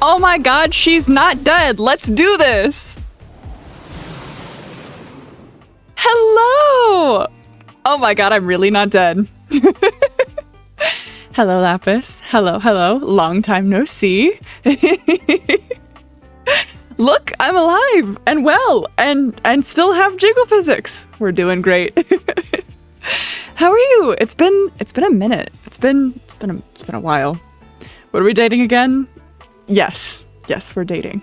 Oh my god, she's not dead. Let's do this. Hello. Oh my god, I'm really not dead. Hello, Lapis. Hello, hello. Long time no see. Look, I'm alive and well and still have jiggle physics. We're doing great. How are you? It's been a minute. It's been a while. What, are we dating again? Yes, we're dating.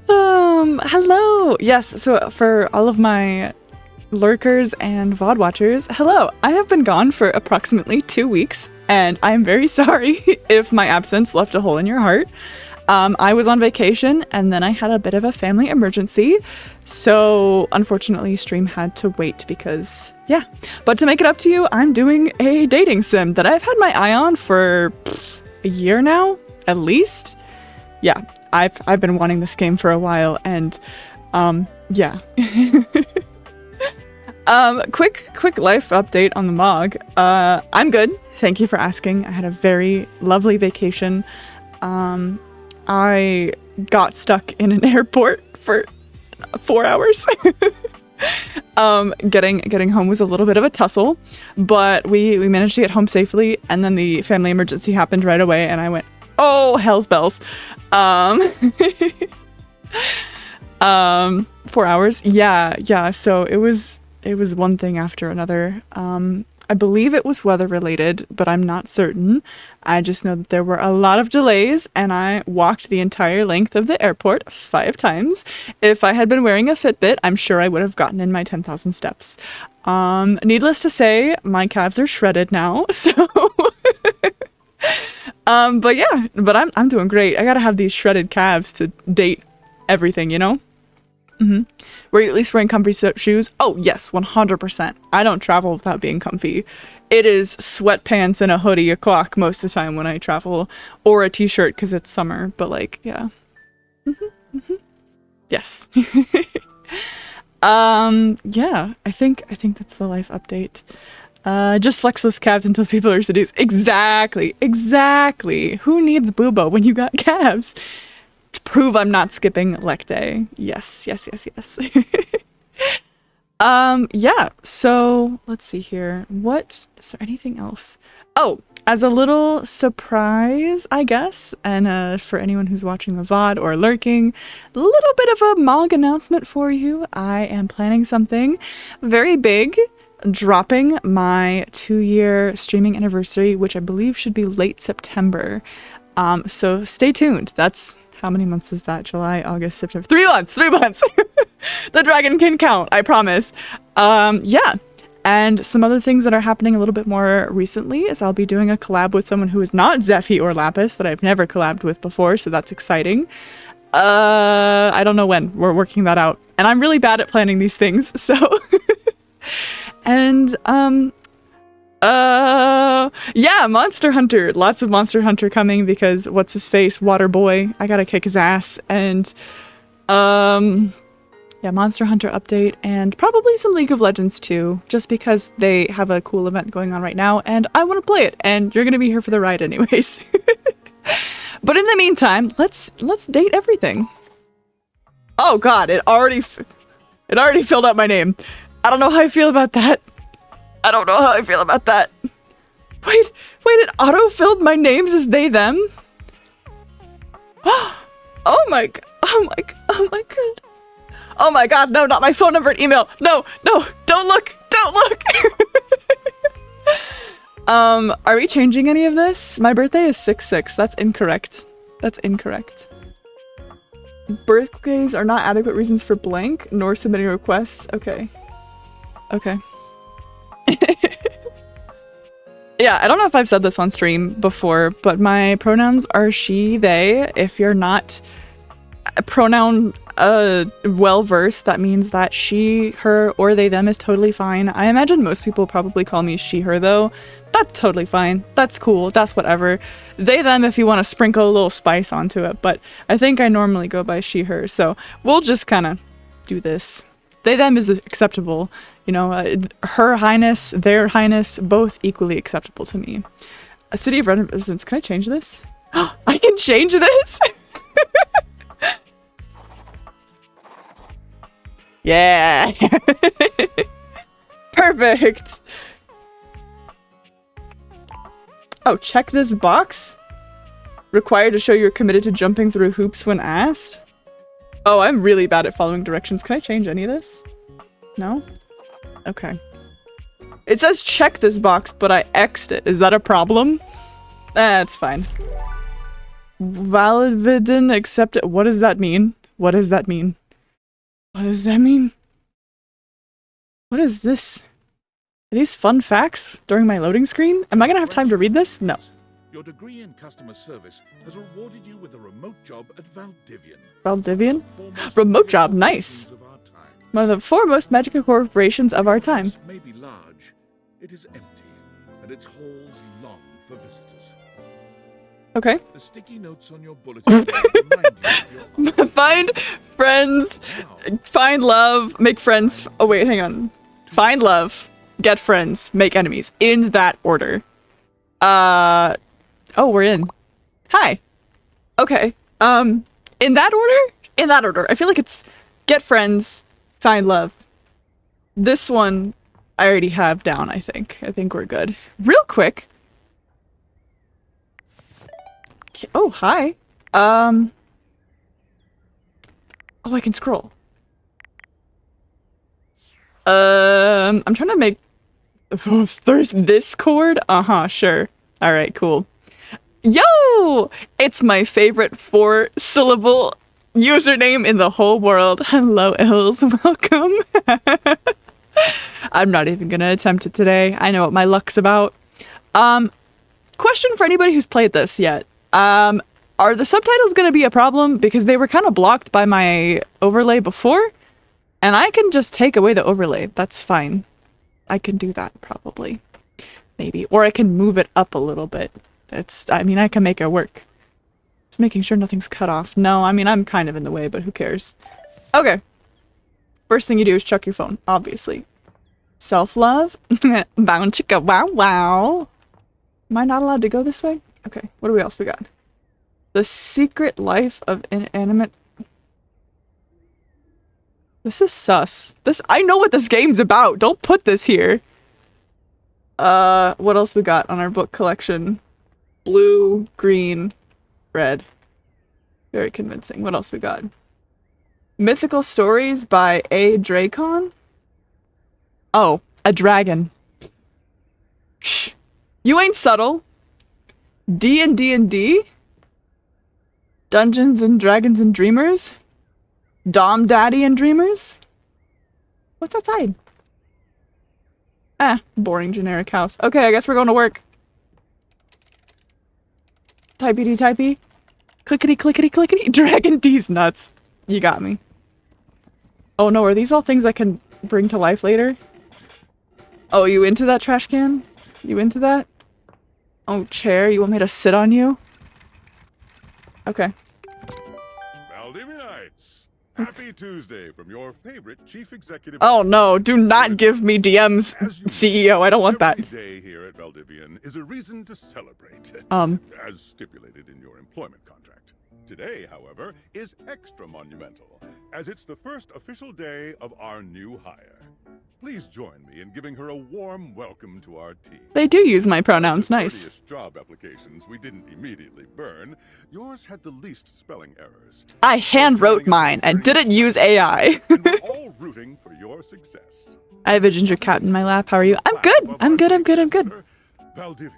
Hello. Yes, so for all of my lurkers and VOD watchers, hello. I have been gone for approximately 2 weeks, and I'm very sorry if my absence left a hole in your heart. I was on vacation, and then I had a bit of a family emergency, so unfortunately stream had to wait because, yeah. But to make it up to you, I'm doing a dating sim that I've had my eye on for a year now, at least. Yeah, I've been wanting this game for a while, and yeah. Quick life update on the Mog. I'm good. Thank you for asking. I had a very lovely vacation. I got stuck in an airport for 4 hours. Getting home was a little bit of a tussle, but we managed to get home safely, and then the family emergency happened right away, and I went, oh, hell's bells. 4 hours. Yeah. So it was one thing after another. I believe it was weather related, but I'm not certain. I just know that there were a lot of delays, and I walked the entire length of the airport 5 times. If I had been wearing a Fitbit, I'm sure I would have gotten in my 10,000 steps. Needless to say, my calves are shredded now, so but yeah, but I'm doing great. I gotta have these shredded calves to date everything, you know? Were you at least wearing comfy shoes? Oh, yes, 100%. I don't travel without being comfy. It is sweatpants and a hoodie o'clock most of the time when I travel, or a t-shirt because it's summer, but like, yeah. Yes. Yeah, I think that's the life update. Just flexless calves until people are seduced. Exactly. Who needs boobo when you got calves? To prove I'm not skipping leg day. Yes. Yeah, so let's see here. What is there anything else? Oh, as a little surprise, I guess, and for anyone who's watching the VOD or lurking, a little bit of a Mog announcement for you. I am planning something very big, dropping my 2-year streaming anniversary, which I believe should be late September. So stay tuned. That's how many months is that? July, August, September. 3 months! 3 months! The dragon can count, I promise. Yeah. And some other things that are happening a little bit more recently is I'll be doing a collab with someone who is not Zephy or Lapis that I've never collabed with before, so that's exciting. I don't know when. We're working that out. And I'm really bad at planning these things, so... And, yeah, Monster Hunter. Lots of Monster Hunter coming because what's his face? Water Boy. I gotta kick his ass. And, yeah, Monster Hunter update and probably some League of Legends too, just because they have a cool event going on right now and I want to play it and you're gonna be here for the ride anyways. But in the meantime, let's date everything. Oh god, it already filled out my name. I don't know how I feel about that. Wait, it auto-filled my names as they, them? Oh my god. Oh my god, no, not my phone number and email. No, don't look. Are we changing any of this? My birthday is 6/6. That's incorrect. Birthdays are not adequate reasons for blank, nor submitting requests. Okay. Yeah, I don't know if I've said this on stream before, but my pronouns are she, they. If you're not pronoun well-versed, that means that she, her, or they, them is totally fine. I imagine most people probably call me she, her, though. That's totally fine. That's cool. That's whatever. They, them if you want to sprinkle a little spice onto it, but I think I normally go by she, her, so we'll just kind of do this. They, them is acceptable. You know, her highness, their highness, both equally acceptable to me. A city of residence. Can I change this? I can change this? Yeah. Perfect. Oh, check this box. Required to show you're committed to jumping through hoops when asked. Oh, I'm really bad at following directions. Can I change any of this? No? Okay. It says check this box, but I X'd it. Is that a problem? That's fine. Validin accepted. What does that mean? What does that mean? What does that mean? What is this? Are these fun facts during my loading screen? Am I gonna have time to read this? No. Your degree in customer service has rewarded you with a remote job at Valdivian. Valdivian? Remote job, nice. One of the foremost magical corporations of our time. It may be large, it is empty, and its halls long for visitors. Okay. The sticky notes on your bulletin remind you of your Find friends, find love, make friends. Oh wait, hang on. Find love, get friends, make enemies. In that order. Oh, we're in. Hi. Okay. In that order? In that order. I feel like it's get friends, find love. This one I already have down, I think. I think we're good. Real quick. Oh, hi. Oh, I can scroll. I'm trying to make there's this chord? Uh-huh, sure. Alright, cool. Yo! It's my favorite 4-syllable username in the whole world. Hello, Ills. Welcome. I'm not even gonna attempt it today. I know what my luck's about. Question for anybody who's played this yet. Are the subtitles gonna be a problem? Because they were kind of blocked by my overlay before. And I can just take away the overlay. That's fine. I can do that, probably. Maybe. Or I can move it up a little bit. I mean, I can make it work. Just making sure nothing's cut off. No, I mean, I'm kind of in the way, but who cares? Okay. First thing you do is check your phone, obviously. Self-love. Bound chicka wow wow. Am I not allowed to go this way? Okay, what do we else we got? The Secret Life of Inanimate... This is sus. I know what this game's about. Don't put this here. What else we got on our book collection? Blue, green, red. Very convincing. What else we got? Mythical Stories by A. Dracon? Oh, a dragon. Shh. You ain't subtle. D&D? Dungeons and Dragons and Dreamers? Dom Daddy and Dreamers? What's outside? Boring generic house. Okay, I guess we're going to work. Typey typey. Clickety clickety clickety. Dragon D's nuts. You got me. Oh no, are these all things I can bring to life later? Oh, you into that trash can? You into that? Oh, chair, you want me to sit on you? Okay. Valdivinites, happy Tuesday from your favorite chief executive. Oh no, do not give me DMs, CEO. I don't want that. Every day here at Valdivian is a reason to celebrate. As stipulated in your employment contract. Today, however, is extra monumental, as it's the first official day of our new hire. Please join me in giving her a warm welcome to our team. They do use my pronouns, nice. Job applications we didn't immediately burn. Yours had the least spelling errors. I hand-wrote mine and didn't use AI. And we're all rooting for your success. I have a ginger cat in my lap. How are you? I'm good. I'm good. Valdivian,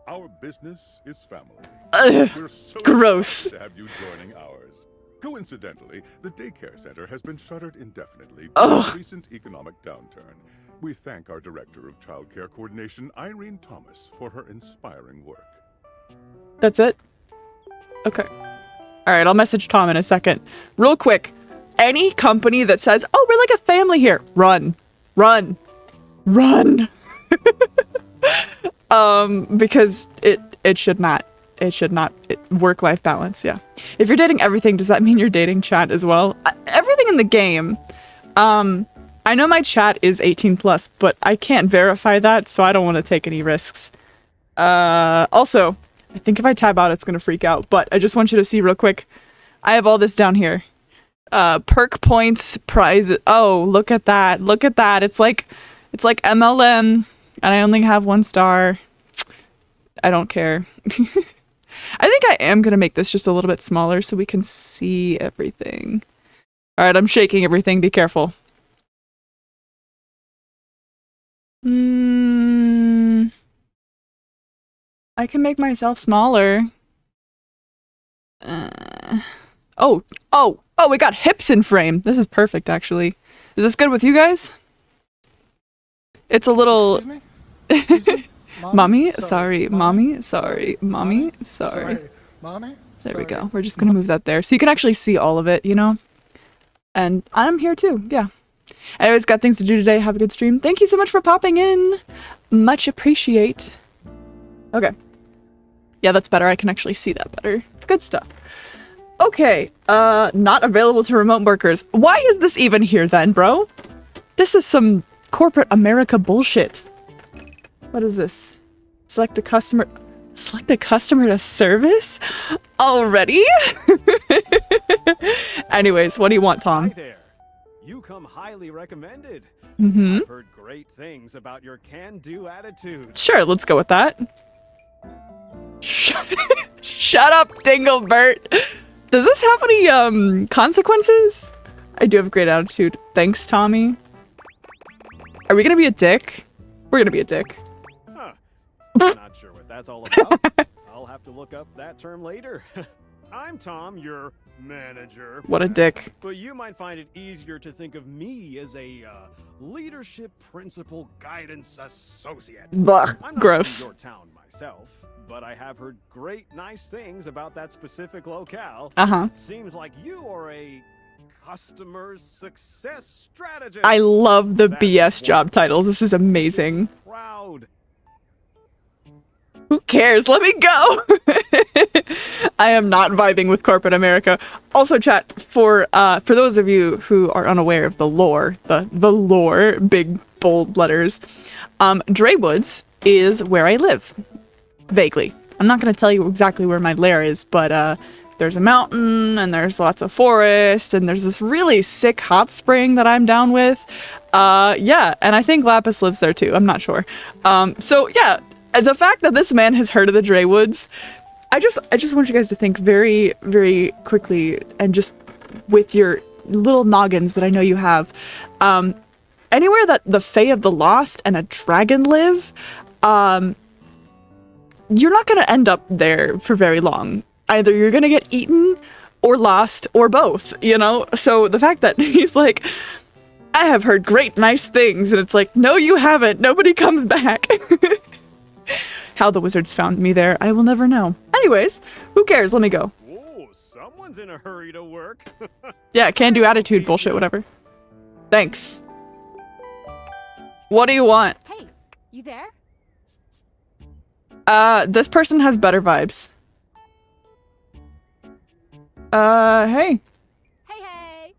our business is family. Gross. We're so excited to have you joining ours. Coincidentally, the daycare center has been shuttered indefinitely due to the recent economic downturn. We thank our Director of Child Care Coordination, Irene Thomas, for her inspiring work. That's it? Okay. Alright, I'll message Tom in a second. Real quick, any company that says, oh, we're like a family here, run. Run. Run. Because it should not. It should not. Work-life balance, yeah. If you're dating everything, does that mean you're dating chat as well? Everything in the game. I know my chat is 18 plus, but I can't verify that, so I don't want to take any risks. Also, I think if I tab out, it's gonna freak out, but I just want you to see real quick. I have all this down here. Perk points, prizes. Oh, look at that. Look at that. It's like MLM, and I only have 1 star. I don't care. I think I am gonna make this just a little bit smaller so we can see everything. Alright, I'm shaking everything. Be careful. I can make myself smaller. Oh, we got hips in frame. This is perfect, actually. Is this good with you guys? It's a little... Excuse me? Excuse me? Mommy? Sorry. Mommy? Sorry. Mommy? Sorry. Mommy? There we go. We're just gonna move that there. So you can actually see all of it, you know? And I'm here too, yeah. Anyways, got things to do today. Have a good stream. Thank you so much for popping in. Much appreciate. Okay. Yeah, that's better. I can actually see that better. Good stuff. Okay, not available to remote workers. Why is this even here then, bro? This is some corporate America bullshit. What is this? Select a customer to service? Already? Anyways, what do you want, Tom? Hi there. You come highly recommended. Mm-hmm. I've heard great things about your can-do attitude. Sure, let's go with that. Shut up, Dinglebert. Does this have any consequences? I do have a great attitude. Thanks, Tommy. Are we gonna be a dick? We're gonna be a dick. Huh. Not sure what that's all about. I'll have to look up that term later. I'm Tom, your manager. What a dick. But you might find it easier to think of me as a leadership principal guidance associate. Blah, I'm not gross. from your town myself, but I have heard great nice things about that specific locale. Uh-huh. Seems like you are a customer success strategist. I love the That's BS job wonderful. titles. This is amazing. Proud. Who cares? Let me go! I am not vibing with corporate America. Also, chat, for those of you who are unaware of the lore, the lore, big, bold letters, Drewoods is where I live. Vaguely. I'm not going to tell you exactly where my lair is, but there's a mountain, and there's lots of forest, and there's this really sick hot spring that I'm down with. Yeah, and I think Lapis lives there too. I'm not sure. So, yeah. The fact that this man has heard of the Drewoods, I just want you guys to think very, very quickly, and just with your little noggins that I know you have. Anywhere that the Fae of the Lost and a dragon live, you're not going to end up there for very long. Either you're going to get eaten, or lost, or both, you know? So the fact that he's like, I have heard great, nice things, and it's like, no, you haven't. Nobody comes back. How the wizards found me there, I will never know. Anyways, who cares? Let me go. Whoa, someone's in a hurry to work. Yeah, can-do attitude, bullshit, whatever. Thanks. What do you want? Hey, you there? This person has better vibes. Hey. Hey!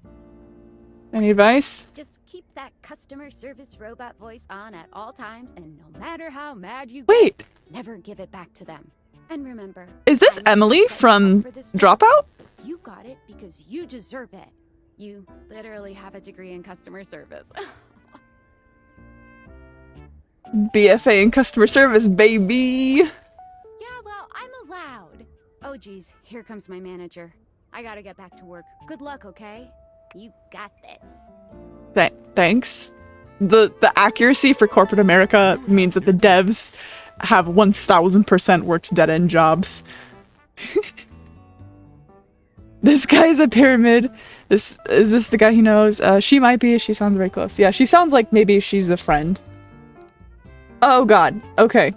Any advice? Just keep that customer service robot voice on at all times, and no matter how mad you Wait, get, never give it back to them. And remember, is this I know Emily you signed from up for this job. Dropout? You got it because you deserve it. You literally have a degree in customer service. BFA in customer service, baby. Yeah, well, I'm allowed. Oh geez, here comes my manager. I gotta get back to work. Good luck, okay? You got this. Thanks. The accuracy for corporate America means that the devs have 1000% worked dead-end jobs. This guy's a pyramid. Is this the guy he knows? She might be. She sounds very close. Yeah, she sounds like maybe she's a friend. Oh god. Okay.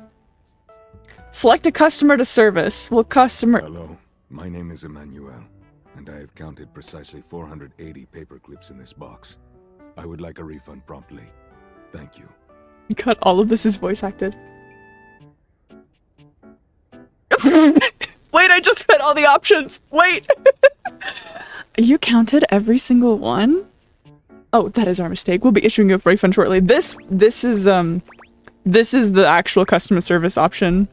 Select a customer to service. Well, customer... Hello, my name is Emmanuel, and I have counted precisely 480 paper clips in this box. I would like a refund promptly. Thank you. God, all of this is voice acted. Wait, I just read all the options. Wait. You counted every single one? Oh, that is our mistake. We'll be issuing you a refund shortly. This is the actual customer service option.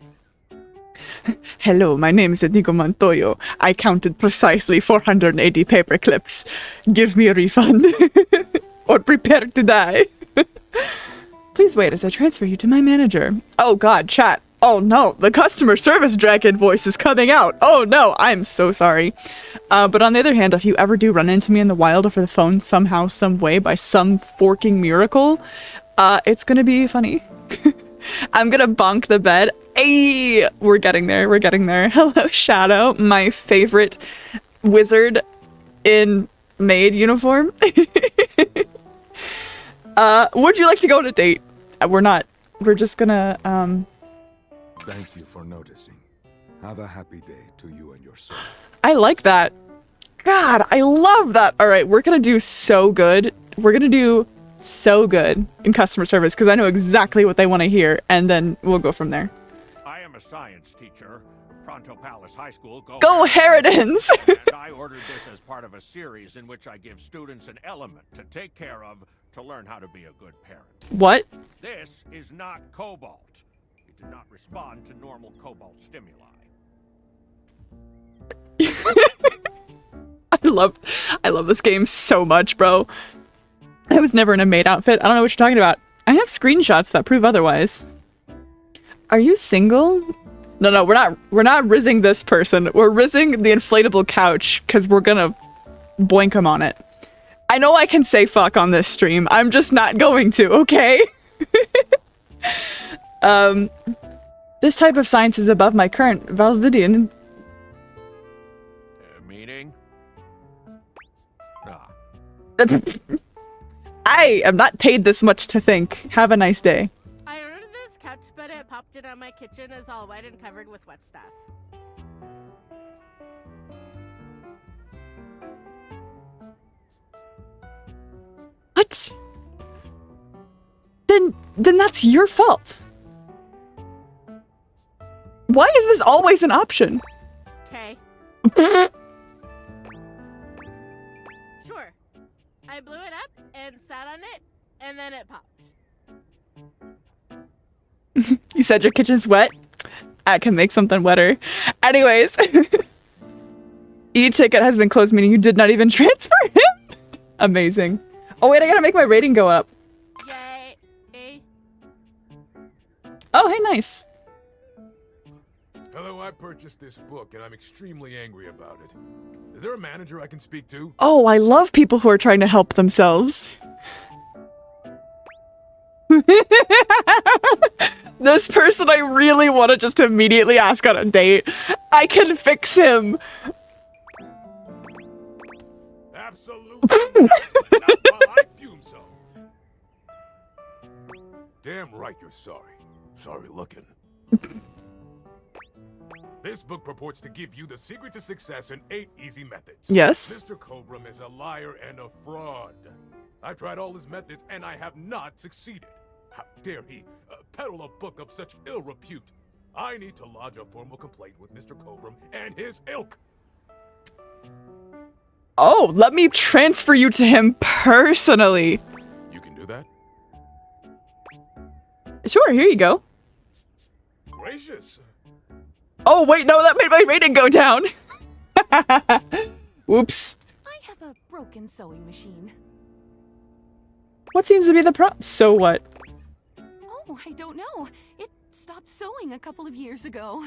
Hello, my name is Inigo Montoyo. I counted precisely 480 paper clips. Give me a refund. Or prepare to die. Please wait as I transfer you to my manager. Oh god, chat. Oh no, the customer service dragon voice is coming out. Oh no, I'm so sorry. But on the other hand, if you ever do run into me in the wild over the phone somehow, some way, by some forking miracle, it's gonna be funny. I'm gonna bonk the bed. Hey, we're getting there, we're getting there. Hello, Shadow, my favorite wizard in maid uniform. Would you like to go on a date? We're just gonna, Thank you for noticing. Have a happy day to you and your soul. I like that. God, I love that. All right, we're gonna do so good. We're gonna do so good in customer service because I know exactly what they want to hear, and then we'll go from there. I am a science teacher. Pronto Palace High School. Go Harridans! And I ordered this as part of a series in which I give students an element to take care of to learn how to be a good parent. What? This is not cobalt. It did not respond to normal cobalt stimuli. I love this game so much, bro. I was never in a maid outfit. I don't know what you're talking about. I have screenshots that prove otherwise. Are you single? No, we're not rizzing this person. We're rizzing the inflatable couch because we're gonna boink him on it. I know I can say fuck on this stream. I'm just not going to, okay? This type of science is above my current Valvidian. Meaning? Ah. I am not paid this much to think. Have a nice day. I ordered this couch, but it popped in on my kitchen is all wet and covered with wet stuff. What? Then that's your fault. Why is this always an option? Okay. Sure. I blew it up and sat on it, and then it popped. You said your kitchen's wet? I can make something wetter. Anyways. E-ticket has been closed, meaning you did not even transfer him? Amazing. Oh wait, I gotta make my rating go up. Yay. Oh, hey, nice. Hello, I purchased this book and I'm extremely angry about it. Is there a manager I can speak to? Oh, I love people who are trying to help themselves. This person I really want to just immediately ask on a date. I can fix him. Absolutely not. Not while I fume so. Damn right you're sorry. Sorry looking. This book purports to give you the secret to success in 8 easy methods. Yes. Mr. Cobram is a liar and a fraud. I've tried all his methods and I have not succeeded. How dare he peddle a book of such ill repute? I need to lodge a formal complaint with Mr. Cobram and his ilk. Oh, let me transfer you to him personally. You can do that? Sure, here you go. Gracious. Oh, wait, no, that made my rating go down. Whoops. I have a broken sewing machine. What seems to be the problem? So what? Oh, I don't know. It stopped sewing a couple of years ago.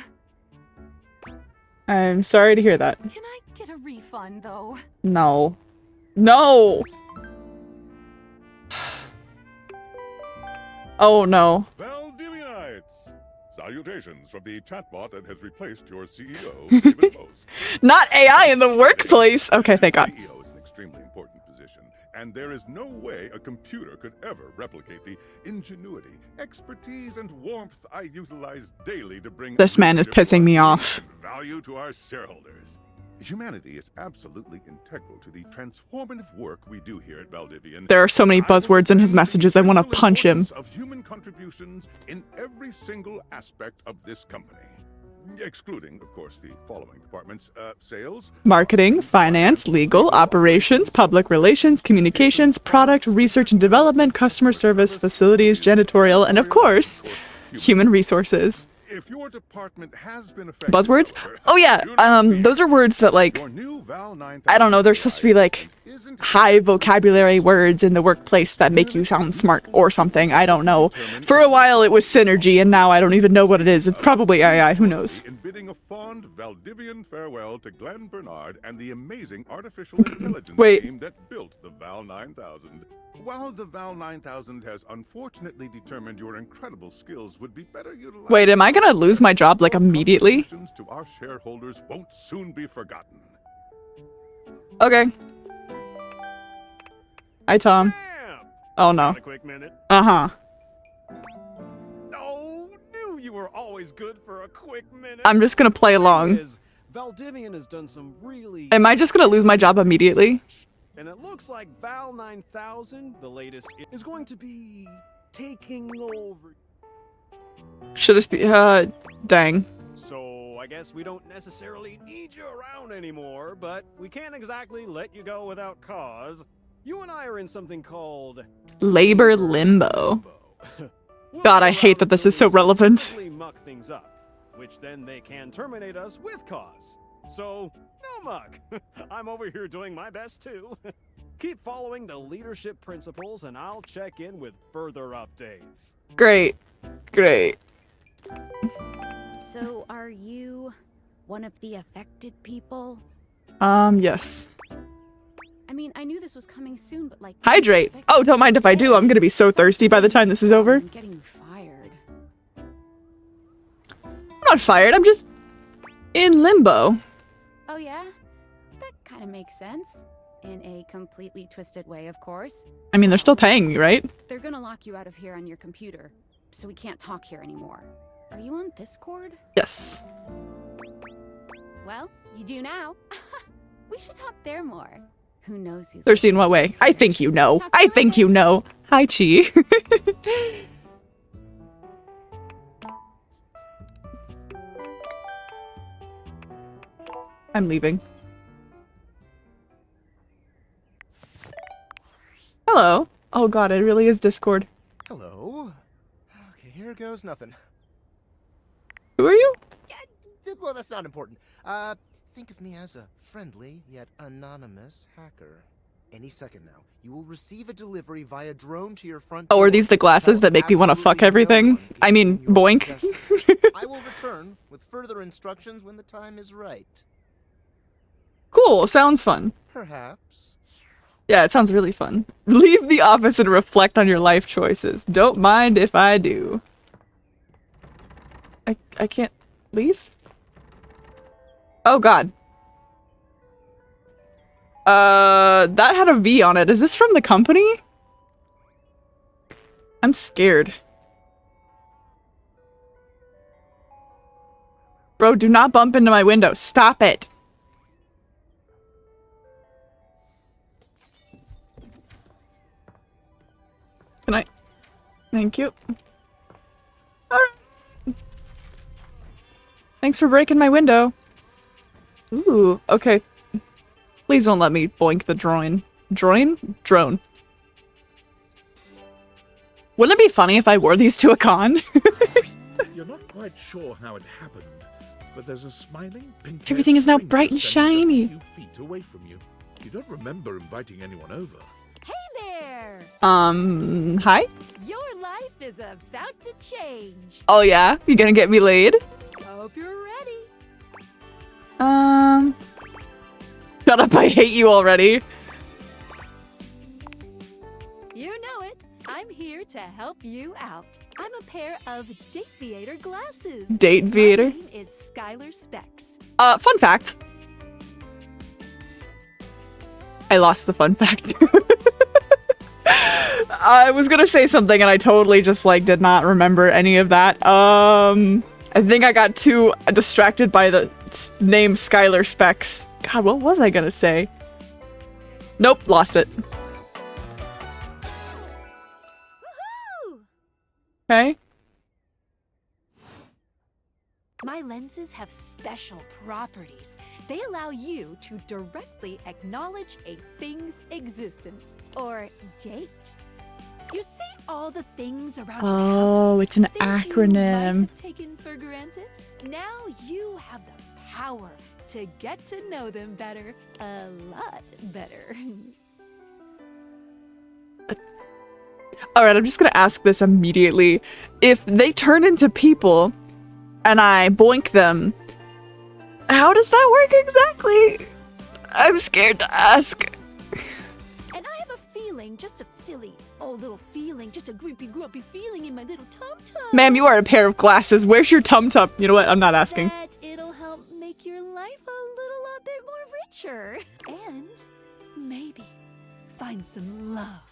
I'm sorry to hear that. Can I get a refund, though? No. No! Oh, no. Valdivianites! Salutations from the chatbot that has replaced your CEO, David Post. Not AI in the workplace! Okay, thank God. CEO is an extremely important position, and there is no way a computer could ever replicate the ingenuity, expertise, and warmth I utilize daily to bring This man is pissing me off. value to our shareholders. Humanity is absolutely integral to the transformative work we do here at Valdivian. There are so many buzzwords in his messages, I want to punch him. Of human contributions in every single aspect of this company. Excluding, of course, the following departments, sales, Marketing, finance, legal, operations, public relations, communications, product, research and development, customer service, facilities, janitorial, and of course, human resources. If your department has been affected, Buzzwords? however, Oh yeah, do not fear. those are words that like, Your new Val 9000 I don't know, they're supposed to be like isn't high vocabulary words in the workplace that make you sound smart or something. I don't know. For a while it was synergy and now I don't even know what it is. It's probably AI, who knows. in bidding a fond Valdivian farewell to Glenn Bernard and the amazing artificial intelligence Wait. team that built the Val 9000. While the Val 9000 has unfortunately determined your incredible skills would be better utilized. Wait, am I gonna lose my job like immediately? Contributions to our shareholders won't soon be forgotten. Okay. Hi, Tom. Sam! Oh no. Got a quick minute? Uh-huh. Oh, knew you were always good for a quick minute. I'm just gonna play along. Valdivian has done some really... Am I just gonna lose my job immediately? And it looks like Val 9000, the latest, is going to be taking over. Should it be, dang. So I guess we don't necessarily need you around anymore, but we can't exactly let you go without cause. You and I are in something called... Labor limbo. We'll God, I be hate that around this till is so we relevant. specifically muck things up, which then they can terminate us with cause. So, no muck. I'm over here doing my best too. Keep following the leadership principles and I'll check in with further updates. Great. Great. So, are you one of the affected people? Yes. I mean, I knew this was coming soon, but like... Hydrate. Oh, don't mind if I do. I'm gonna be so thirsty by the time this is over. I'm getting you fired. I'm not fired. I'm just in limbo. Oh yeah? That kind of makes sense. In a completely twisted way, of course. I mean, they're still paying me, right? They're gonna lock you out of here on your computer, so we can't talk here anymore. Are you on Discord? Yes. Well, you do now. We should talk there more. Who knows who's... Thirsty in what way? I think you know. I think you know. Hi, Chi. I'm leaving. Hello. Oh god, it really is Discord. Hello. Okay, here goes nothing. Who are you? Well, that's not important. Think of me as a friendly yet anonymous hacker. Any second now, you will receive a delivery via drone to your front door. Oh, are these the glasses that make me want to fuck everything? I mean, boink. I will return with further instructions when the time is right. Cool, sounds fun. Perhaps. Yeah, it sounds really fun. Leave the office and reflect on your life choices. Don't mind if I do. I can't leave? Oh god. That had a V on it. Is this from the company? I'm scared. Bro, do not bump into my window. Stop it. Can I? Thank you. Alright. Thanks for breaking my window. Ooh, okay. Please don't let me boink the drone. Drone. Wouldn't it be funny if I wore these to a con? You're not quite sure how it happened, but there's a smiling pink. Everything is now bright and shiny. Just a few feet away from you. You don't remember inviting anyone over. Hey there! Hi? Your life is about to change. Oh yeah? You gonna get me laid? Hope you're ready. Shut up, I hate you already. You know it. I'm here to help you out. I'm a pair of Dateviator glasses. Dateviator? My name is Skylar Specs. Fun fact. I lost the fun fact. I was gonna say something and I totally just like did not remember any of that. I think I got too distracted by the name Skylar Specs. God, what was I gonna say? Nope, lost it. Woohoo! Okay. My lenses have special properties. They allow you to directly acknowledge a thing's existence or date. You see all the things around Oh, your house, it's an things you might acronym. have taken for granted. Now you have the power to get to know them better, a lot better. All right, I'm just gonna ask this immediately. If they turn into people and I boink them, how does that work exactly? I'm scared to ask. And I have a feeling, just a silly old little feeling, just a grumpy feeling in my little tum-tum. Ma'am, you are a pair of glasses. Where's your tum-tum? You know what? I'm not asking. That it'll help make your life a little bit more richer. And maybe find some love.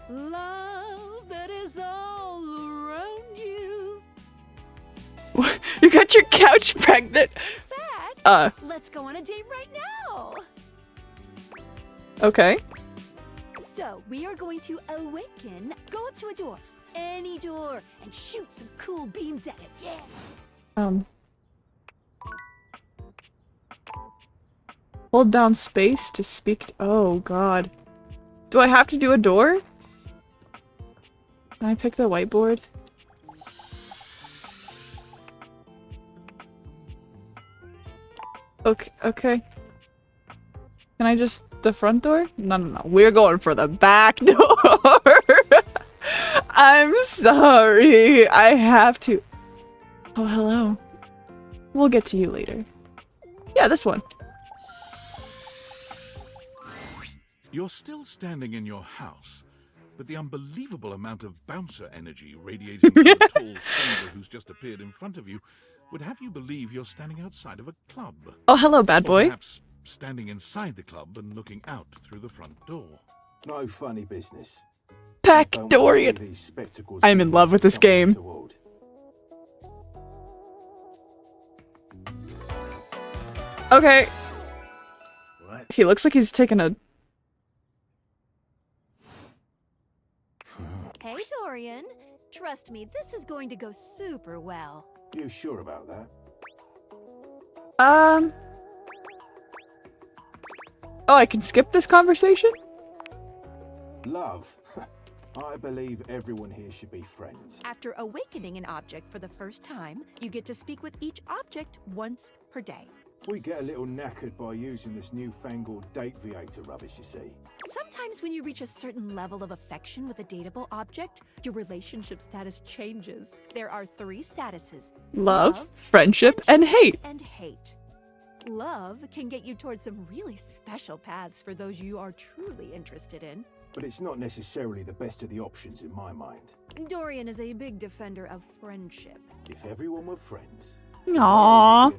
Love that is all around you. You got your couch pregnant. In fact, let's go on a date right now. Okay. So, we are going to awaken, go up to a door, any door, and shoot some cool beams at it, yeah! Hold down space to speak. Oh, God. Do I have to do a door? Can I pick the whiteboard? Okay. Can I just... the front door? No. We're going for the back door! I'm sorry. I have to... Oh, hello. We'll get to you later. Yeah, this one. You're still standing in your house, but the unbelievable amount of bouncer energy radiating from a tall stranger who's just appeared in front of you would have you believe you're standing outside of a club. Oh, hello, bad Or boy. perhaps standing inside the club and looking out through the front door. No funny business. Backdorian. I'm in love with this game. Okay. What? He looks like he's taking a... Hey, Dorian. Trust me, this is going to go super well. You sure about that? Oh, I can skip this conversation? Love. I believe everyone here should be friends. After awakening an object for the first time, you get to speak with each object once per day. We get a little knackered by using this newfangled date viator rubbish, you see. Sometimes when you reach a certain level of affection with a dateable object, your relationship status changes. There are 3 statuses. Love, friendship, and hate. And hate. Love can get you towards some really special paths for those you are truly interested in. But it's not necessarily the best of the options in my mind. Dorian is a big defender of friendship. If everyone were friends... Aww.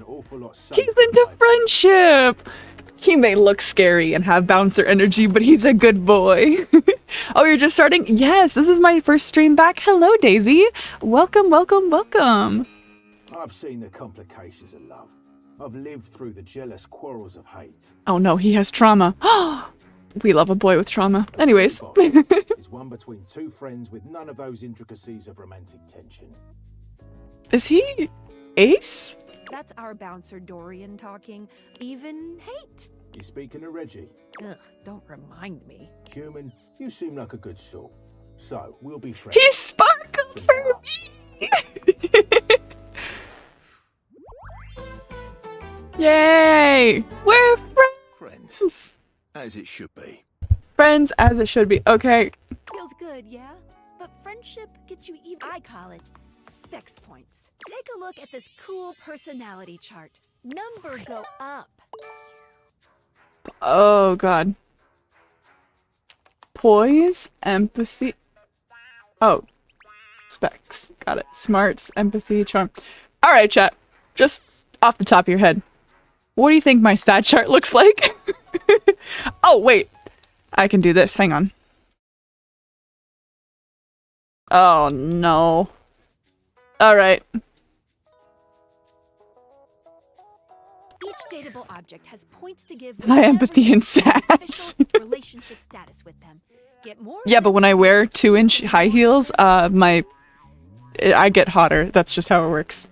He's into friendship. He may look scary and have bouncer energy, but he's a good boy. Oh, you're just starting? Yes, this is my first stream back. Hello, Daisy. Welcome. I've seen the complications of love. I've lived through the jealous quarrels of hate. Oh no, he has trauma. We love a boy with trauma. Anyways. It's one between 2 friends with none of those intricacies of romantic tension. Is he Ace? That's our bouncer Dorian talking. Even hate. You speaking of Reggie? Ugh, don't remind me. Human, you seem like a good sort. So, we'll be friends. He sparkled for me! Yay! We're friends! As it should be. Friends as it should be. Okay. Feels good, yeah? But friendship gets you even. I call it specs points. Take a look at this cool personality chart. Number go up. Oh, God. Poise, empathy. Oh. Specs. Got it. Smarts, empathy, charm. Alright, chat. Just off the top of your head. What do you think my stat chart looks like? Oh, wait. I can do this. Hang on. Oh, no. Alright. Each dateable object has points to give My empathy and sass. relationship status with them. Get more. Yeah, but when I wear 2-inch high heels, I get hotter. That's just how it works.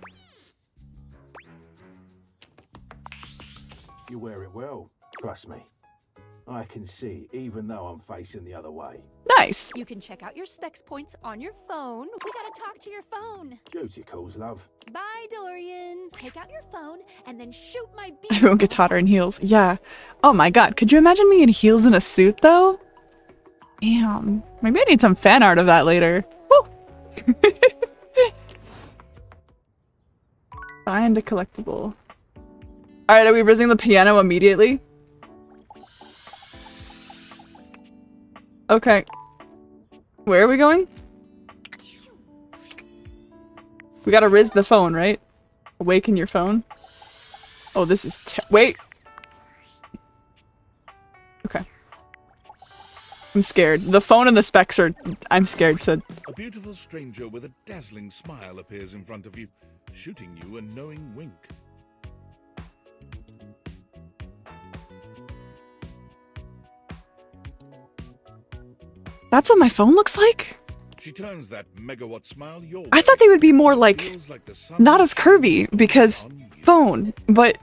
You wear it well, trust me. I can see, even though I'm facing the other way. Nice. You can check out your specs points on your phone. We gotta talk to your phone. Duty calls, love. Bye, Dorian. Take out your phone and then shoot my beam. Everyone gets hotter in heels. Yeah. Oh my god. Could you imagine me in heels and a suit, though? Damn. Maybe I need some fan art of that later. Woo! Find a collectible. Alright, are we raising the piano immediately? Okay. Where are we going? We gotta riz the phone, right? Awaken your phone. Oh, this is wait! Okay. I'm scared. The phone and the specs are- I'm scared to- A beautiful stranger with a dazzling smile appears in front of you, shooting you a knowing wink. That's what my phone looks like? She turns that megawatt smile your way. I thought they would be more like, Feels like the sun not as curvy, because phone, but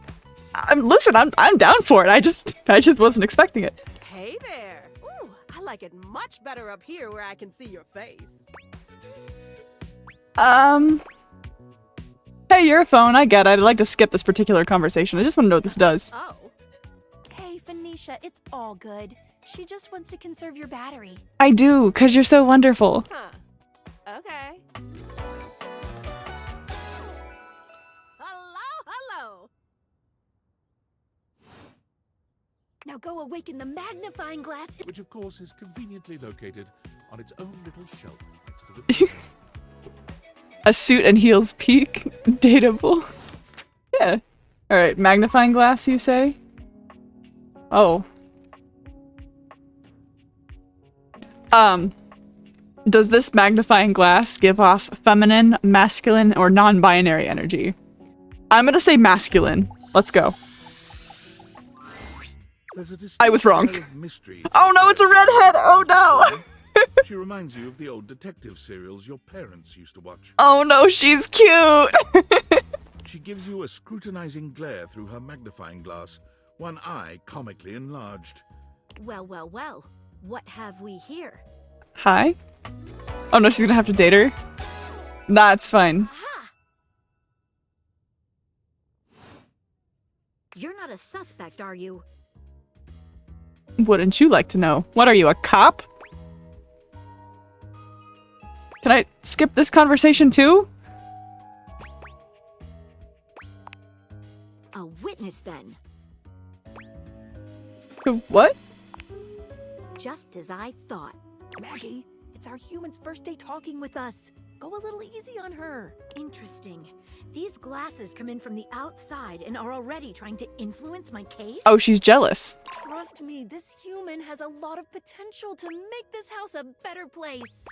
listen, I'm down for it. I just wasn't expecting it. Hey there. Ooh, I like it much better up here where I can see your face. Hey, you're a phone, I get it. I'd like to skip this particular conversation. I just want to know what this does. Oh. Hey, Phoenicia, it's all good. She just wants to conserve your battery. I do, because you're so wonderful. Huh. Okay. Hello. Now go awaken the magnifying glass. Which of course is conveniently located on its own little shelf next to the A suit and heels peak? Dateable. Yeah. Alright, magnifying glass, you say? Oh. Does this magnifying glass give off feminine, masculine, or non-binary energy? I'm gonna say masculine. Let's go. I was wrong. Oh no, it's a redhead! Oh no! She reminds you of the old detective serials your parents used to watch. Oh no, she's cute! She gives you a scrutinizing glare through her magnifying glass, one eye comically enlarged. Well, well, well. What have we here? Hi? Oh no, she's gonna have to date her? That's fine. Aha! You're not a suspect, are you? Wouldn't you like to know? What are you, a cop? Can I skip this conversation too? A witness, then. What? Just as I thought. Maggie, it's our human's first day talking with us. Go a little easy on her. Interesting. These glasses come in from the outside and are already trying to influence my case? Oh, she's jealous. Trust me, this human has a lot of potential to make this house a better place.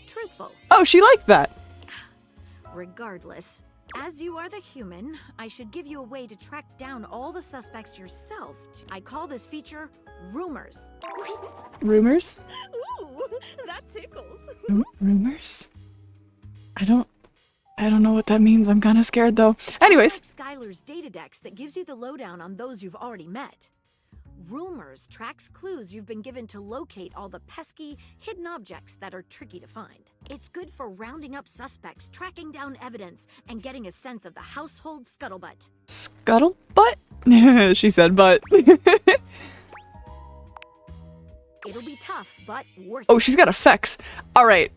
Truthful. Oh, she liked that. Regardless, as you are the human, I should give you a way to track down all the suspects yourself. I call this feature Rumors. Rumors? Ooh, that tickles. Rumors? I don't know what that means. I'm kinda scared though. Anyways. It's like Skylar's Datadex that gives you the lowdown on those you've already met. Rumors tracks clues you've been given to locate all the pesky, hidden objects that are tricky to find. It's good for rounding up suspects, tracking down evidence, and getting a sense of the household scuttlebutt. Scuttlebutt? She said butt. It'll be tough, but worth it. Oh, she's got effects. Alright.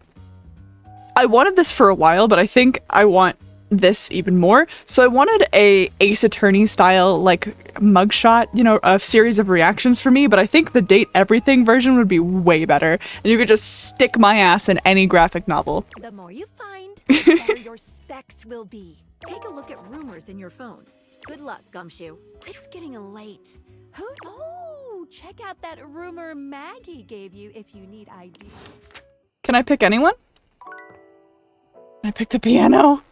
I wanted this for a while, but I think I want this even more. So I wanted a Ace Attorney style, like, mugshot, you know, a series of reactions for me, but I think the Date Everything version would be way better. And you could just stick my ass in any graphic novel. The more you find, the better your specs will be. Take a look at Rumors in your phone. Good luck, Gumshoe. It's getting late. Who? Oh, check out that rumor Maggie gave you if you need ID. Can I pick anyone? I picked the piano.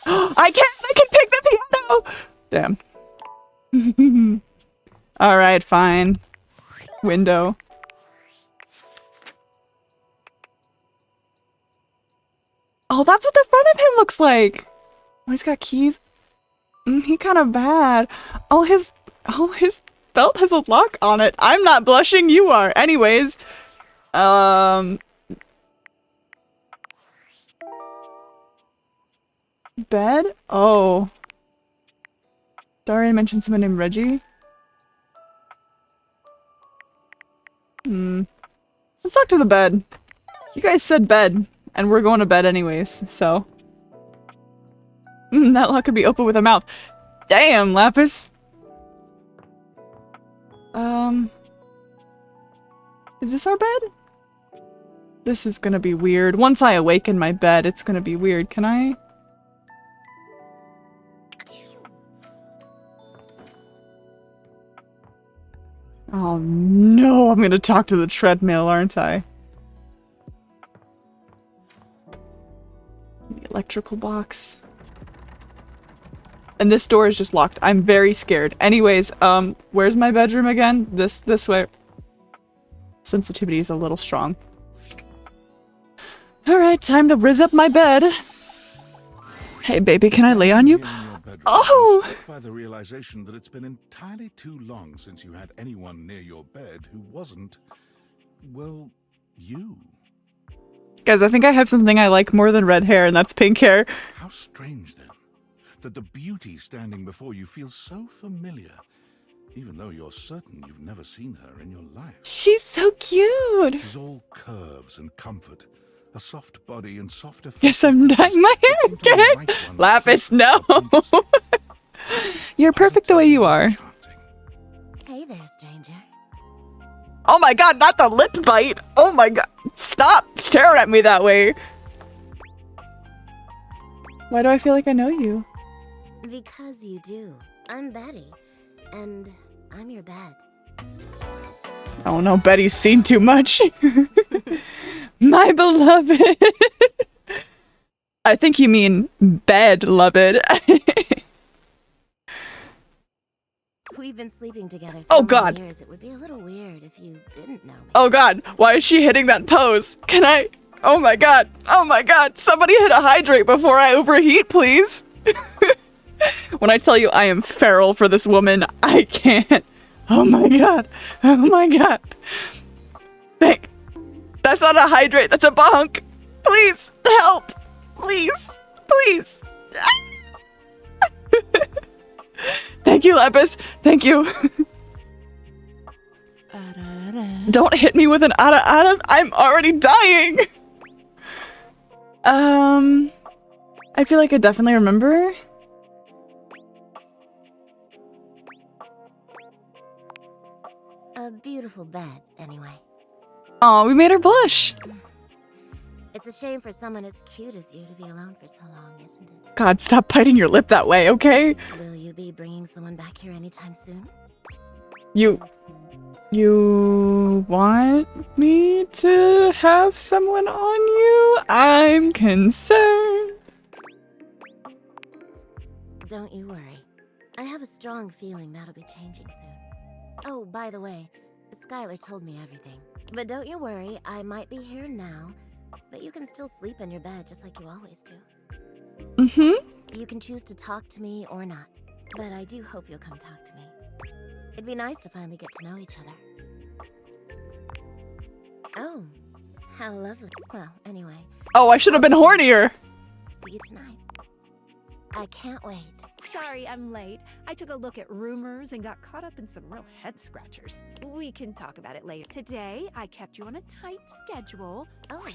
I can pick the piano! Damn. Alright, fine. Window. Oh, that's what the front of him looks like! Oh, he's got keys. He kind of bad. Oh, his belt has a lock on it. I'm not blushing, you are. Anyways, bed? Oh. Darian mentioned someone named Reggie. Let's talk to the bed. You guys said bed, and we're going to bed anyways, so. That lock could be open with a mouth. Damn, Lapis! Is this our bed? This is gonna be weird. Once I awaken my bed, it's gonna be weird. Can I? Oh no, I'm gonna talk to the treadmill, aren't I? The electrical box. And this door is just locked. I'm very scared. Anyways, where's my bedroom again? This way. Sensitivity is a little strong. Alright, time to rizz up my bed. Hey baby, can I lay on you? Oh! Struck by the realization that it's been entirely too long since you had anyone near your bed who wasn't, well, you. Guys, I think I have something I like more than red hair, and that's pink hair. How strange then, that the beauty standing before you feels so familiar, even though you're certain you've never seen her in your life. She's so cute! She's all curves and comfort, a soft body and softer face. Yes, I'm dyeing my hair again! Lapis, no! You're perfect the way you are. Hey there, stranger. Oh my god, not the lip bite! Oh my god, stop staring at me that way! Why do I feel like I know you? Because you do. I'm Betty, and I'm your bed. Oh no, Betty's seen too much. My beloved! I think you mean bed, loved. We've been sleeping together Oh so god! many years, it would be a little weird if you didn't know me. Oh god, why is she hitting that pose? Can I? Oh my god! Oh my god! Somebody hit a hydrate before I overheat, please! When I tell you I am feral for this woman, I can't. Oh my god! Oh my god! That's not a hydrate, that's a bonk! Please, help! Please! Please! Thank you, Lapis! Thank you! Don't hit me with an ada-ada! I'm already dying! I feel like I definitely remember. A beautiful bed, anyway. Aw, we made her blush! It's a shame for someone as cute as you to be alone for so long, isn't it? God, stop biting your lip that way, okay? Will you be bringing someone back here anytime soon? You want me to have someone on you? I'm concerned. Don't you worry. I have a strong feeling that'll be changing soon. Oh, by the way, Skylar told me everything. But don't you worry, I might be here now, but you can still sleep in your bed just like you always do. Mm-hmm. You can choose to talk to me or not, but I do hope you'll come talk to me. It'd be nice to finally get to know each other. Oh, how lovely. Well, anyway. Oh, I should have been hornier. See you tonight. I can't wait. Sorry I'm late. I took a look at rumors and got caught up in some real head scratchers. We can talk about it later. Today, I kept you on a tight schedule. Oh,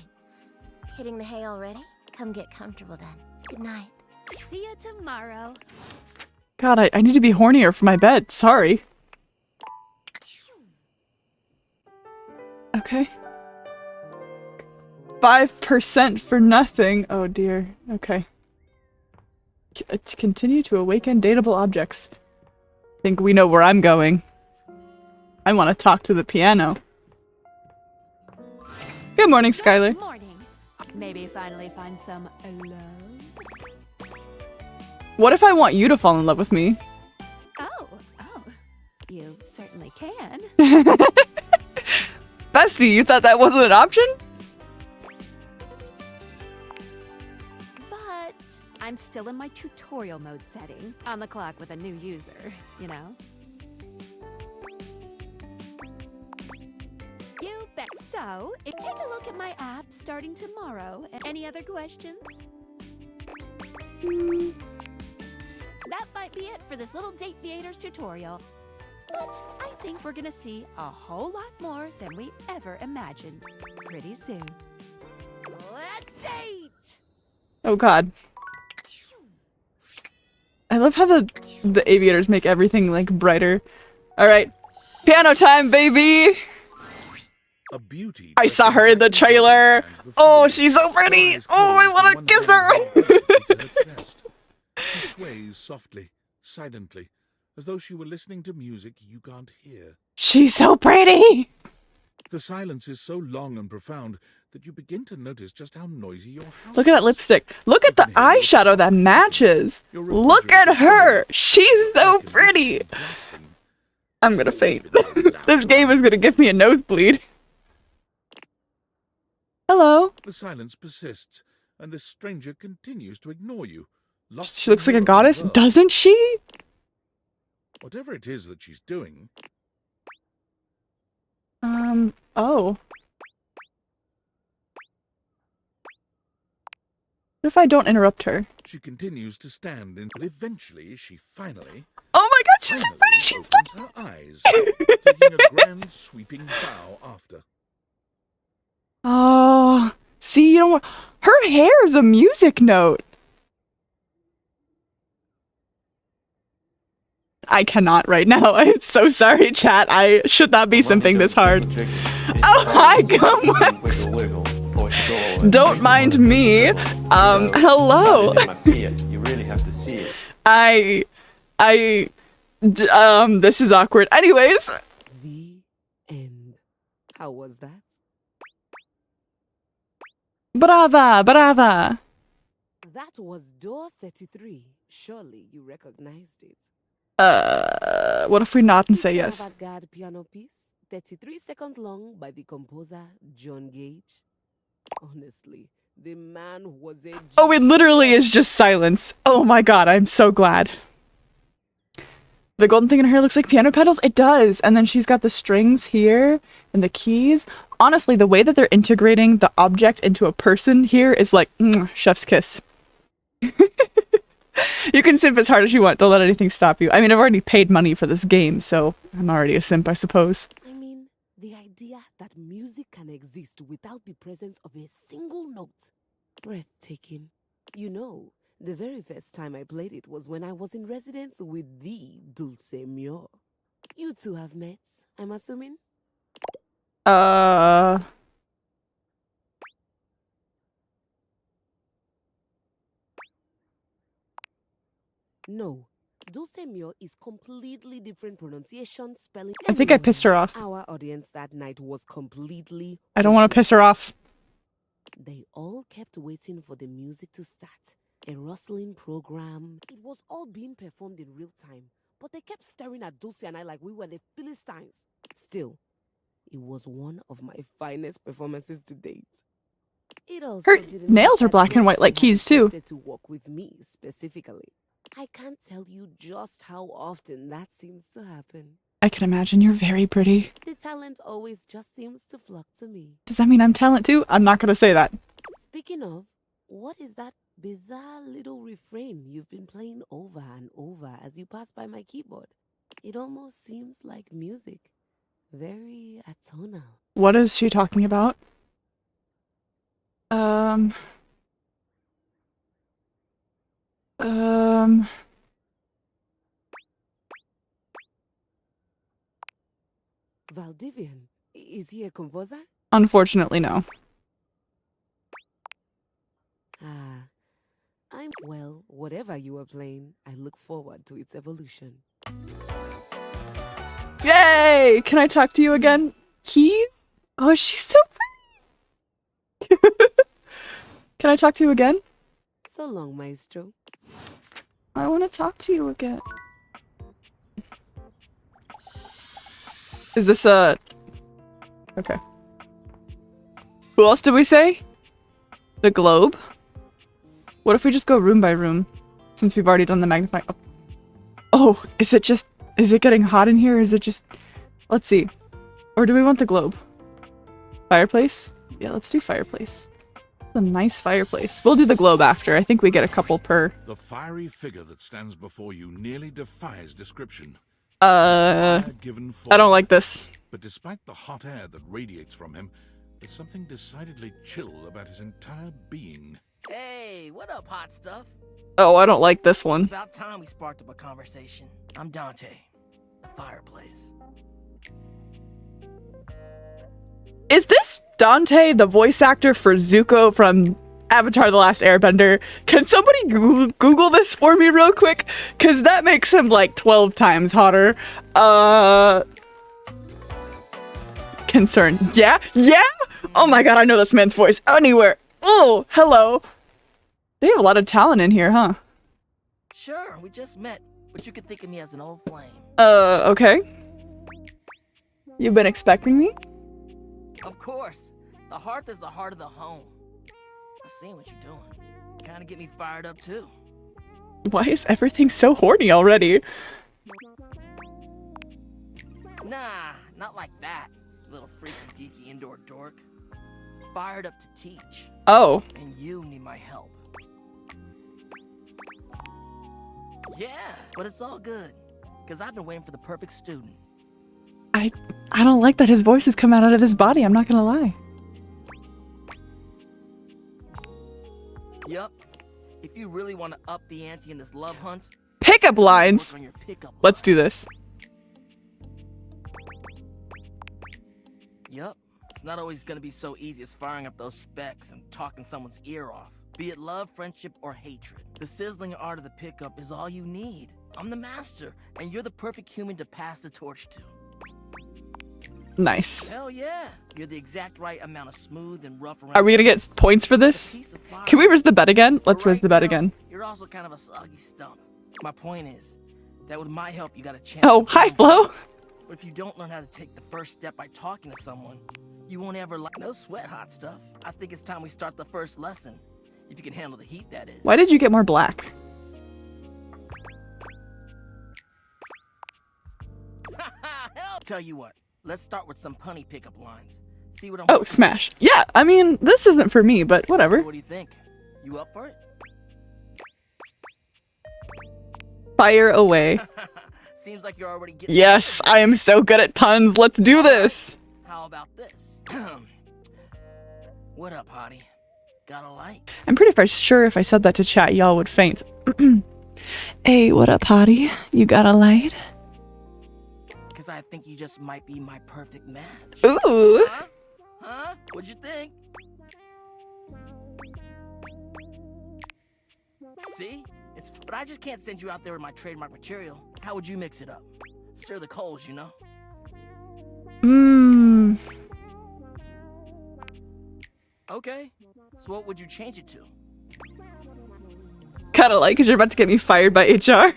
hitting the hay already? Come get comfortable then. Good night. See you tomorrow. God, I need to be hornier for my bed. Sorry. Okay. 5% for nothing. Oh dear. Okay. Continue to awaken dateable objects. I think we know where I'm going. I want to talk to the piano. Good morning, Skylar. Good morning. Maybe finally find some love. What if I want you to fall in love with me? Oh, you certainly can. Bestie, you thought that wasn't an option? But I'm still in my tutorial mode setting. On the clock with a new user, you know? You bet. So, take a look at my app starting tomorrow. Any other questions? That might be it for this little Date Viators tutorial. But I think we're gonna see a whole lot more than we ever imagined pretty soon. Let's date! Oh god. I love how the aviators make everything like brighter. Alright. Piano time, baby! A beauty. I saw her in the trailer! Oh, she's so pretty! Oh, I wanna kiss her! She sways softly, silently, as though she were listening to music you can't hear. She's so pretty! The silence is so long and profound that you begin to notice just how noisy your house Look at that lipstick. Look at the eyeshadow that matches. Look at her! She's so pretty! I'm gonna faint. This game is gonna give me a nosebleed. Hello. The silence persists, and this stranger continues to ignore you. She looks like a goddess, doesn't she? Whatever it is that she's doing. Oh. What if I don't interrupt her? She continues to stand, and eventually she finally... Oh my god, she's so pretty! She's opens her eyes, taking a grand sweeping bow after. Oh, see, you know, her hair is a music note. I cannot right now. I'm so sorry, chat. I should not be simping this hard. Oh, hi, Gumwex. Don't mind me. Hello. You really have to see it. This is awkward. Anyways. The end. How was that? Brava, brava. That was door 33. Surely you recognized it. What if we nod and say yes? Avant-garde piano piece, 33 seconds long by the composer John Gage. Honestly, the man was a... Oh, it literally is just silence. Oh my god, I'm so glad. The golden thing in her hair looks like piano pedals? It does! And then she's got the strings here and the keys. Honestly, the way that they're integrating the object into a person here is like, chef's kiss. You can simp as hard as you want. Don't let anything stop you. I mean, I've already paid money for this game, so I'm already a simp, I suppose. I mean, the idea that music can exist without the presence of a single note. Breathtaking. You know, the very first time I played it was when I was in residence with the Dulce Mio. You two have met, I'm assuming? No, Dulce Mio is completely different pronunciation, spelling. I think I pissed her off. Our audience that night was completely... I don't want to piss her off. They all kept waiting for the music to start. A rustling program. It was all being performed in real time, but they kept staring at Dulce and I like we were the Philistines. Still, it was one of my finest performances to date. It also her nails are black and white like keys too. To work with me specifically. I can't tell you just how often that seems to happen. I can imagine you're very pretty. The talent always just seems to flock to me. Does that mean I'm talent too? I'm not gonna say that. Speaking of, what is that bizarre little refrain you've been playing over and over as you pass by my keyboard? It almost seems like music. Very atonal. What is she talking about? Valdivian, is he a composer? Unfortunately, no. Well, whatever you are playing, I look forward to its evolution. Yay! Can I talk to you again? Keys? Oh, she's so pretty! Can I talk to you again? So long, Maestro. I want to talk to you again. Is this a... Okay. Who else did we say? The globe? What if we just go room by room? Since we've already done the magnifying. Oh, is it getting hot in here? Is it just... Let's see. Or do we want the globe? Fireplace? Yeah, let's do fireplace. It's a nice fireplace. We'll do the globe after. I think we get a couple per... The fiery figure that stands before you nearly defies description. I don't like this. But despite the hot air that radiates from him, there's something decidedly chill about his entire being. Hey, what up, hot stuff? Oh, I don't like this one. It's about time we sparked up a conversation. I'm Dante, the fireplace. Is this Dante, the voice actor for Zuko from Avatar: The Last Airbender? Can somebody Google this for me real quick? Because that makes him like 12 times hotter. Concern. Yeah? Yeah? Oh my god, I know this man's voice anywhere. Oh, hello. They have a lot of talent in here, huh? Sure, we just met, but you could think of me as an old flame. Okay. You've been expecting me? Of course. The hearth is the heart of the home. I seen what you're doing. Kinda get me fired up too. Why is everything so horny already? Nah, not like that. Little freaky geeky indoor dork. Fired up to teach. Oh. And you need my help. Yeah, but it's all good. Because I've been waiting for the perfect student. I don't like that his voice is coming out of his body, I'm not gonna lie. Yup. If you really want to up the ante in this love hunt, pickup lines. Let's do this. Yup. It's not always gonna be so easy as firing up those specs and talking someone's ear off. Be it love, friendship, or hatred. The sizzling art of the pickup is all you need. I'm the master, and you're the perfect human to pass the torch to. Nice. Hell yeah. You're the exact right amount of smooth and rough around. Are we gonna get points for this? Can we raise the bet again? Let's raise the bet again. You're also kind of a soggy stump. My point is that with my help, you got a chance. Oh, hi, Flo. But if you don't learn how to take the first step by talking to someone, you won't ever like. No sweat, hot stuff. I think it's time we start the first lesson. If you can handle the heat, that is. Why did you get more black? Hell, tell you what. Let's start with some punny pickup lines. See what I'm. Oh, smash. Yeah, I mean, this isn't for me, but whatever. What do you think? You up for it? Fire away. Seems like you're already getting. Yes, I am so good at puns. Let's do this. How about this? What up, hottie? Got a light? I'm pretty sure if I said that to chat, y'all would faint. Hey, what up, hottie? You got a light? Because I think you just might be my perfect match. Ooh. Huh? Huh? What'd you think? See? But I just can't send you out there with my trademark material. How would you mix it up? Stir the coals, you know? Okay. So what would you change it to? Kinda like, because you're about to get me fired by HR.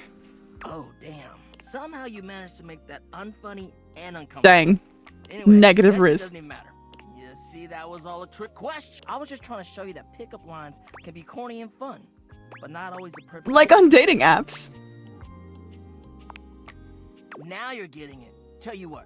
Oh, damn. Somehow you managed to make that unfunny and uncomfortable. Dang. Anyway, Negative that riz. doesn't even matter. You see, that was all a trick question. I was just trying to show you that pickup lines can be corny and fun, but not always the perfect. Like on dating apps. Now you're getting it. Tell you what,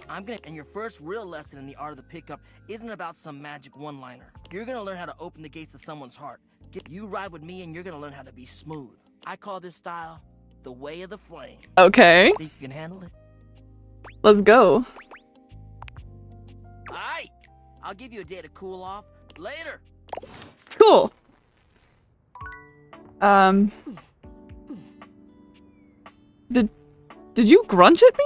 and your first real lesson in the art of the pickup isn't about some magic one-liner. You're gonna learn how to open the gates of someone's heart. You ride with me and you're gonna learn how to be smooth. I call this style the way of the flame. Okay. Think you can handle it? Let's go. Alright. I'll give you a day to cool off. Later. Cool. Did you grunt at me?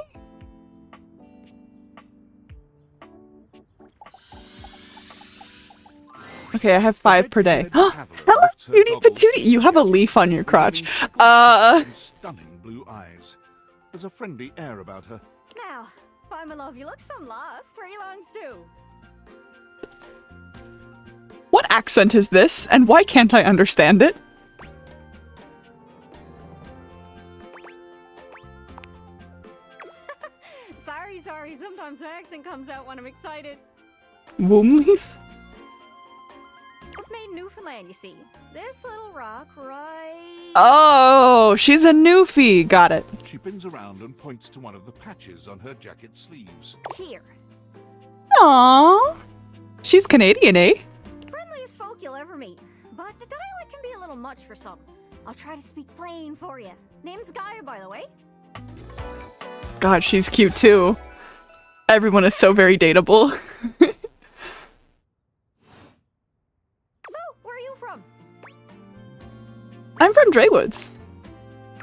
Okay, I have 5 per day. Hello, Cutie Patootie! You have a leaf on your crotch. Stunning blue eyes. There's a friendly air about her. Now, why, my love, you look some lost. Where are you longs to? What accent is this, and why can't I understand it? Sorry, sometimes my accent comes out when I'm excited. Womb leaf? It's made in Newfoundland, you see. This little rock right... Oh, she's a newfie. Got it. She bends around and points to one of the patches on her jacket sleeves. Here. Aww. She's Canadian, eh? Friendliest folk you'll ever meet. But the dialect can be a little much for some. I'll try to speak plain for you. Name's Gaia, by the way. God, she's cute too. Everyone is so very dateable. So, where are you from? I'm from Dreywoods.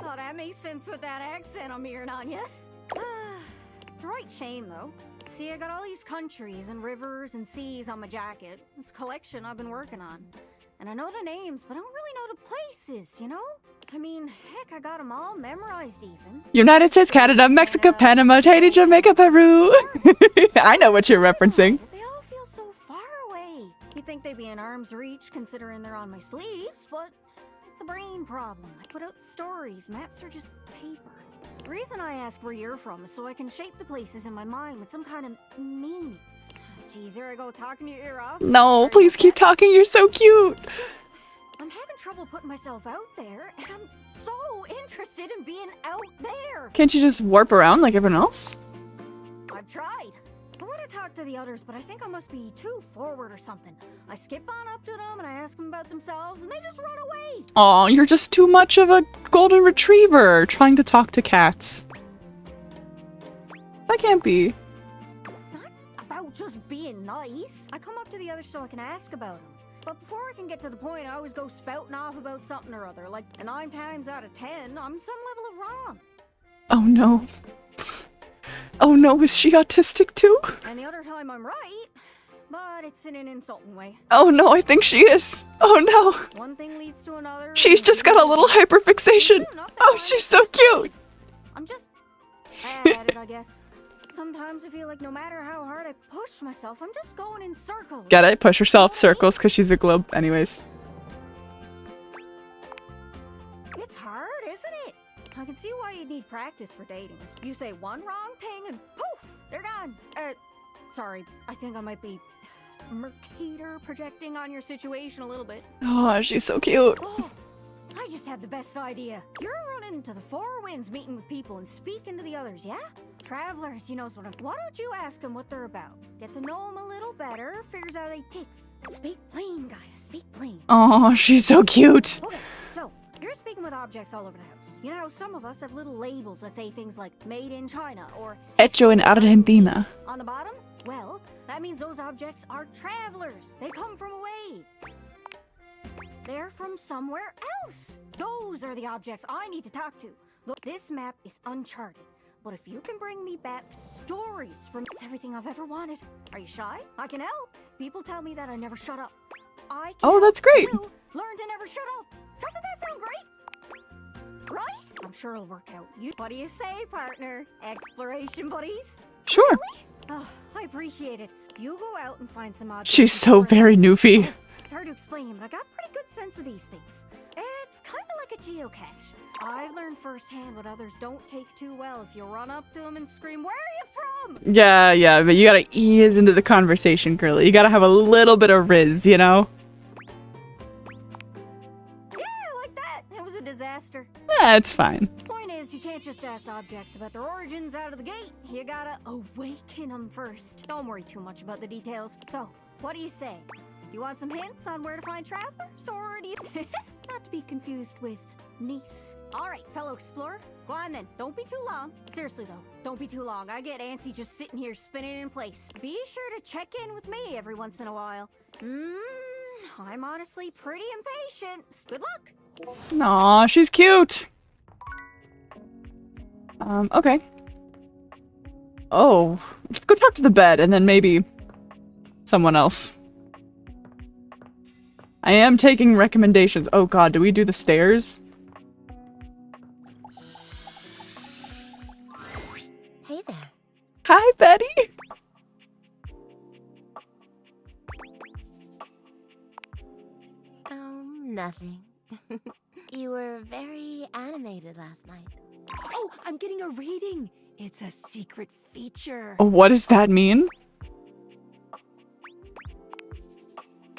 Oh, that makes sense with that accent I'm hearing on you. It's a right shame, though. See, I got all these countries and rivers and seas on my jacket. It's a collection I've been working on. And I know the names, but I don't really know the places, you know? I mean, heck, I got them all memorized even. United States, Canada, Mexico, Panama, Haiti, Jamaica, Peru. I know what you're referencing. They all feel so far away. You'd think they'd be in arm's reach considering they're on my sleeves, but it's a brain problem. I put out stories. Maps are just paper. The reason I ask where you're from is so I can shape the places in my mind with some kind of meaning. Geez, here I go talking your ear off. No, please keep talking. You're so cute. I'm having trouble putting myself out there, and I'm so interested in being out there. Can't you just warp around like everyone else? I've tried. I want to talk to the others, but I think I must be too forward or something. I skip on up to them and I ask them about themselves, and they just run away. Aw, you're just too much of a golden retriever trying to talk to cats. That can't be. It's not about just being nice. I come up to the others so I can ask about them. But before I can get to the point, I always go spouting off about something or other. Like 9 times out of 10, I'm some level of wrong. Oh no. Oh no, is she autistic too? And the other time I'm right, but it's in an insulting way. Oh no, I think she is. Oh no. One thing leads to another. She's just got a little hyperfixation. Oh, she's so cute. I'm just bad at it, I guess. Sometimes I feel like no matter how hard I push myself, I'm just going in circles. Get it? Push herself circles because she's a globe. Anyways. It's hard, isn't it? I can see why you need practice for dating. You say one wrong thing and poof, they're gone. Sorry, I think I might be Mercator projecting on your situation a little bit. Oh, she's so cute. Oh, I just had the best idea. You're running to the 4 winds, meeting with people and speaking to the others, yeah? Travelers, you know sort of. Why don't you ask them what they're about? Get to know them a little better, figures out they ticks. Speak plain, Gaia, speak plain. Oh, she's so cute. Okay, so you're speaking with objects all over the house. You know how some of us have little labels that say things like made in China or Hecho en Argentina. on the bottom? Well, that means those objects are travelers. They come from away. They're from somewhere else. Those are the objects I need to talk to. Look, this map is uncharted. But if you can bring me back stories from it's everything I've ever wanted. Are you shy? I can help. People tell me that I never shut up. I can Oh, that's great. help you learn to never shut up. Doesn't that sound great? Right? I'm sure it'll work out. What do you say, partner? Exploration buddies? Sure. Really? Oh, I appreciate it. You go out and find some objects. She's so very newfie. It's hard to explain, but I got a pretty good sense of these things. It's kind of like a geocache. I've learned firsthand what others don't take too well if you run up to them and scream, "Where are you from?" Yeah, but you gotta ease into the conversation, girly. You gotta have a little bit of riz, you know? Yeah, like that. It was a disaster. Yeah, it's fine. Point is, you can't just ask objects about their origins out of the gate. You gotta awaken them first. Don't worry too much about the details. So, what do you say? You want some hints on where to find travelers, or do you... Not to be confused with niece. All right, fellow explorer. Go on then. Don't be too long. Seriously, though. Don't be too long. I get antsy just sitting here spinning in place. Be sure to check in with me every once in a while. I'm honestly pretty impatient. Good luck. Aw, she's cute. Okay. Oh, let's go talk to the bed and then maybe someone else. I am taking recommendations. Oh god, do we do the stairs? Hey there. Hi, Betty! Nothing. You were very animated last night. Oh, I'm getting a reading. It's a secret feature. What does that mean?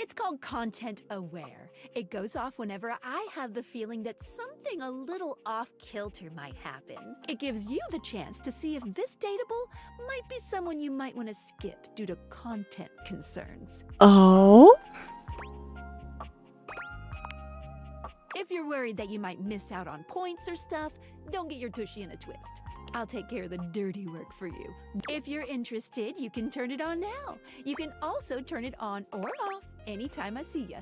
It's called content aware. It goes off whenever I have the feeling that something a little off kilter might happen. It gives you the chance to see if this dateable might be someone you might want to skip due to content concerns. Oh? If you're worried that you might miss out on points or stuff, don't get your tushy in a twist. I'll take care of the dirty work for you. If you're interested, you can turn it on now. You can also turn it on or off anytime I see ya.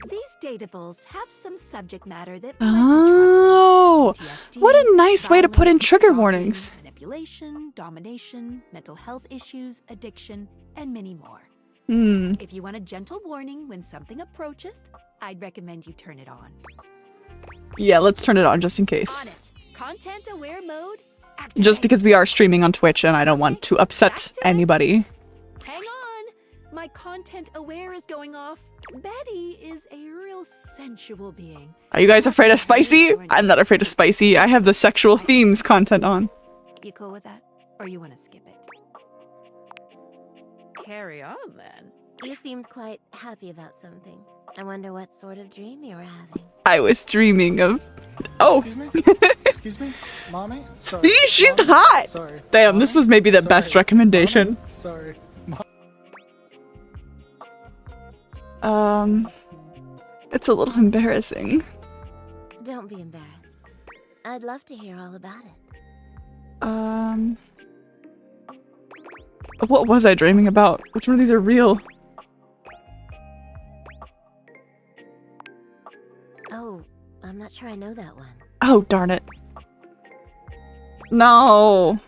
These dateables have some subject matter that Oh, what a nice way to put in trigger warnings. Manipulation, domination, mental health issues, addiction, and many more. If you want a gentle warning when something approacheth, I'd recommend you turn it on. Yeah, let's turn it on just in case. On it. Content aware mode. Just because we are streaming on Twitch and I don't want to upset anybody. Hang on. My content aware is going off. Betty is a real sensual being. Are you guys afraid of spicy? I'm not afraid of spicy. I have the sexual themes content on. You cool with that? Or you want to skip it? Carry on then. You seemed quite happy about something. I wonder what sort of dream you were having. I was dreaming of... Oh! Excuse me? Excuse me? Mommy? Sorry. See? She's Mommy? hot! Sorry. Damn, Mommy? this was maybe the Sorry. best recommendation. Sorry. It's a little embarrassing. Don't be embarrassed. I'd love to hear all about it. What was I dreaming about? Which one of these are real? Oh, I'm not sure I know that one. Oh, darn it. No.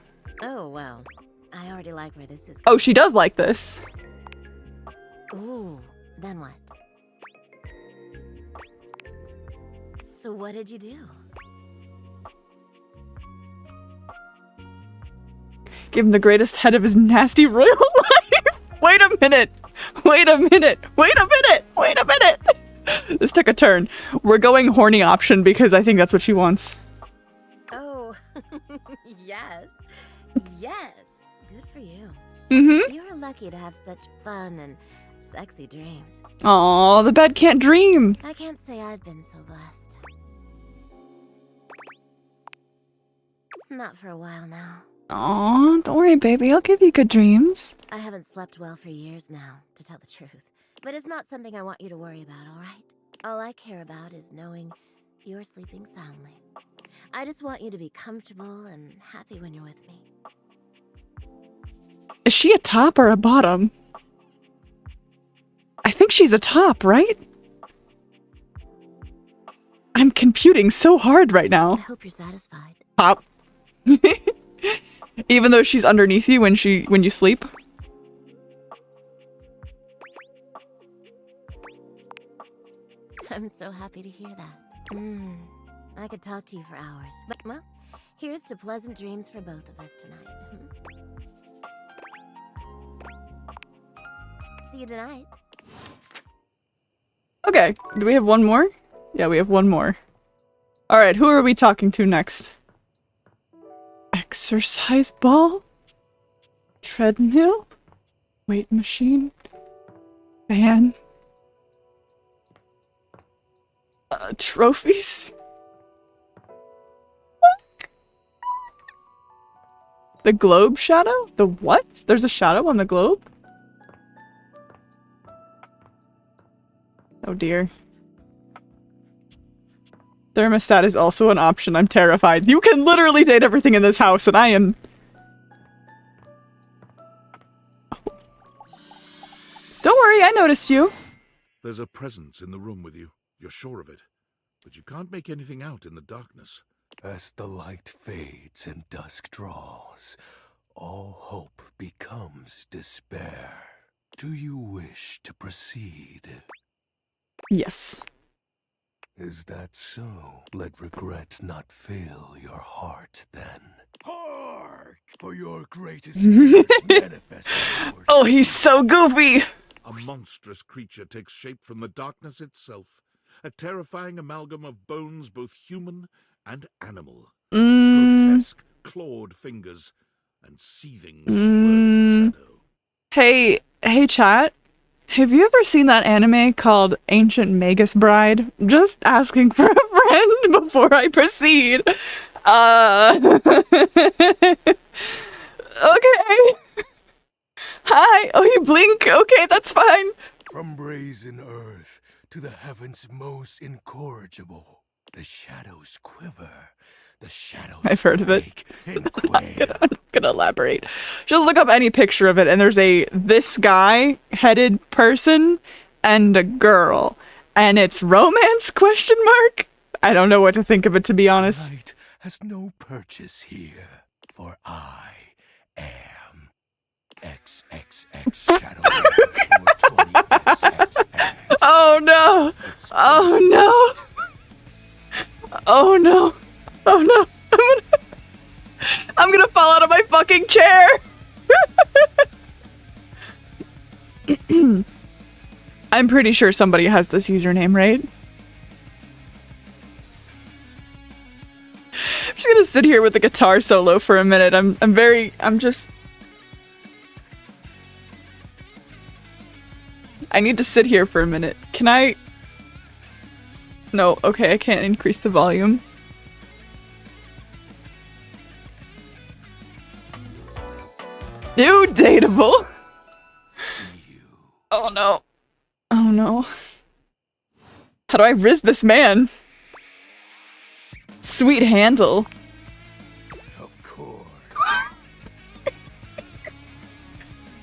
Oh, well. I already like where this is Oh, she does like this. Ooh, then what? So what did you do? Give him the greatest head of his nasty royal life. Wait a minute. Wait a minute. Wait a minute. Wait a minute. This took a turn. We're going horny option because I think that's what she wants. Oh, yes. Yes. Good for you. You're lucky to have such fun and sexy dreams. Aw, the bed can't dream. I can't say I've been so blessed. Not for a while now. Aw, don't worry, baby. I'll give you good dreams. I haven't slept well for years now, to tell the truth. But it's not something I want you to worry about, all right? All I care about is knowing you're sleeping soundly. I just want you to be comfortable and happy when you're with me. Is she a top or a bottom? I think she's a top, right? I'm computing so hard right I now. hope you're satisfied. Top. Even though she's underneath you when you sleep. I'm so happy to hear that. I could talk to you for hours. But, well, here's to pleasant dreams for both of us tonight. See you tonight. Okay, do we have one more? Yeah, we have one more. Alright, who are we talking to next? Exercise ball? Treadmill? Weight machine? Fan? Trophies? The globe shadow? The what? There's a shadow on the globe? Oh dear. Thermostat is also an option. I'm terrified. You can literally date everything in this house, and I am... Don't worry, I noticed you. There's a presence in the room with you. You're sure of it. But you can't make anything out in the darkness. As the light fades and dusk draws, all hope becomes despair. Do you wish to proceed? Yes. Is that so? Let regret not fill your heart then. Hark! For your greatest manifest. Oh, he's so goofy! A monstrous creature takes shape from the darkness itself. A terrifying amalgam of bones both human and animal. Grotesque, clawed fingers and seething, swirling shadow. Hey chat. Have you ever seen that anime called Ancient Magus Bride? Just asking for a friend before I proceed. Okay. Hi. Oh, you blink. Okay, that's fine. From brazen earth to the heavens most incorrigible, the shadows quiver. The shadows I've heard of it. and I'm not gonna elaborate. Just look up any picture of it, and there's this guy headed person and a girl, and it's romance ? I don't know what to think of it, to be honest. Light has no purchase here, for I am XXX Shadow. Oh no! Oh no! Oh no! Oh no! I'm gonna fall out of my fucking chair! I'm pretty sure somebody has this username, right? I'm just gonna sit here with the guitar solo for a minute. I need to sit here for a minute. Can I? No, okay, I can't increase the volume. New dateable. Oh no. Oh no. How do I riz this man? Sweet handle. Of course.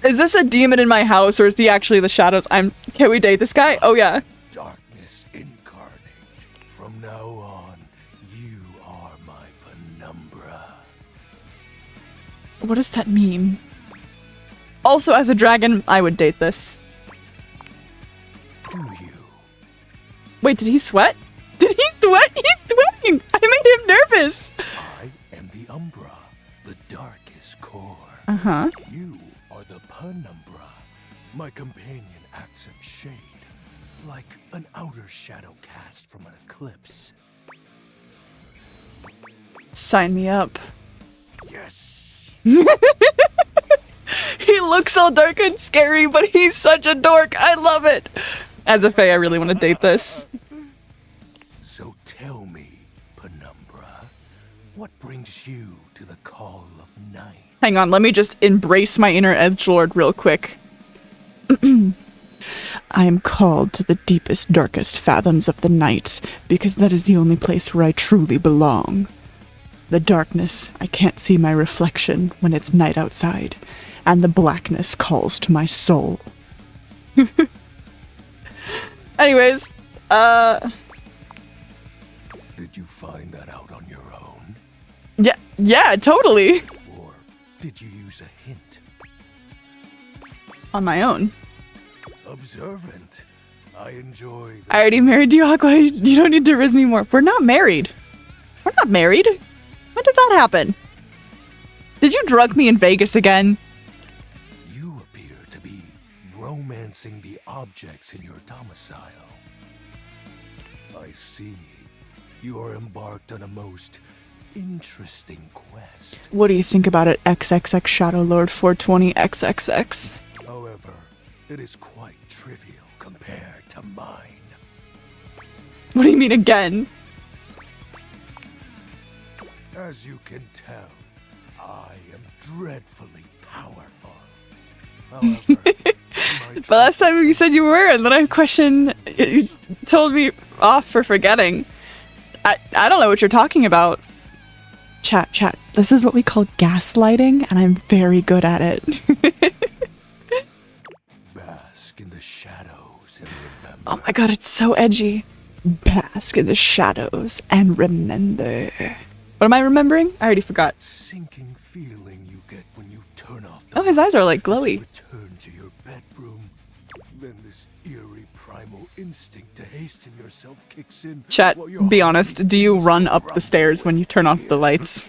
Is this a demon in my house, or is he actually the shadows? Can we date this guy? Oh yeah. Darkness incarnate. From now on, you are my penumbra. What does that mean? Also, as a dragon, I would date this. Do you? Wait, did he sweat? Did he sweat? He's sweating! I made him nervous! I am the Umbra, the darkest core. Uh-huh. You are the penumbra. My companion acts in shade, like an outer shadow cast from an eclipse. Sign me up. Yes! He looks all dark and scary, but he's such a dork. I love it. As a fae, I really want to date this. So tell me, penumbra, what brings you to the call of night? Hang on, let me just embrace my inner edgelord real quick. I am called to the deepest, darkest fathoms of the night, because that is the only place where I truly belong. The darkness, I can't see my reflection when it's night outside, and the blackness calls to my soul. Anyways, Did you find that out on your own? Yeah, totally. Or did you use a hint? On my own. Observant. I enjoy this. I already married you, Aqua. You don't need to riz me more. We're not married. We're not married. When did that happen? Did you drug me in Vegas again? You appear to be romancing the objects in your domicile. I see. You are embarked on a most interesting quest. What do you think about it, XXX Shadow Lord 420 XXX? However, it is quite trivial compared to mine. What do you mean again? As you can tell, I am dreadfully powerful. However, But last time you said you were, and then I questioned. You told me off for forgetting. I don't know what you're talking about. Chat. This is what we call gaslighting, and I'm very good at it. bask in the shadows and remember. Oh my god, it's so edgy. Bask in the shadows and remember. What am I remembering? I already forgot. Sinking feeling you get when you turn off the Oh, his eyes are like lights as you glowy. return to your bedroom. Then this eerie primal instinct to hasten yourself kicks in. Chat, while your be heart honest. Do you run up the stairs when you turn off the lights?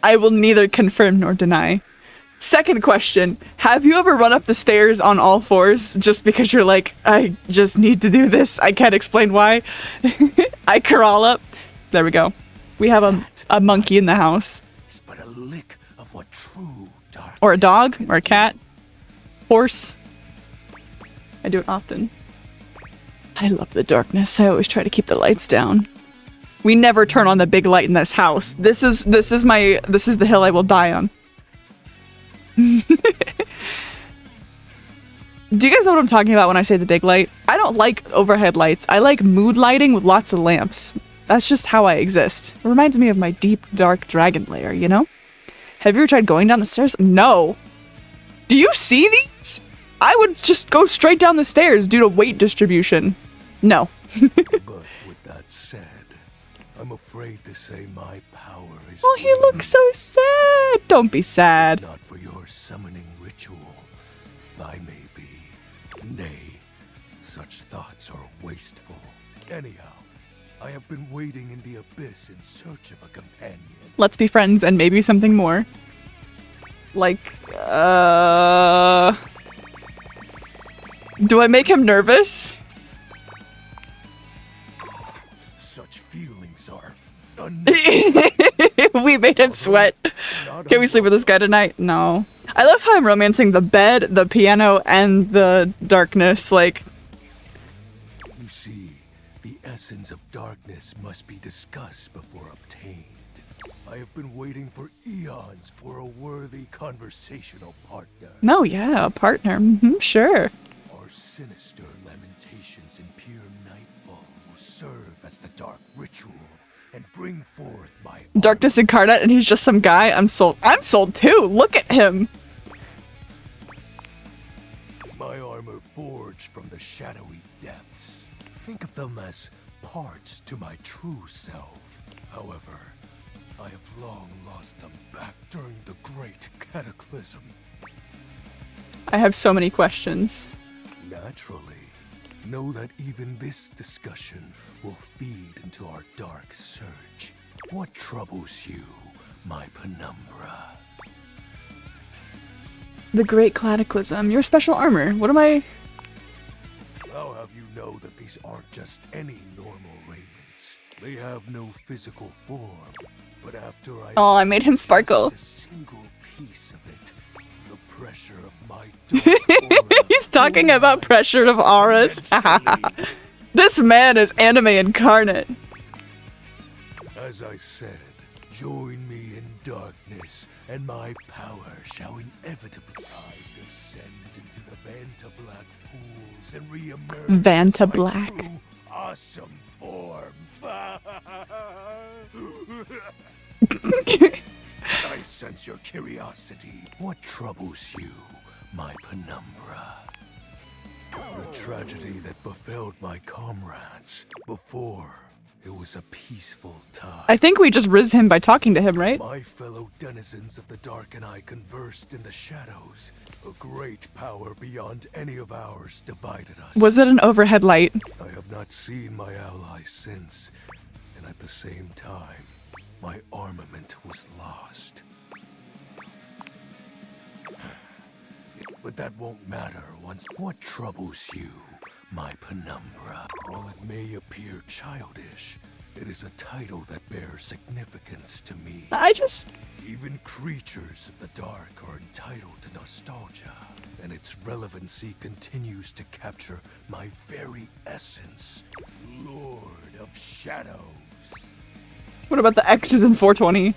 I will neither confirm nor deny. Second question, have you ever run up the stairs on all fours just because you're like, I just need to do this, I can't explain why? I crawl up. There we go. We have a monkey in the house. but a lick of what true dark Or a dog, or a cat. Horse. I do it often. I love the darkness. I always try to keep the lights down. We never turn on the big light in this house. This is the hill I will die on. Do you guys know what I'm talking about when I say the big light? I don't like overhead lights. I like mood lighting with lots of lamps. That's just how I exist. It reminds me of my deep, dark dragon lair, you know? Have you ever tried going down the stairs? No. Do you see these? I would just go straight down the stairs due to weight distribution. No. But with that said, I'm afraid to say my power is... Oh, he looks so sad. Don't be sad. Not for your summoning ritual. I may be. Nay, such thoughts are wasteful. Anyhow, I have been wading in the abyss in search of a companion. Let's be friends and maybe something more. Like, do I make him nervous? Such feelings are We made him sweat. Can we sleep with this guy tonight? No. I love how I'm romancing the bed, the piano, and the darkness, like... You see, the essence of darkness must be discussed before obtained. I have been waiting for eons for a worthy conversational partner. No, yeah, a partner. Sure. Our sinister lamentations in pure nightfall will serve as the dark ritual and bring forth my Darkness incarnate, and he's just some guy. I'm sold. I'm sold too. Look at him. My armor forged from the shadowy depths. Think of them as parts to my true self. However, I have long lost them back during the great cataclysm. I have so many questions. Naturally, know that even this discussion will feed into our dark search. What troubles you, my penumbra? The great cataclysm. Your special armor. What am I... I'll have you know that these aren't just any normal raiments. They have no physical form. But after I made him sparkle. A single piece of it, the pressure of my dark He's talking about pressure of auras. This man is anime incarnate. As I said, join me in darkness, and my power shall inevitably descend into the Vanta Black pools and re-emerge Vanta as my Black. true, awesome form. I sense your curiosity. What troubles you, my penumbra? The tragedy that befell my comrades. Before, it was a peaceful time. I think we just riz him by talking to him, right? My fellow denizens of the dark and I conversed in the shadows. A great power beyond any of ours divided us. Was it an overhead light? I have not seen my allies since, and at the same time, my armament was lost. But that won't matter once. What troubles you, my penumbra? While it may appear childish, it is a title that bears significance to me. Even creatures of the dark are entitled to nostalgia, and its relevancy continues to capture my very essence. Lord of Shadows. What about the X's in 420?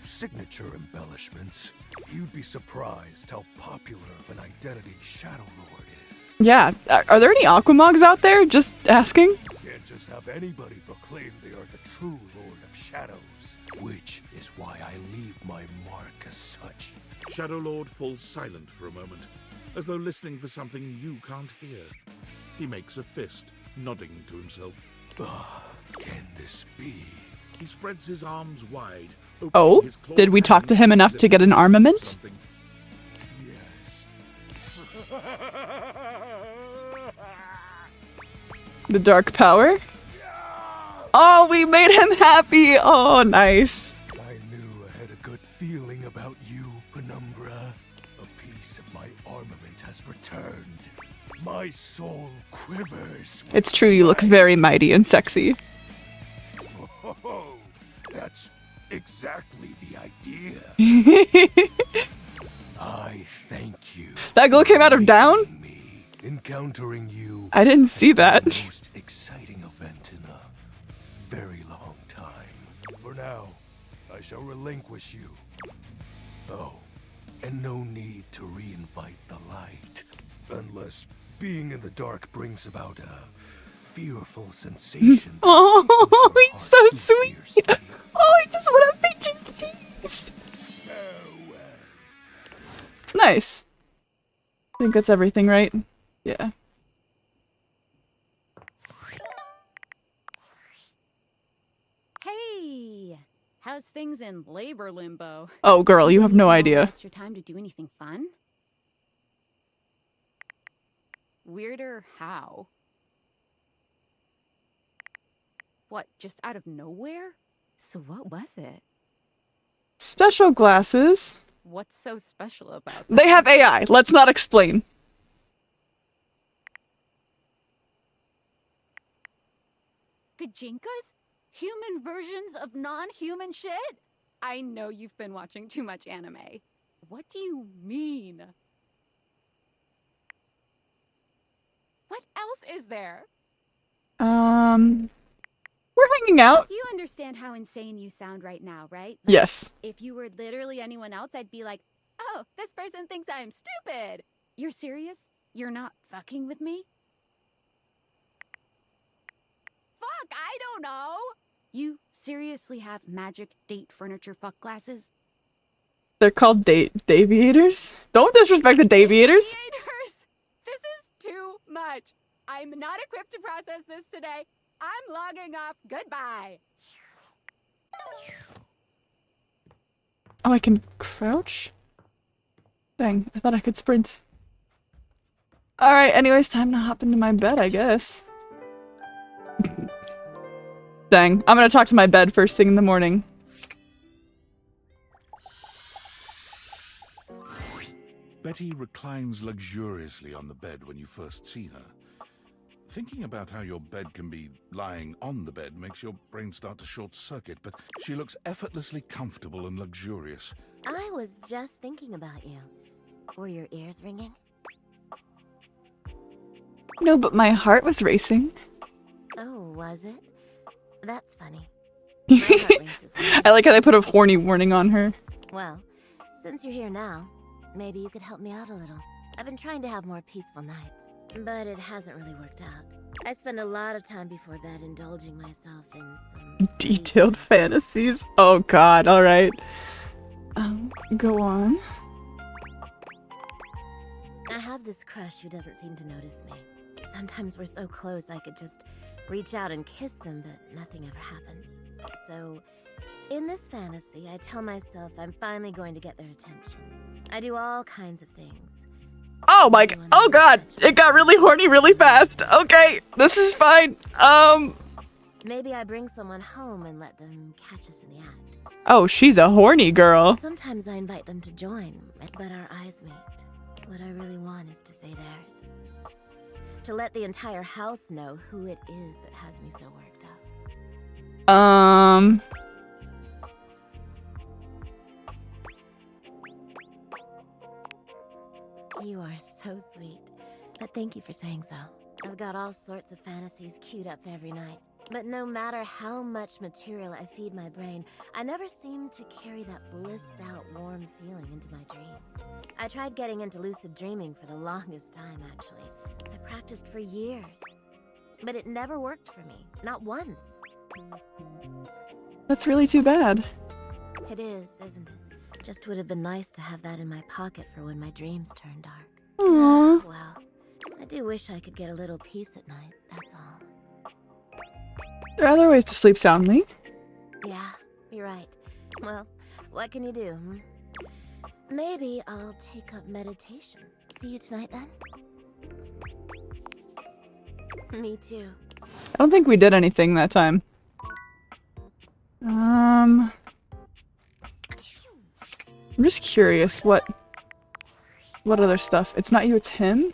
Signature embellishments. You'd be surprised how popular of an identity Shadow Lord is. Yeah. Are there any Aquamogs out there? Just asking. You can't just have anybody proclaim they are the true Lord of Shadows, which is why I leave my mark as such. Shadow Lord falls silent for a moment, as though listening for something you can't hear. He makes a fist, nodding to himself. Can this be? He spreads his arms wide. Oh, did we talk to him enough to get an armament? Yes. The dark power? Oh, we made him happy! Oh, nice. I knew I had a good feeling about you, Penumbra. A piece of my armament has returned. My soul quivers. It's true, you look very mighty and sexy. Oh, that's exactly the idea. I thank you. That glow came out of down? Encountering you. I didn't see that. The most exciting event in a very long time. For now, I shall relinquish you. Oh, and no need to reinvite the light. Unless being in the dark brings about a fearful sensation. Oh, he's so sweet. Oh, I just want to pinch his cheeks. Nice. I think that's everything, right? Yeah. Hey! How's things in labor limbo? Oh, girl, you have no Using all that idea. Extra time to do anything fun? Weirder how? What, just out of nowhere? So what was it? Special glasses. What's so special about They have AI. Let's not explain. Gajinkas? Human versions of non-human shit? I know you've been watching too much anime. What do you mean? What else is there? We're hanging out. You understand how insane you sound right now, right? Yes. If you were literally anyone else, I'd be like, oh, this person thinks I'm stupid. You're serious? You're not fucking with me? Fuck, I don't know. You seriously have magic date furniture fuck glasses? They're called Daviators? Don't disrespect the Daviators. Daviators! This is too much. I'm not equipped to process this today. I'm logging off. Goodbye. Oh, I can crouch? Dang, I thought I could sprint. Alright, anyways, time to hop into my bed, I guess. Dang, I'm gonna talk to my bed first thing in the morning. Betty reclines luxuriously on the bed when you first see her. Thinking about how your bed can be lying on the bed makes your brain start to short-circuit, but she looks effortlessly comfortable and luxurious. I was just thinking about you. Were your ears ringing? No, but my heart was racing. Oh, was it? That's funny. I like how they put a horny warning on her. Well, since you're here now, maybe you could help me out a little. I've been trying to have more peaceful nights, but it hasn't really worked out. I spend a lot of time before bed indulging myself in some Detailed fantasies. Oh god, alright. Go on. I have this crush who doesn't seem to notice me. Sometimes we're so close I could just reach out and kiss them, but nothing ever happens. So, in this fantasy, I tell myself I'm finally going to get their attention. I do all kinds of things. Oh my god. Oh god. It got really horny really fast. Okay. This is fine. Maybe I bring someone home and let them catch us in the act. Oh, she's a horny girl. Sometimes I invite them to join, but our eyes meet. What I really want is to say theirs. To let the entire house know who it is that has me so worked up. You are so sweet, but thank you for saying so. I've got all sorts of fantasies queued up for every night, but no matter how much material I feed my brain, I never seem to carry that blissed out warm feeling into my dreams. I tried getting into lucid dreaming for the longest time, actually. I practiced for years, but it never worked for me, not once. That's really too bad. It is, isn't it? Just would have been nice to have that in my pocket for when my dreams turn dark. Aww. Well, I do wish I could get a little peace at night, that's all. There are other ways to sleep soundly. Yeah, you're right. Well, what can you do, hmm? Maybe I'll take up meditation. See you tonight, then? Me too. I don't think we did anything that time. I'm just curious what other stuff. It's not you, it's him?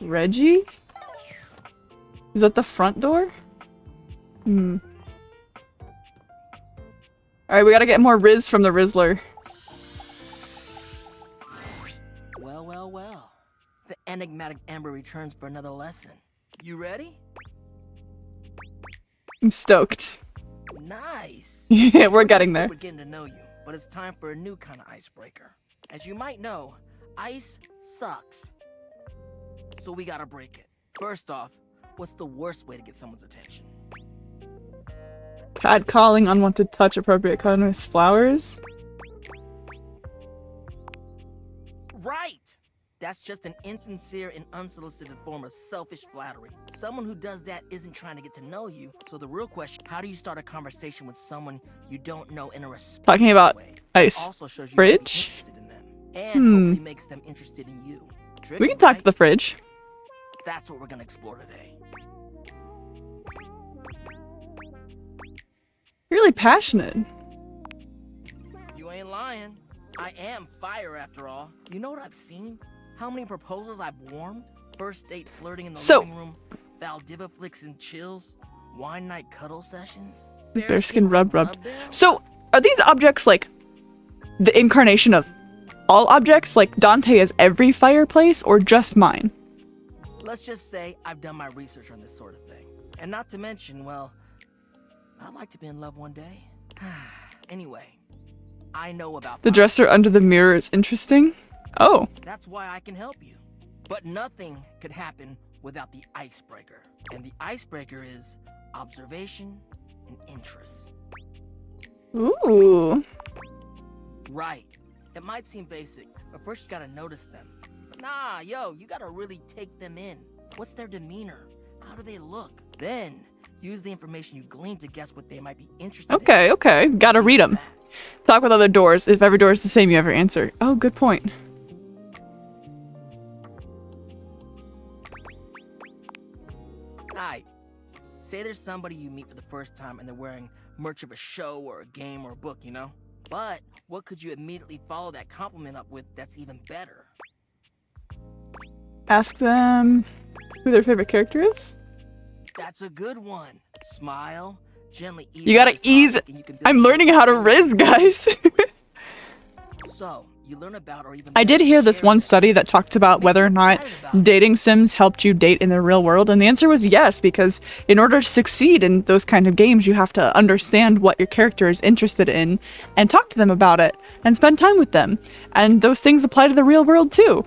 Reggie? Is that the front door? Alright, we gotta get more Riz from the Rizzler. Well, well, well. The enigmatic Ember returns for another lesson. You ready? I'm stoked. Nice. Yeah, we're getting there. We're getting to know you, but it's time for a new kind of icebreaker. As you might know, ice sucks. So we gotta break it. First off, what's the worst way to get someone's attention? Cat calling, unwanted touch, appropriate colorless flowers. Right! That's just an insincere and unsolicited form of selfish flattery. Someone who does that isn't trying to get to know you. So the real question, how do you start a conversation with someone you don't know in a respectful Talking about way? ice Also shows you fridge? interested in them, and hopefully makes them interested in you. Tricky, We can talk right? to the fridge. That's what we're gonna explore today. Really passionate. You ain't lying. I am fire after all. You know what I've seen? How many proposals I've warmed? First date flirting in the living room, Valdiva flicks and chills, wine night cuddle sessions, Bearskin rub. So, are these objects like the incarnation of all objects? Like Dante is every fireplace or just mine? Let's just say I've done my research on this sort of thing. And not to mention, well, I'd like to be in love one day. Anyway, I know about The dresser under the mirror is interesting. Oh. That's why I can help you. But nothing could happen without the icebreaker. And the icebreaker is observation and interest. Ooh. Right. It might seem basic, but first you gotta notice them. Nah, yo, you gotta really take them in. What's their demeanor? How do they look? Then, use the information you glean to guess what they might be interested in. Okay. Gotta read them. Talk with other doors. If every door is the same, you ever answer. Oh, good point. Alright. Say there's somebody you meet for the first time and they're wearing merch of a show or a game or a book, you know? But what could you immediately follow that compliment up with that's even better? Ask them who their favorite character is. That's a good one. Smile, gently ease. You gotta ease. I'm learning how to riz, guys. So, you learn about or even I did hear this one study that talked about whether or not dating sims helped you date in the real world, and the answer was yes, because in order to succeed in those kind of games, you have to understand what your character is interested in and talk to them about it and spend time with them. And those things apply to the real world too.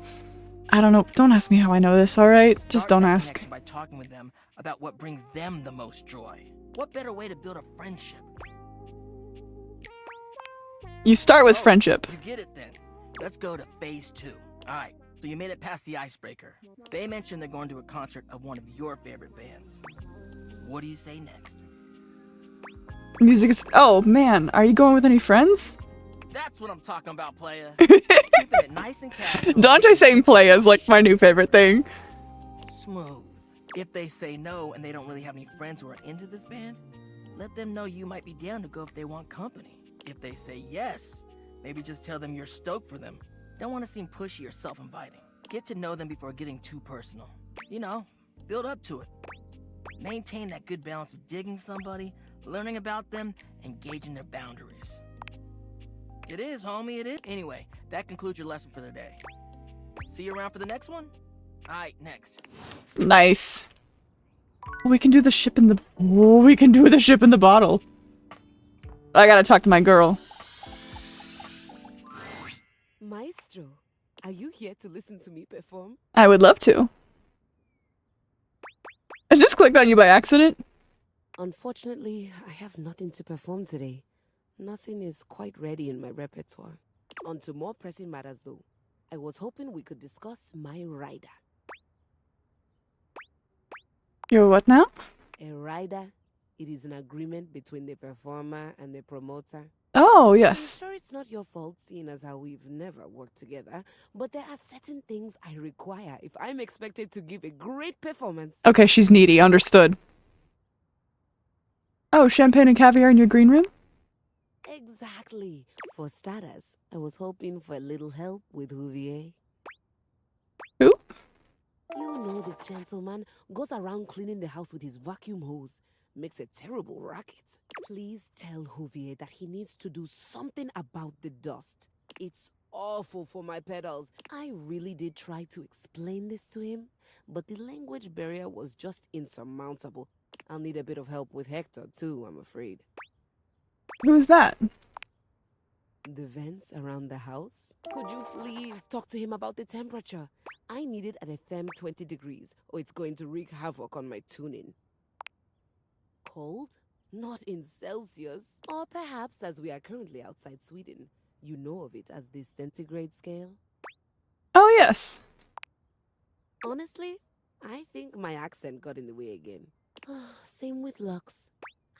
I don't know. Don't ask me how I know this, alright? Just don't ask. By talking with them about what brings them the most joy. What better way to build a friendship? You start with friendship. You get it then. Let's go to phase 2. Alright, so you made it past the icebreaker. They mentioned they're going to a concert of one of your favorite bands. What do you say next? Music is. Oh man, are you going with any friends? That's what I'm talking about, playa. Keeping it nice and casual. Dante saying play is like my new favorite thing. Smooth. If they say no and they don't really have any friends who are into this band, let them know you might be down to go if they want company. If they say yes, maybe just tell them you're stoked for them. Don't want to seem pushy or self-inviting. Get to know them before getting too personal. You know, build up to it. Maintain that good balance of digging somebody, learning about them, and gauging their boundaries. It is, homie, it is. Anyway, that concludes your lesson for the day. See you around for the next one? Alright, next. Nice. We can do the ship in the. We can do the ship in the bottle. I gotta talk to my girl. Maestro, are you here to listen to me perform? I would love to. I just clicked on you by accident. Unfortunately, I have nothing to perform today. Nothing is quite ready in my repertoire. On to more pressing matters though. I was hoping we could discuss my rider. You're what now? A rider. It is an agreement between the performer and the promoter. Oh, yes. I'm sure it's not your fault, seeing as how we've never worked together, but there are certain things I require if I'm expected to give a great performance. Okay, she's needy. Understood. Oh, champagne and caviar in your green room? Exactly. For starters, I was hoping for a little help with Huvier. Who? You know the gentleman goes around cleaning the house with his vacuum hose. Makes a terrible racket. Please tell Huvier that he needs to do something about the dust. It's awful for my pedals. I really did try to explain this to him, but the language barrier was just insurmountable. I'll need a bit of help with Hector too, I'm afraid. Who's that? The vents around the house? Could you please talk to him about the temperature? I need it at a firm 20 degrees, or it's going to wreak havoc on my tuning. Cold? Not in Celsius. Or perhaps, as we are currently outside Sweden, you know of it as the centigrade scale? Oh, yes. Honestly, I think my accent got in the way again. Same with Lux.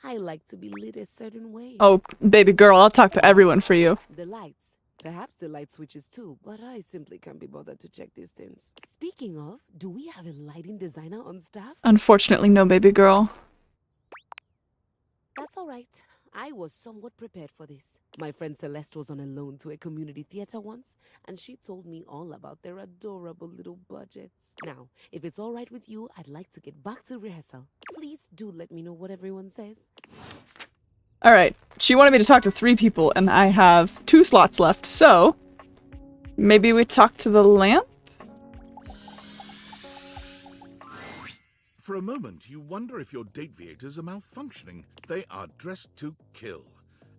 I like to be lit a certain way. Oh, baby girl, I'll talk to everyone for you. The lights. Perhaps the light switches too, but I simply can't be bothered to check these things. Speaking of, do we have a lighting designer on staff? Unfortunately, no, baby girl. That's all right. I was somewhat prepared for this. My friend Celeste was on a loan to a community theater once, and she told me all about their adorable little budgets. Now, if it's all right with you, I'd like to get back to rehearsal. Please do let me know what everyone says. Alright, she wanted me to talk to 3 people, and I have 2 slots left, so... maybe we talk to the lamp? For a moment, you wonder if your Dateviators are malfunctioning. They are dressed to kill.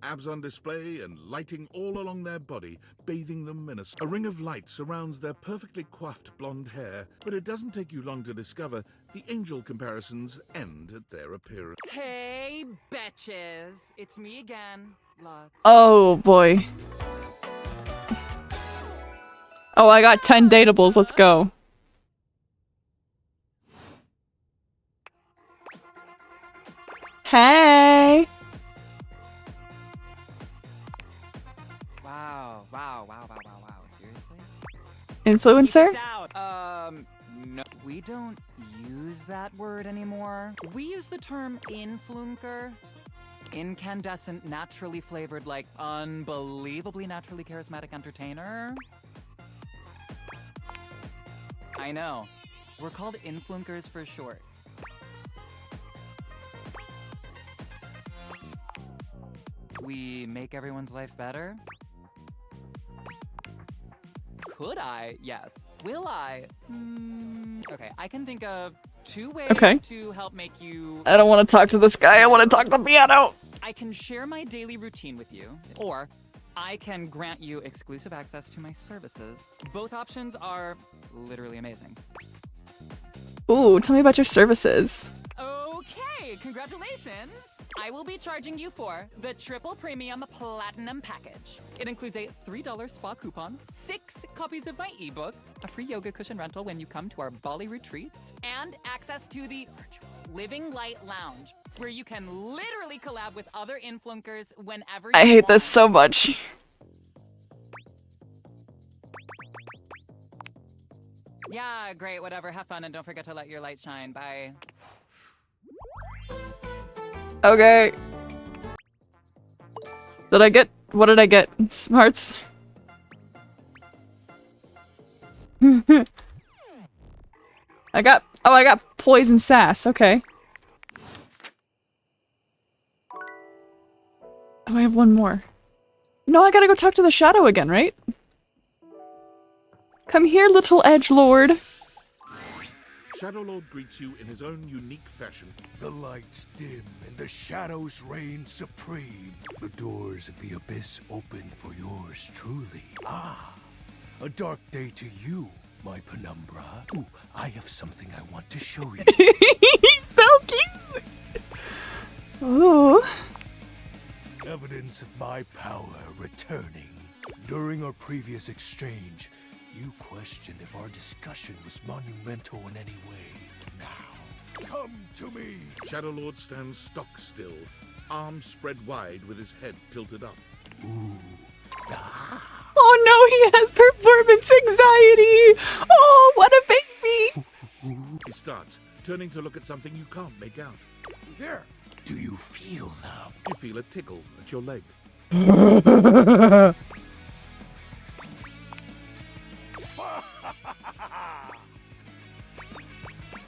Abs on display and lighting all along their body, bathing them in a ring of light surrounds their perfectly coiffed blonde hair. But it doesn't take you long to discover the angel comparisons end at their appearance. Hey, betches! It's me again, Lux. Oh, boy. Oh, I got 10 datables, let's go. Hey! Wow, seriously? Influencer? No, we don't use that word anymore. We use the term influencer. Incandescent, naturally flavored, like, unbelievably naturally charismatic entertainer. I know. We're called influencers for short. We make everyone's life better? Could I? Yes. Will I? Okay, I can think of 2 ways to help make you... I don't want to talk to this guy, I want to talk to the piano! I can share my daily routine with you, or I can grant you exclusive access to my services. Both options are literally amazing. Ooh, tell me about your services. Okay, congratulations! I will be charging you for the triple premium platinum package. It includes a $3 spa coupon, 6 copies of my ebook, a free yoga cushion rental when you come to our Bali retreats, and access to the virtual Living Light Lounge, where you can literally collab with other influencers whenever you I hate want. this so much. Yeah, great, whatever. Have fun and don't forget to let your light shine. Bye. Okay. Did I get... what did I get? Smarts? I got... oh, I got poison sass. Okay. Oh, I have 1 more. No, I gotta go talk to the shadow again, right? Come here, little edgelord. Shadowlord greets you in his own unique fashion. The lights dim and the shadows reign supreme. The doors of the abyss open for yours truly. Ah, a dark day to you, my penumbra. Ooh, I have something I want to show you. He's so cute! Ooh. Evidence of my power returning. During our previous exchange, you questioned if our discussion was monumental in any way. Now, come to me! Shadowlord stands stock still, arms spread wide with his head tilted up. Ooh. Oh no, he has performance anxiety! Oh, what a baby! He starts, turning to look at something you can't make out. There! Do you feel them? You feel a tickle at your leg.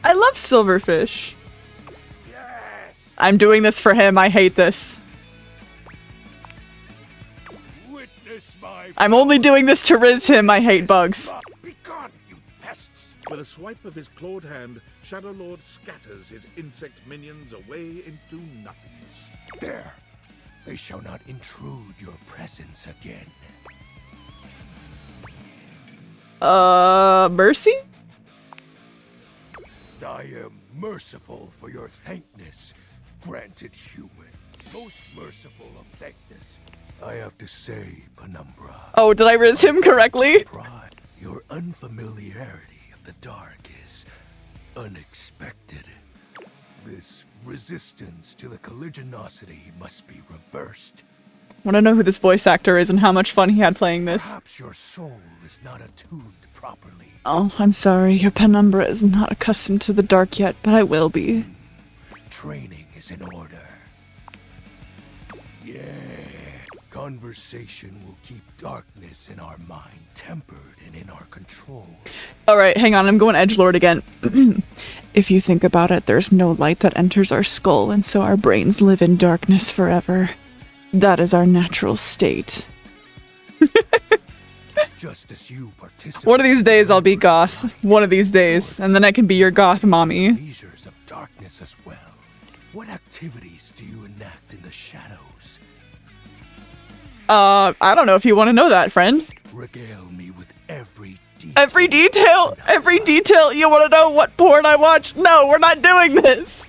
I love silverfish. Yes. I'm doing this for him. I hate this. Witness my I'm only doing this to riz him. I hate bugs. With a swipe of his clawed hand, Shadow Lord scatters his insect minions away into nothingness. There! They shall not intrude your presence again. Mercy? I am merciful for your thankness, granted human. Most merciful of thankness. I have to say, Penumbra. Oh, did I riz him correctly? Your unfamiliarity of the dark is unexpected. This resistance to the colligiosity must be reversed. Want to know who this voice actor is and how much fun he had playing this. Perhaps your soul is not attuned properly. Oh, I'm sorry. Your Penumbra is not accustomed to the dark yet, but I will be. Training is in order. Yeah. Conversation will keep darkness in our mind tempered and in our control. Alright, hang on. I'm going edgelord again. If you think about it, there's no light that enters our skull, and so our brains live in darkness forever. That is our natural state. Just as you participate. One of these days I'll be goth. One of these days. And then I can be your goth mommy. Leisures of darkness as well. What activities do you enact in the shadows? I don't know if you want to know that, friend. Regale me with every detail. Every detail? Every detail? You want to know what porn I watch? No, we're not doing this.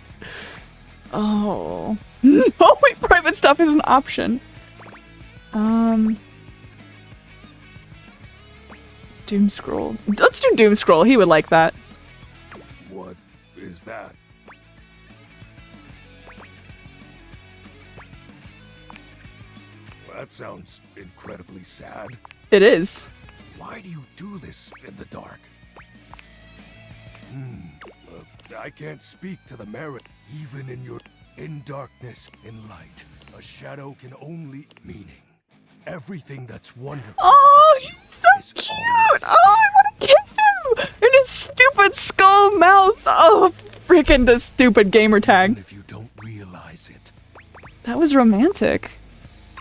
Oh. Oh, wait, private stuff is an option. Doom Scroll. Let's do Doom Scroll. He would like that. What is that? That sounds incredibly sad. It is. Why do you do this in the dark? I can't speak to the merit. Even in darkness, in light, a shadow can only meaning. Everything that's wonderful. Oh, he's so cute! Oh, I want to kiss him! In his stupid skull mouth! Oh, freaking the stupid gamer tag. Even if you don't realize it. That was romantic.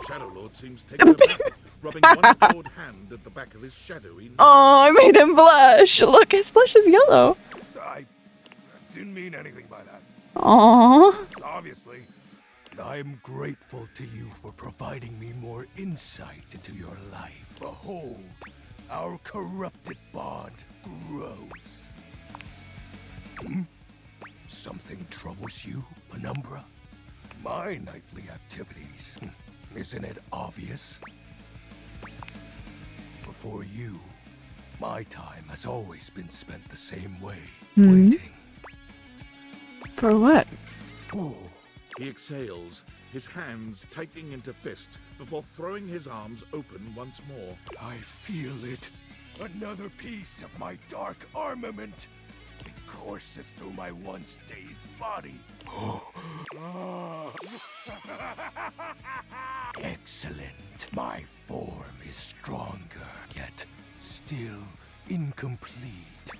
Shadow Lord seems taken aback, rubbing one clawed hand at the back of his shadowy. Oh, I made him blush. Look, his blush is yellow. I didn't mean anything by that. Aww. Obviously. I'm grateful to you for providing me more insight into your life. Behold, our corrupted bond grows. Something troubles you, Penumbra? My nightly activities. Isn't it obvious? Before you, my time has always been spent the same way, waiting. For what? Oh. He exhales, his hands tightening into fists before throwing his arms open once more. I feel it. Another piece of my dark armament. It courses through my once dazed body. Excellent. My form is stronger, yet still incomplete.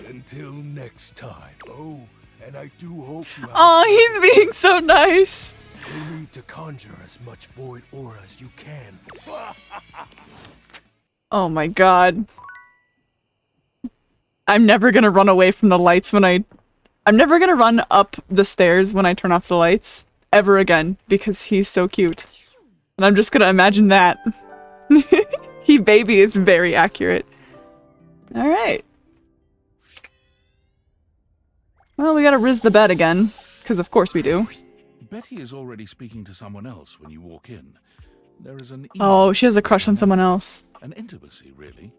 Until next time. Oh, and I do hope you have. Oh, he's being so nice. You need to conjure as much void aura as you can. Oh my god. I'm never gonna run away from the lights when I'm never gonna run up the stairs when I turn off the lights. Ever again. Because he's so cute. And I'm just gonna imagine that. He baby is very accurate. Alright. Well, we gotta riz the bed again. Because of course we do. Betty is already speaking to someone else when you walk in. There is an Oh, she has a crush on someone else. An intimacy, really.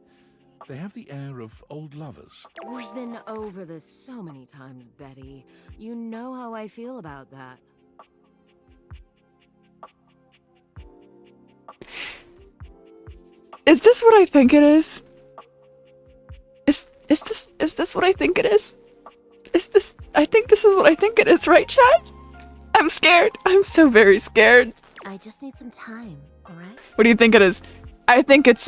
They have the air of old lovers. We've been over this so many times, Betty. You know how I feel about that. Is this what I think it is? Is this what I think it is? I think this is what I think it is, right, chat? I'm scared. I'm so very scared. I just need some time, alright? What do you think it is? I think it's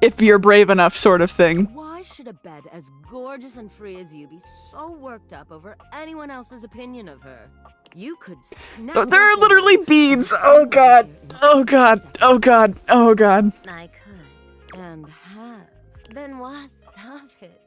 if you're brave enough sort of thing. Why should to bed as gorgeous and free as you be so worked up over anyone else's opinion of her. You could snap. There are literally beads. Oh god. Oh god. Oh god. Oh god. I could. And have. Benoit, stop it.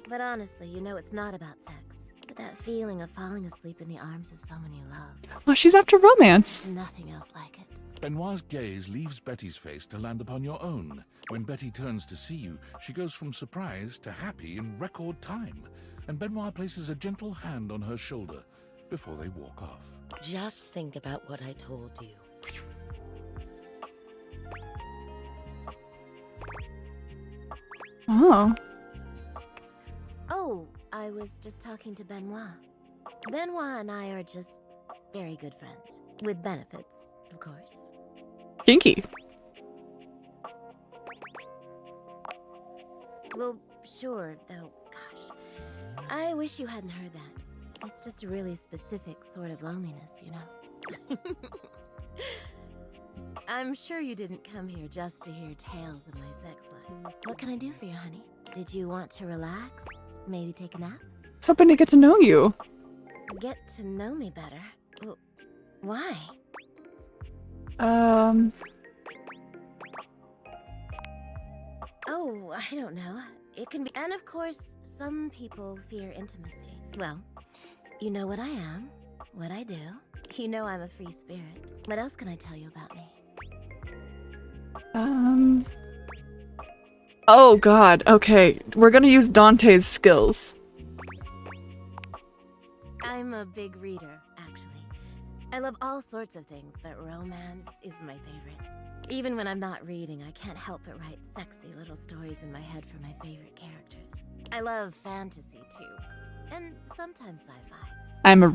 But honestly, you know it's not about sex. But that feeling of falling asleep in the arms of someone you love. Oh, she's after romance. Nothing else like it. Benoit's gaze leaves Betty's face to land upon your own. When Betty turns to see you, she goes from surprise to happy in record time. And Benoit places a gentle hand on her shoulder before they walk off. Just think about what I told you. Oh. Oh, I was just talking to Benoit. Benoit and I are just very good friends. With benefits, of course. Kinky. Well, sure, though, gosh. I wish you hadn't heard that. It's just a really specific sort of loneliness, you know? I'm sure you didn't come here just to hear tales of my sex life. What can I do for you, honey? Did you want to relax? Maybe take a nap? I was hoping to get to know you. Get to know me better? Well, why? Oh, I don't know. It can be... And of course, some people fear intimacy. Well, you know what I am, what I do. You know I'm a free spirit. What else can I tell you about me? Oh god, okay. We're gonna use Dante's skills. I'm a big reader, actually. I love all sorts of things, but romance is my favorite. Even when I'm not reading, I can't help but write sexy little stories in my head for my favorite characters. I love fantasy, too. And sometimes sci-fi. I'm a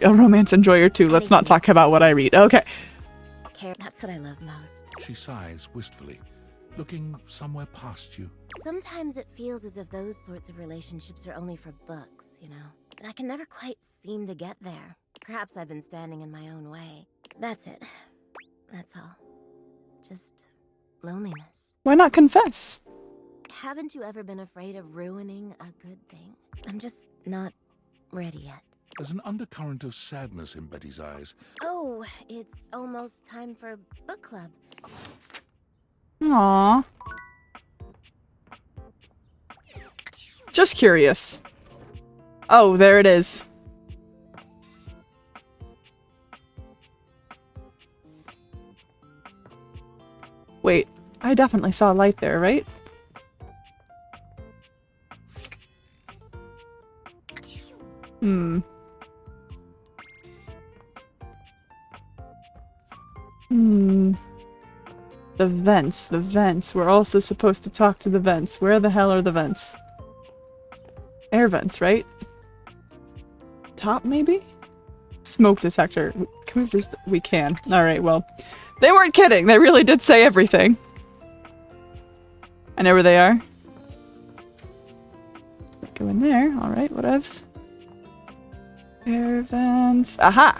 romance enjoyer too. Let's not talk about what I read. Okay. That's what I love most. She sighs wistfully, looking somewhere past you. Sometimes it feels as if those sorts of relationships are only for books, you know? And I can never quite seem to get there. Perhaps I've been standing in my own way. That's it. That's all. Just loneliness. Why not confess? Haven't you ever been afraid of ruining a good thing? I'm just not ready yet. There's an undercurrent of sadness in Betty's eyes. Oh, it's almost time for book club. Aww. Just curious. Oh, there it is. Wait, I definitely saw a light there, right? Hmm. The vents, the vents. We're also supposed to talk to the vents. Where the hell are the vents? Air vents, right? Top, maybe? Smoke detector. Can we just... We can. Alright, well. They weren't kidding! They really did say everything. I know where they are. Go in there. Alright, whatevs. Air vents. Aha!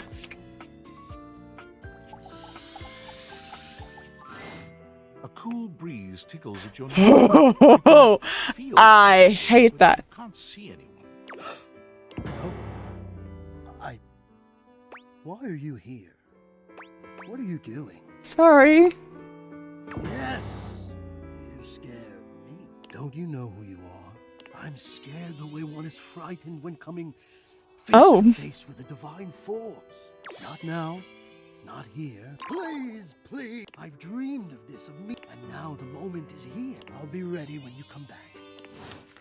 A cool breeze tickles at your Oh, I hate that. You can't see anyone. No. Why are you here? What are you doing? Sorry. Yes! You scared me. Don't you know who you are? I'm scared the way one is frightened when coming face to face with a divine force. Not now. Not here. Please, please. I've dreamed of this, of me. And now the moment is here. I'll be ready when you come back.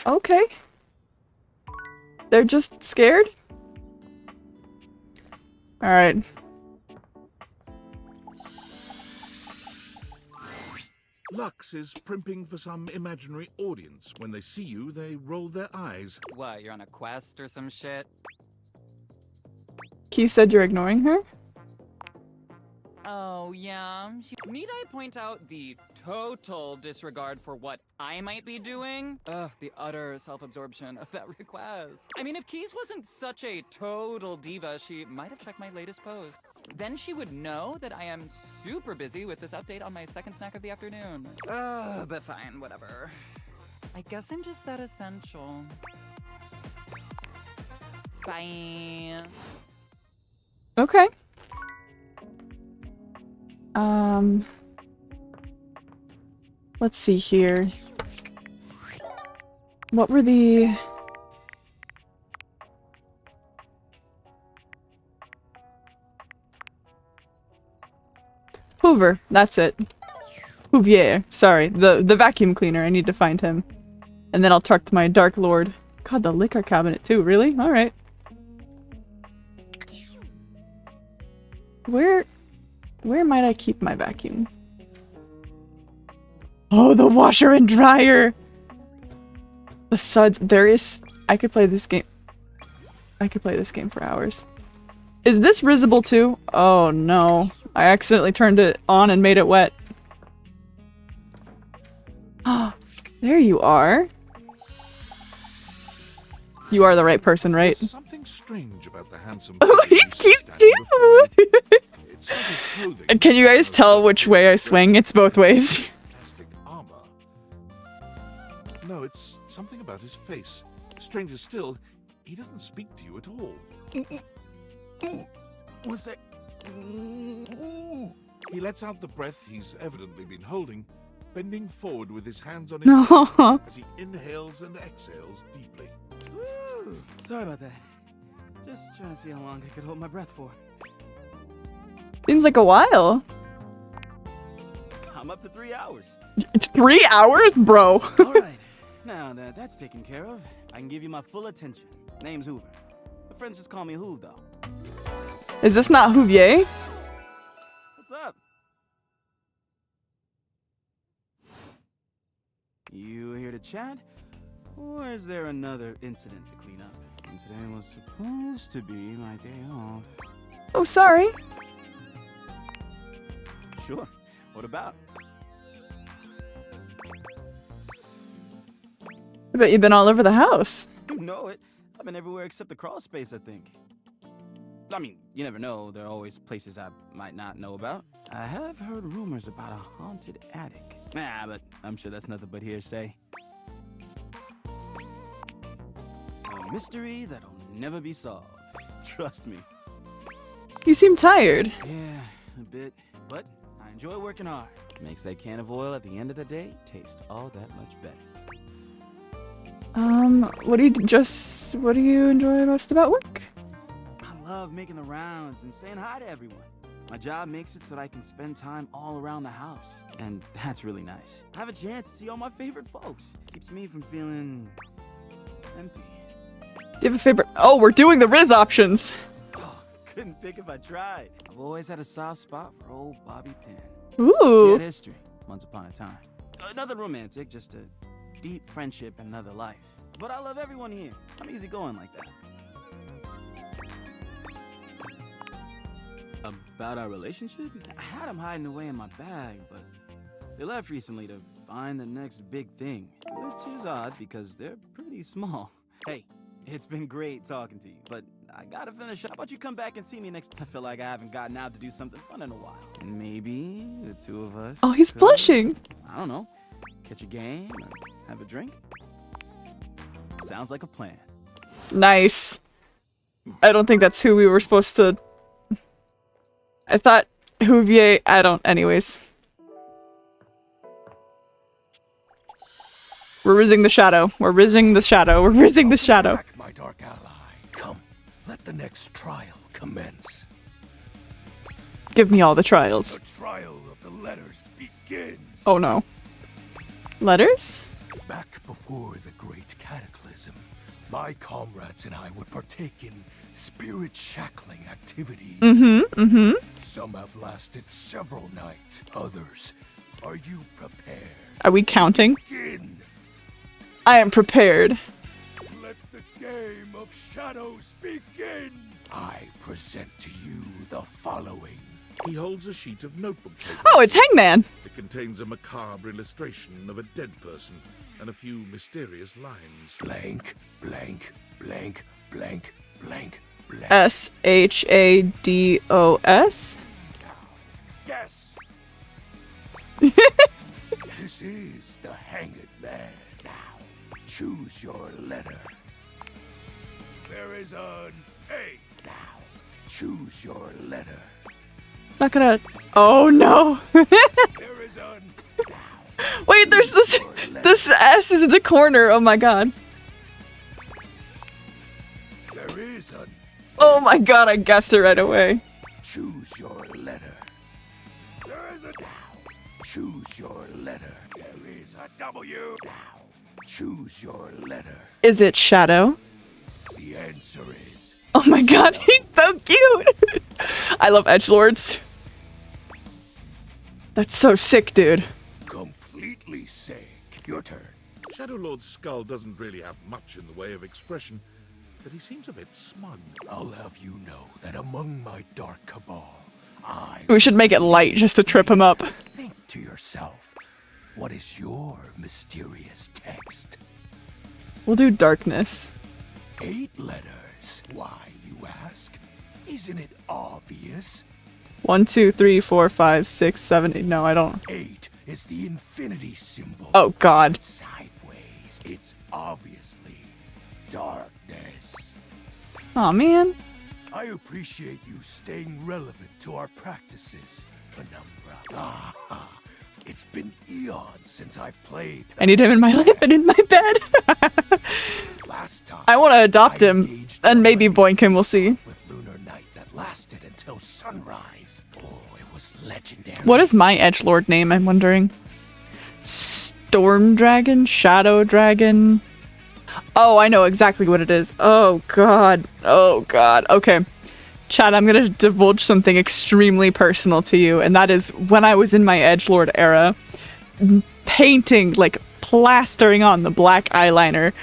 Okay. They're just scared? Alright. Lux is primping for some imaginary audience. When they see you, they roll their eyes. What, you're on a quest or some shit? Key said you're ignoring her? Oh, yeah. Need I point out the total disregard for what I might be doing? Ugh, the utter self-absorption of that request. I mean, if Keys wasn't such a total diva, she might have checked my latest posts. Then she would know that I am super busy with this update on my second snack of the afternoon. But fine, whatever. I guess I'm just that essential. Bye. Okay. Let's see here. What were the... Hoover, that's it. Hoovier, sorry. The vacuum cleaner, I need to find him. And then I'll talk to my Dark Lord. God, the liquor cabinet too, really? Alright. Where might I keep my vacuum? Oh, the washer and dryer! The suds. There is... I could play this game. I could play this game for hours. Is this risible too? Oh no. I accidentally turned it on and made it wet. Ah, there you are. You are the right person, right? There's something strange about the handsome. Oh, he's cute too! Can you guys tell which way I swing? It's both ways. Armor. No, it's something about his face. Stranger still, he doesn't speak to you at all. What's that? He lets out the breath he's evidently been holding, bending forward with his hands on his hips as he inhales and exhales deeply. Woo! Sorry about that. Just trying to see how long I could hold my breath for. Seems like a while. I'm up to 3 hours. It's 3 hours? Bro. Alright. Now that that's taken care of, I can give you my full attention. Name's Hoover. My friends just call me Hoov, though. Is this not Hoovier? What's up? You here to chat? Or is there another incident to clean up? And today was supposed to be my day off. Oh, sorry. Sure. What about? I bet you've been all over the house. You know it. I've been everywhere except the crawl space, I think. I mean, you never know. There are always places I might not know about. I have heard rumors about a haunted attic. Nah, but I'm sure that's nothing but hearsay. A mystery that'll never be solved. Trust me. You seem tired. Yeah, a bit. But I enjoy working hard. Makes that can of oil at the end of the day taste all that much better. What do you enjoy most about work? I love making the rounds and saying hi to everyone. My job makes it so that I can spend time all around the house. And that's really nice. I have a chance to see all my favorite folks. Keeps me from feeling empty. Do you have a favorite? Oh, we're doing the Riz options. Oh, couldn't pick if I tried. I've always had a soft spot for old Bobby Pin. Ooh. He had history, once upon a time. Nothing romantic, just a deep friendship in another life. But I love everyone here. I'm easygoing like that. About our relationship? I had him hiding away in my bag, but they left recently to find the next big thing. Which is odd because they're pretty small. Hey, it's been great talking to you, but I gotta finish up. How about you come back and see me next? I feel like I haven't gotten out to do something fun in a while. And maybe the two of us. Oh, he's blushing. I don't know. Catch a game or have a drink? Sounds like a plan. Nice. I don't think that's who we were supposed to... I thought Hoovier... I don't... Anyways. We're rizzing the shadow. We're rizzing the shadow. We're rizzing the shadow. Back, my dark ally. Come, let the next trial commence. Give me all the trials. The trial of the letters begins. Oh no. Letters? Back before the great cataclysm, my comrades and I would partake in spirit-shackling activities. Some have lasted several nights. Others, are you prepared? Are we counting? Begin. I am prepared. Let the game of shadows begin. I present to you the following. He holds a sheet of notebook paper. Oh, it's Hangman! It contains a macabre illustration of a dead person and a few mysterious lines. Blank, blank, blank, blank, blank, blank. S-H-A-D-O-S? Yes. This is the Hanged Man. Now, Choose your letter. There is an A. Now, choose your letter. It's not gonna. Oh no! There is an. Wait, there's this. This S is in the corner. Oh my god. There is an. Oh my god! I guessed it right away. Choose your letter. There is a. Now, choose your letter. There is a W. Now, choose your letter. Is it Shadow? The answer is. Oh my god, he's so cute! I love edgelords. That's so sick, dude. Completely sick. Your turn. Shadow Lord's skull doesn't really have much in the way of expression, but he seems a bit smug. I'll have you know that among my dark cabal, We should make it light just to trip him up. Think to yourself, what is your mysterious text? We'll do darkness. 8 letters. Why, you ask? Isn't it obvious? 1, 2, 3, 4, 5, 6, 7, 8. No, I don't. 8 is the infinity symbol. Oh god. Sideways. It's obviously darkness. Aw, man. I appreciate you staying relevant to our practices, Penumbra. Ah, it's been eons since I've played. I need him in my life and in my bed. Last time I want to adopt him and maybe boink him. We'll see. with Lunar Night that lasted until sunrise. Oh, it was legendary. What is my edgelord name? I'm wondering. Storm Dragon? Shadow Dragon? Oh, I know exactly what it is. Oh god. Oh god. Okay. Chad, I'm gonna divulge something extremely personal to you, and that is when I was in my edgelord era, painting, like plastering on the black eyeliner,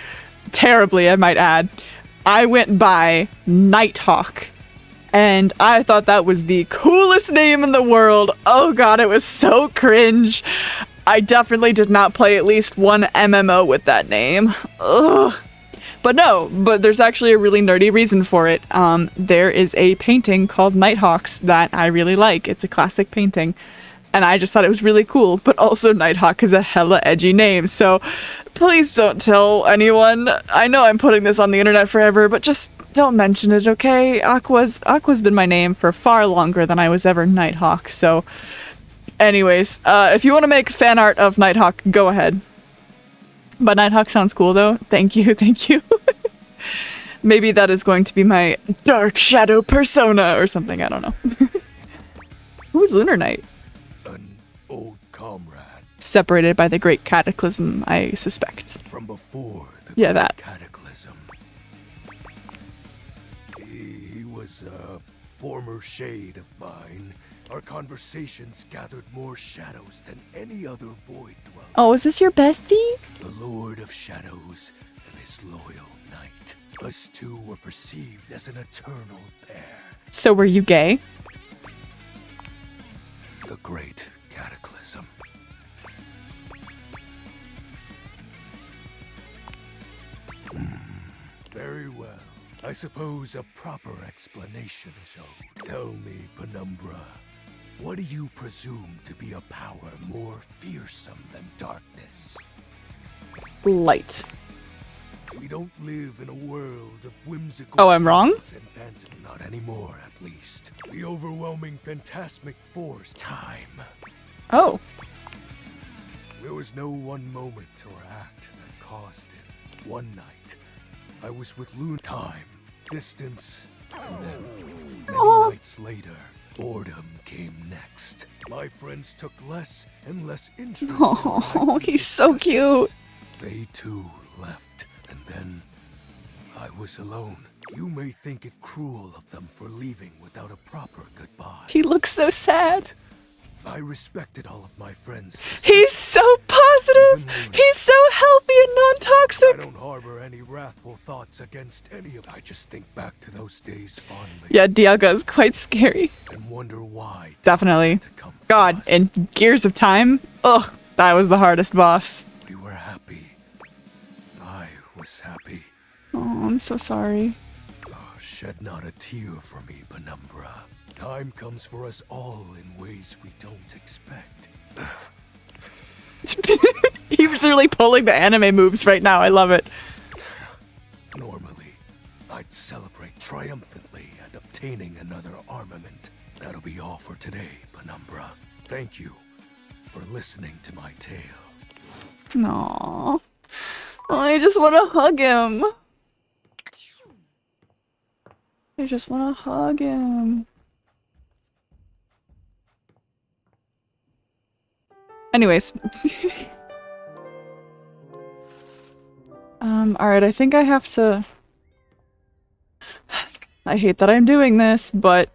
terribly I might add, I went by Nighthawk. And I thought that was the coolest name in the world. Oh god, it was so cringe. I definitely did not play at least one MMO with that name. Ugh. But no, but there's actually a really nerdy reason for it. There is a painting called Nighthawks that I really like. It's a classic painting. And I just thought it was really cool. But also Nighthawk is a hella edgy name. So please don't tell anyone. I know I'm putting this on the internet forever, but just don't mention it, okay? Aqua's been my name for far longer than I was ever Nighthawk. So anyways, if you want to make fan art of Nighthawk, go ahead. But Nighthawk sounds cool though. Thank you, thank you. Maybe that is going to be my dark shadow persona or something, I don't know. Who's Lunar Knight? An old comrade. Separated by the Great Cataclysm, I suspect. From before the Yeah, Great that. Cataclysm. He was a former shade of mine. Our conversations gathered more shadows than any other void dweller. Oh, is this your bestie? The Lord of Shadows and his loyal knight. Us two were perceived as an eternal pair. So were you gay? The Great Cataclysm. Very well. I suppose a proper explanation is owed. Tell me, Penumbra, what do you presume to be a power more fearsome than darkness? Light. We don't live in a world of whimsical Oh, I'm wrong? tales and phantom, not anymore at least. The overwhelming phantasmic force, time. Oh. There was no one moment or act that caused it. One night, I was with Loon. Time, distance, and then, many nights later, boredom came next. My friends took less and less interest. Oh, he's so cute. They too left, and then I was alone. You may think it cruel of them for leaving without a proper goodbye. He looks so sad. I respected all of my friends. He's so positive. He's so healthy and non-toxic. I don't harbor any wrathful thoughts against any of. I just think back to those days fondly. Yeah, Dialga is quite scary. And wonder why. Definitely. God, in Gears of Time, ugh, that was the hardest boss. We were happy. I was happy. Oh, I'm so sorry. Shed not a tear for me, Penumbra. Time comes for us all in ways we don't expect. He He's really pulling the anime moves right now. I love it. Normally, I'd celebrate triumphantly at obtaining another armament. That'll be all for today, Penumbra. Thank you for listening to my tale. Aww. I just want to hug him. I just want to hug him. Anyways. Alright, I think I have to... I hate that I'm doing this, but...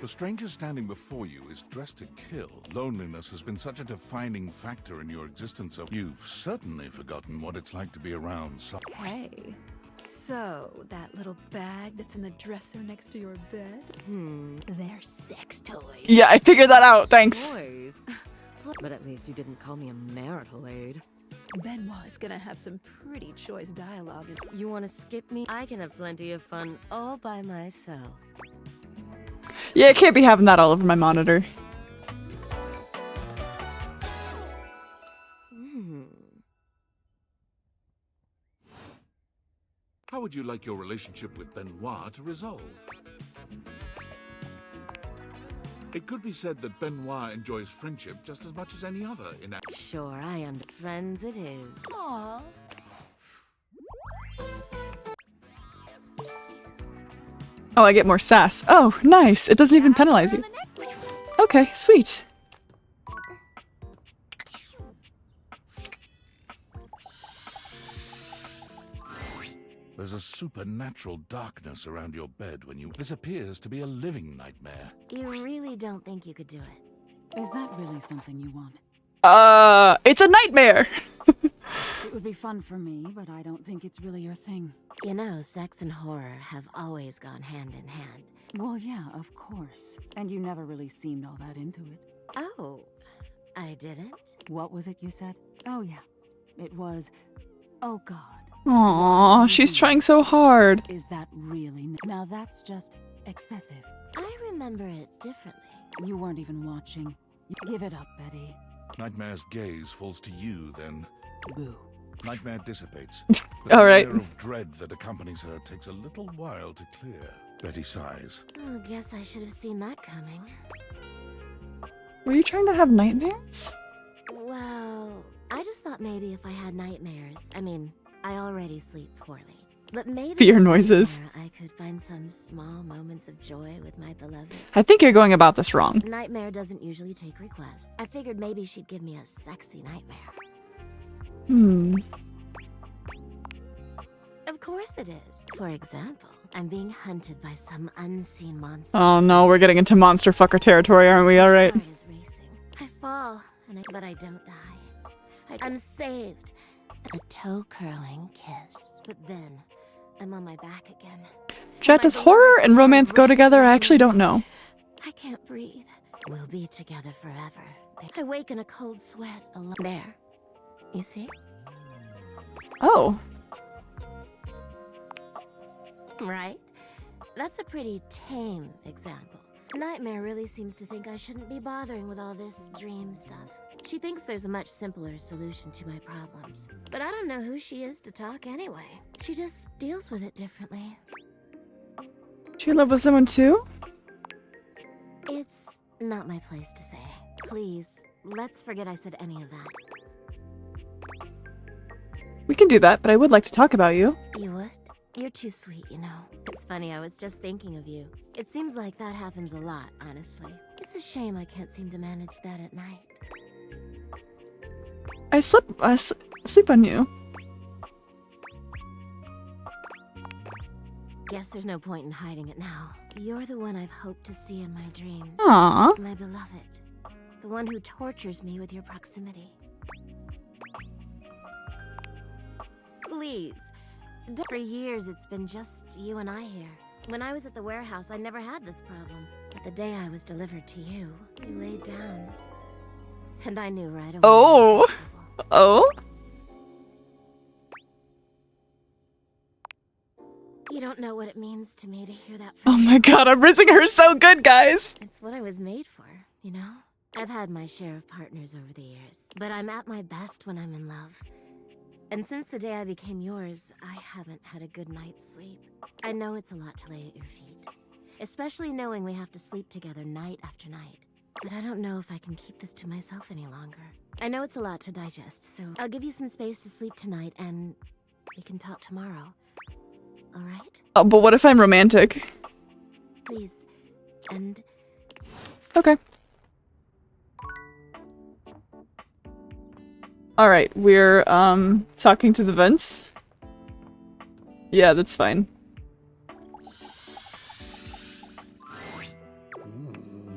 The stranger standing before you is dressed to kill. Loneliness has been such a defining factor in your existence. You've certainly forgotten what it's like to be around some... Hey. So, that little bag that's in the dresser next to your bed? They're sex toys. Yeah, I figured that out, thanks. Toys. But at least you didn't call me a marital aid. Benoit is gonna have some pretty choice dialogue. You want to skip me? I can have plenty of fun all by myself. Yeah, I can't be having that all over my monitor. How would you like your relationship with Benoit to resolve? It could be said that Benoit enjoys friendship just as much as any other in... Sure, I am. Friends it is. Aww. Oh, I get more sass. Oh, nice. It doesn't even penalize you. Okay, sweet. There's a supernatural darkness around your bed when you... This appears to be a living nightmare. You really don't think you could do it? Is that really something you want? It's a nightmare! It would be fun for me, but I don't think it's really your thing. You know, sex and horror have always gone hand in hand. Well, yeah, of course. And you never really seemed all that into it. Oh, I didn't? What was it you said? Oh, yeah. It was... Oh, God. Aww, she's trying so hard. Is that really... Now that's just excessive. I remember it differently. You weren't even watching. Give it up, Betty. Nightmare's gaze falls to you, then... Boo. Nightmare dissipates. All right. The air of dread that accompanies her takes a little while to clear. Betty sighs. Oh, guess I should have seen that coming. Were you trying to have nightmares? Well, I just thought maybe if I had nightmares... I mean, I already sleep poorly. But maybe Fear noises. I could find some small moments of joy with my beloved. I think you're going about this wrong. Nightmare doesn't usually take requests. I figured maybe she'd give me a sexy nightmare. Of course it is. For example, I'm being hunted by some unseen monster. Oh no, we're getting into monster fucker territory, aren't we? Alright. I fall, but I don't die. I'm saved. A toe-curling kiss. But then, I'm on my back again. Chat, does horror and romance go together? I actually don't know. I can't breathe. We'll be together forever. I wake in a cold sweat alone. There. You see? Oh. Right? That's a pretty tame example. Nightmare really seems to think I shouldn't be bothering with all this dream stuff. She thinks there's a much simpler solution to my problems. But I don't know who she is to talk anyway. She just deals with it differently. Do you in love with someone too? It's not my place to say. Please, let's forget I said any of that. We can do that, but I would like to talk about you. You would? You're too sweet, you know. It's funny, I was just thinking of you. It seems like that happens a lot, honestly. It's a shame I can't seem to manage that at night. I sleep on you. Guess there's no point in hiding it now. You're the one I've hoped to see in my dreams. Aww. My beloved. The one who tortures me with your proximity. Please. For years, it's been just you and I here. When I was at the warehouse, I never had this problem. But the day I was delivered to you, you laid down. And I knew right away. Oh. Oh? You don't know what it means to me to hear that from Oh my god, I'm rizzing her so good, guys! It's what I was made for, you know? I've had my share of partners over the years, but I'm at my best when I'm in love. And since the day I became yours, I haven't had a good night's sleep. I know it's a lot to lay at your feet, especially knowing we have to sleep together night after night. But I don't know if I can keep this to myself any longer. I know it's a lot to digest, so I'll give you some space to sleep tonight and we can talk tomorrow. All right? Oh, but what if I'm romantic? Please. And... Okay. Alright, we're, talking to the vents. Yeah, that's fine.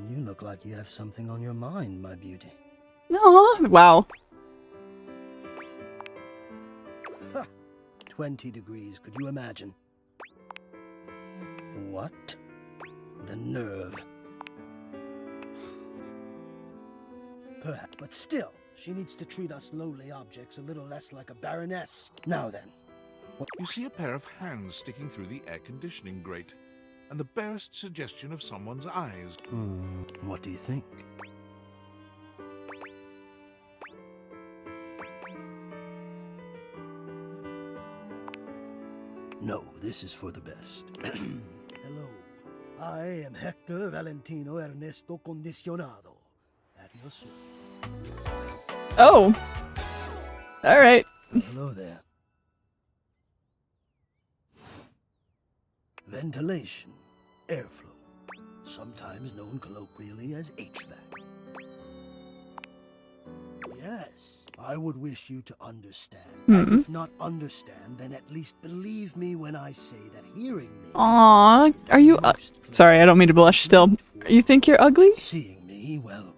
You look like you have something on your mind, my beauty. No, wow. 20 degrees, could you imagine? What? The nerve. Perhaps, but still, she needs to treat us lowly objects a little less like a baroness. Now then. You see a pair of hands sticking through the air conditioning grate, and the barest suggestion of someone's eyes. What do you think? No, this is for the best. Hello, I am Hector Valentino Ernesto Condicionado. At your service. Oh. Alright. Hello there. Ventilation, airflow, sometimes known colloquially as HVAC. Yes, I would wish you to understand. And if not understand, then at least believe me when I say that hearing me... Aww, are you... sorry, I don't mean to blush still. You think you're ugly? Seeing me, well,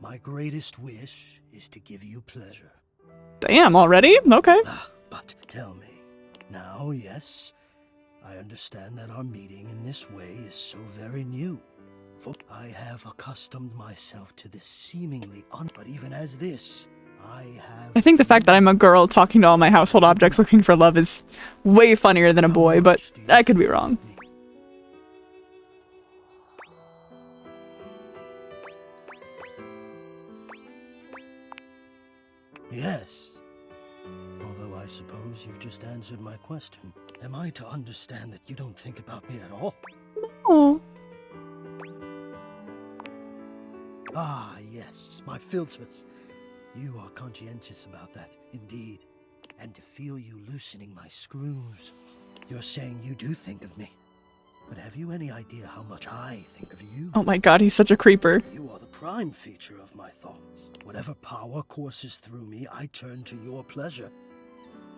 my greatest wish is to give you pleasure. Damn, already? Okay. But tell me, now, yes, I understand that our meeting in this way is so very new. For I have accustomed myself to this seemingly but even as this, I think the fact that I'm a girl talking to all my household objects looking for love is way funnier than a boy, but I could be wrong. Yes. Although I suppose you've just answered my question. Am I to understand that you don't think about me at all? No. Ah, yes, my filters. You are conscientious about that, indeed. And to feel you loosening my screws. You're saying you do think of me. But have you any idea how much I think of you? Oh my god, he's such a creeper. You are the prime feature of my thoughts. Whatever power courses through me, I turn to your pleasure.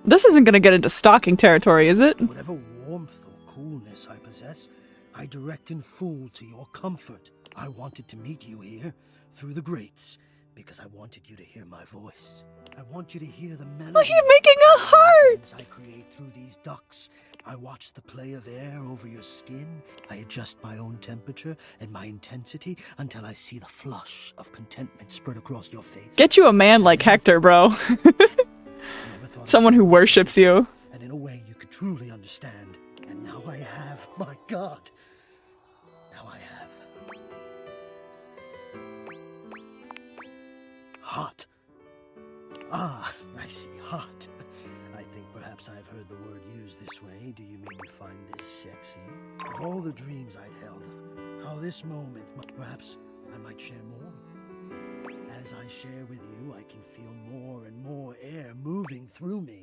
This isn't gonna get into stalking territory, is it? Whatever warmth or coolness I possess, I direct in full to your comfort. I wanted to meet you here, through the grates, because I wanted you to hear my voice. I want you to hear the melody. Oh, he's making a heart! I create through these ducts. I watch the play of air over your skin. I adjust my own temperature and my intensity until I see the flush of contentment spread across your face. Get you a man like Hector, bro. Someone who worships you. And in a way you could truly understand. And now I have, my God. Now I have. Hot. Ah, I see, hot. I think perhaps I've heard the word used this way. Do you mean you find this sexy? Of all the dreams I'd held of how this moment, perhaps I might share more. As I share with you, I can feel more and more air moving through me.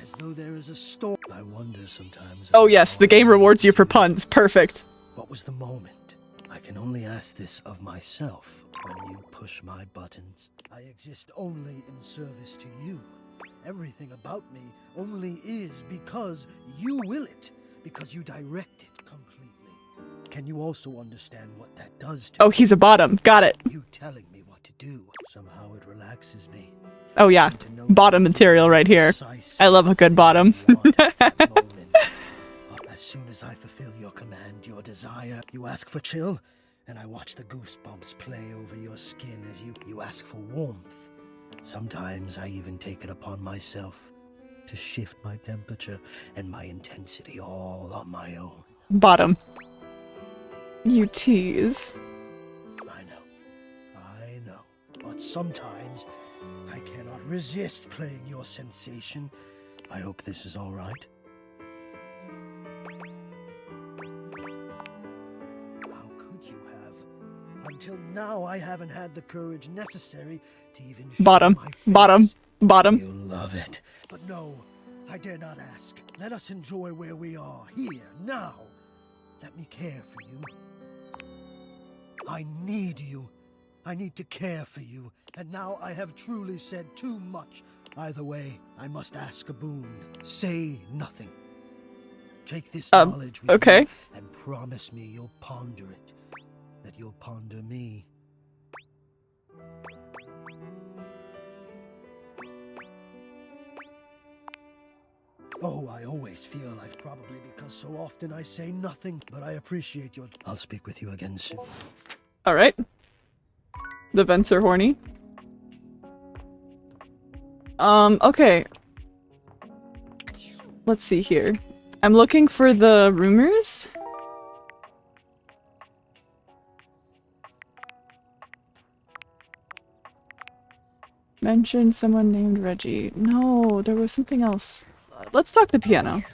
As though there is a storm. I wonder sometimes. Oh yes, the game rewards you for puns. Perfect. What was the moment? I can only ask this of myself when you push my buttons. I exist only in service to you. Everything about me only is because you will it, because you direct it completely. Can you also understand what that does to Oh, he's a bottom. Got it. you telling me what to do? Somehow it relaxes me. Oh yeah, bottom material right here. I love a good bottom. As soon as I fulfill your command, your desire, you ask for chill, and I watch the goosebumps play over your skin as you ask for warmth. Sometimes I even take it upon myself to shift my temperature and my intensity all on my own. Bottom. You tease. I know. but sometimes I cannot resist playing your sensation. I hope this is all right. How could you have? Until now, I haven't had the courage necessary to even show Bottom. my face. Bottom. You love it. But no, I dare not ask. Let us enjoy where we are, here, now. Let me care for you. I need you. I need to care for you. And now I have truly said too much. Either way, I must ask a boon. Say nothing. Take this knowledge with you and promise me you'll ponder it. That you'll ponder me. Oh, I always feel I've probably because so often I say nothing, but I appreciate your... I'll speak with you again soon. Alright. The vents are horny. Okay. Let's see here. I'm looking for the rumors. Mention someone named Reggie. No, there was something else. Let's talk the piano.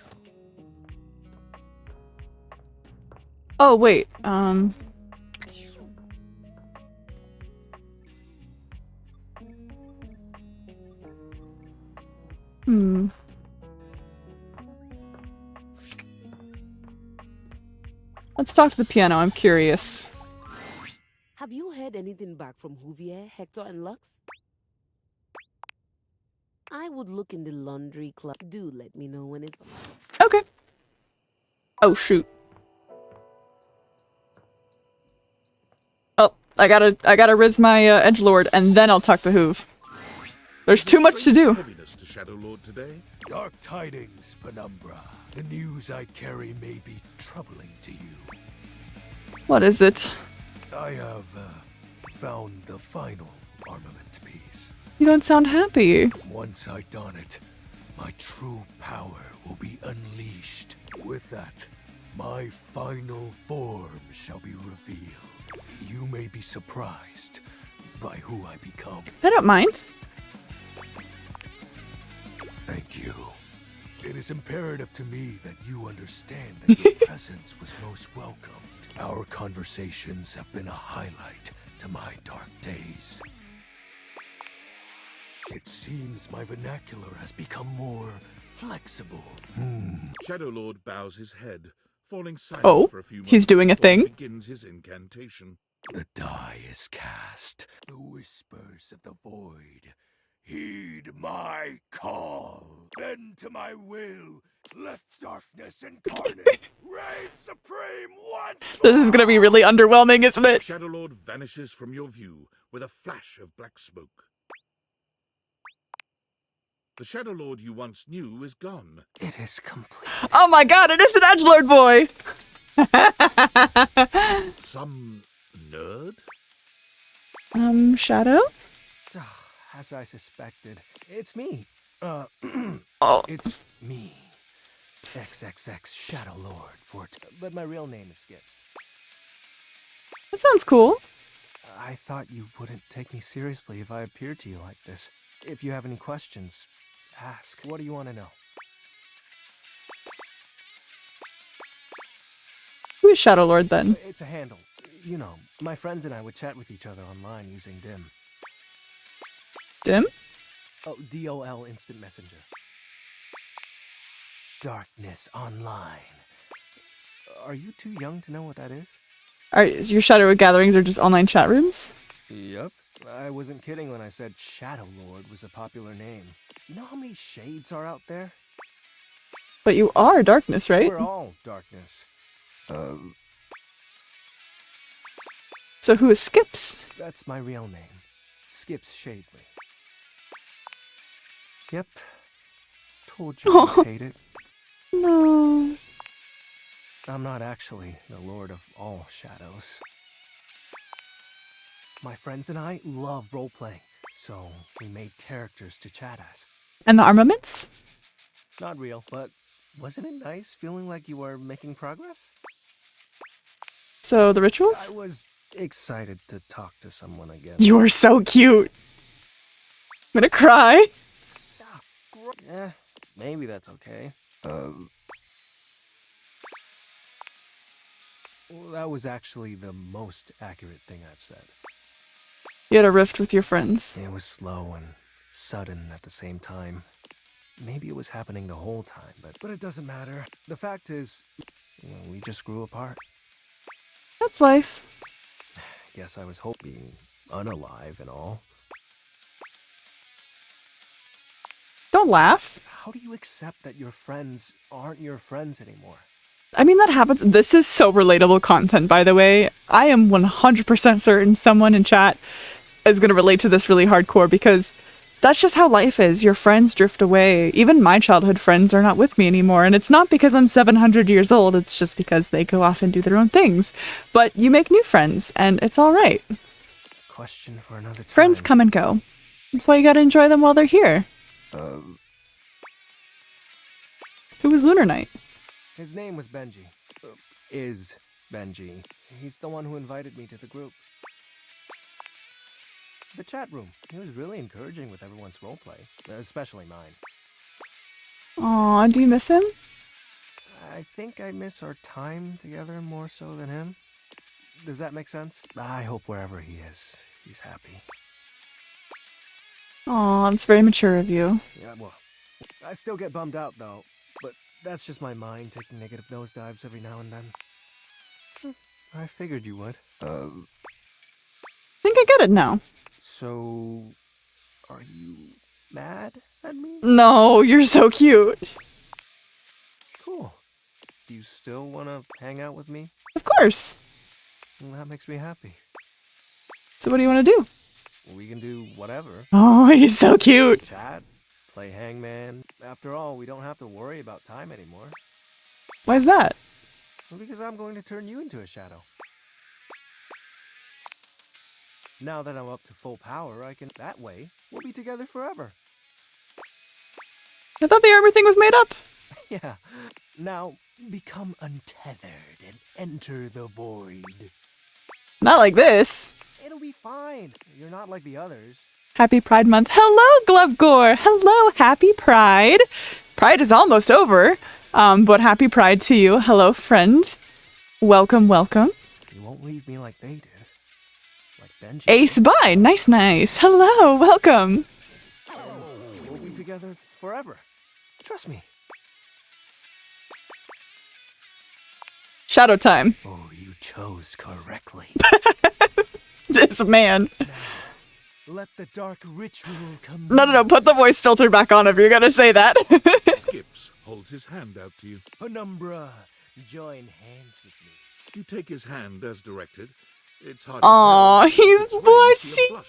Oh, wait. Let's talk to the piano. I'm curious. Have you heard anything back from Huvier, Hector, and Lux? I would look in the laundry club. Do let me know when it's on. Okay. Oh, shoot. Oh, I gotta riz my edgelord, and then I'll talk to Hoov. There's too much to do. Heaviness to Shadow Lord today. Dark tidings, Penumbra. The news I carry may be troubling to you. What is it? I have found the final armament piece. You don't sound happy. Once I don it, my true power will be unleashed. With that, my final form shall be revealed. You may be surprised by who I become. I don't mind. Thank you. It is imperative to me that you understand that your presence was most welcomed. Our conversations have been a highlight to my dark days. It seems my vernacular has become more flexible. Shadow Lord bows his head, falling silent for a few moments. He's doing a before he thing. begins his incantation. The die is cast. The whispers of the void. Heed my call. Bend to my will. Let darkness incarnate. Reign supreme once more. This is gonna be really underwhelming, isn't it? Shadow Lord vanishes from your view with a flash of black smoke. The Shadow Lord you once knew is gone. It is complete. Oh my god, it is an edgelord boy! Some nerd? Shadow? As I suspected, it's me. It's me. XXX Shadow Lord but my real name is Skips. That sounds cool. I thought you wouldn't take me seriously if I appeared to you like this. If you have any questions, ask. What do you want to know? Who is Shadow Lord then? It's a handle. You know, my friends and I would chat with each other online using DIM. Dim? Oh, DOL Instant Messenger. Darkness Online. Are you too young to know what that is? Your Shadow gatherings are just online chat rooms? Yep. I wasn't kidding when I said Shadow Lord was a popular name. You know how many shades are out there? But you are darkness, right? We're all darkness. So who is Skips? That's my real name. Skips Shadley. Yep. Told you I'd hate it. No. I'm not actually the Lord of all Shadows. My friends and I love role-playing, so we made characters to chat as. And the armaments? Not real, but wasn't it nice feeling like you were making progress? So the rituals? I was excited to talk to someone again. You are so cute. I'm gonna cry. Eh, maybe that's okay. Well, that was actually the most accurate thing I've said. You had a rift with your friends. It was slow and sudden at the same time. Maybe it was happening the whole time, but it doesn't matter. The fact is, we just grew apart. That's life. Guess I was hoping unalive and all. Don't laugh. How do you accept that your friends aren't your friends anymore? I mean, that happens. This is so relatable content, by the way. I am 100% certain someone in chat is going to relate to this really hardcore because that's just how life is. Your friends drift away. Even my childhood friends are not with me anymore. And it's not because I'm 700 years old. It's just because they go off and do their own things. But you make new friends, and it's all right. Question for another time. Friends come and go. That's why you gotta enjoy them while they're here. Who was Lunar Knight? His name was Benji. Is Benji. He's the one who invited me to the group. The chat room. He was really encouraging with everyone's roleplay, especially mine. Aw, do you miss him? I think I miss our time together more so than him. Does that make sense? I hope wherever he is, he's happy. Aw, that's very mature of you. Yeah, well, I still get bummed out though, but that's just my mind taking negative nosedives every now and then. I figured you would. I think I get it now. So, are you mad at me? No, you're so cute. Cool. Do you still want to hang out with me? Of course. Well, that makes me happy. So what do you want to do? We can do whatever. Oh, he's so cute. Chat, play hangman. After all, we don't have to worry about time anymore. Why's that? Well, because I'm going to turn you into a shadow. Now that I'm up to full power, I can... That way, we'll be together forever. I thought the armor thing was made up. Yeah. Now, become untethered and enter the void. Not like this. It'll be fine. You're not like the others. Happy Pride Month. Hello, Glovegore. Hello, Happy Pride. Pride is almost over, but Happy Pride to you. Hello, friend. Welcome, welcome. You won't leave me like they did. Like Benji. Ace, bye. Nice, nice. Hello, welcome. We'll be together forever. Trust me. Shadow time. Oh, you chose correctly. This man. Now, let the dark ritual come. No. Put the voice filter back on if you're gonna say that. Skips holds his hand out to you. Penumbra, join hands with me. You take his hand as directed. It's hard Aw, to tell. he's blushing.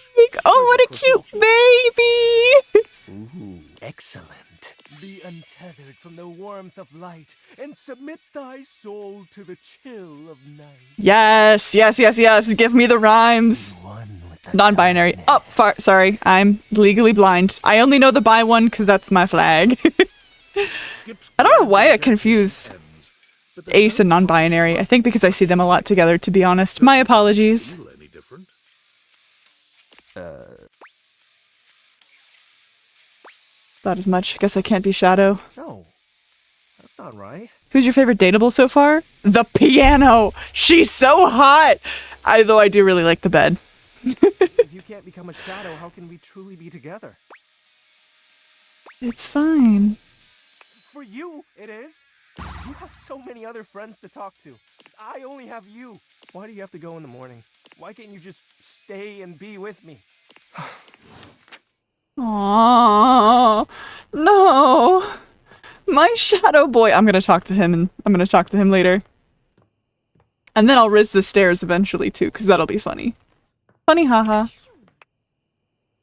Oh, what a cute baby. Ooh, excellent. Be untethered from the warmth of light and submit thy soul to the chill of night. Yes. Give me the rhymes. Non-binary. Oh, sorry. I'm legally blind. I only know the bi one because that's my flag. I don't know why I confuse ace and non-binary. I think because I see them a lot together, to be honest. My apologies. Any different? Thought as much. Guess I can't be Shadow. No, that's not right. Who's your favorite dateable so far? The piano! She's so hot! Though I do really like the bed. If you can't become a shadow, how can we truly be together? It's fine. For you, it is. You have so many other friends to talk to. I only have you. Why do you have to go in the morning? Why can't you just stay and be with me? Aww, no, my shadow boy. I'm gonna talk to him, and I'm gonna talk to him later. And then I'll riz the stairs eventually too, because that'll be funny. Funny, haha.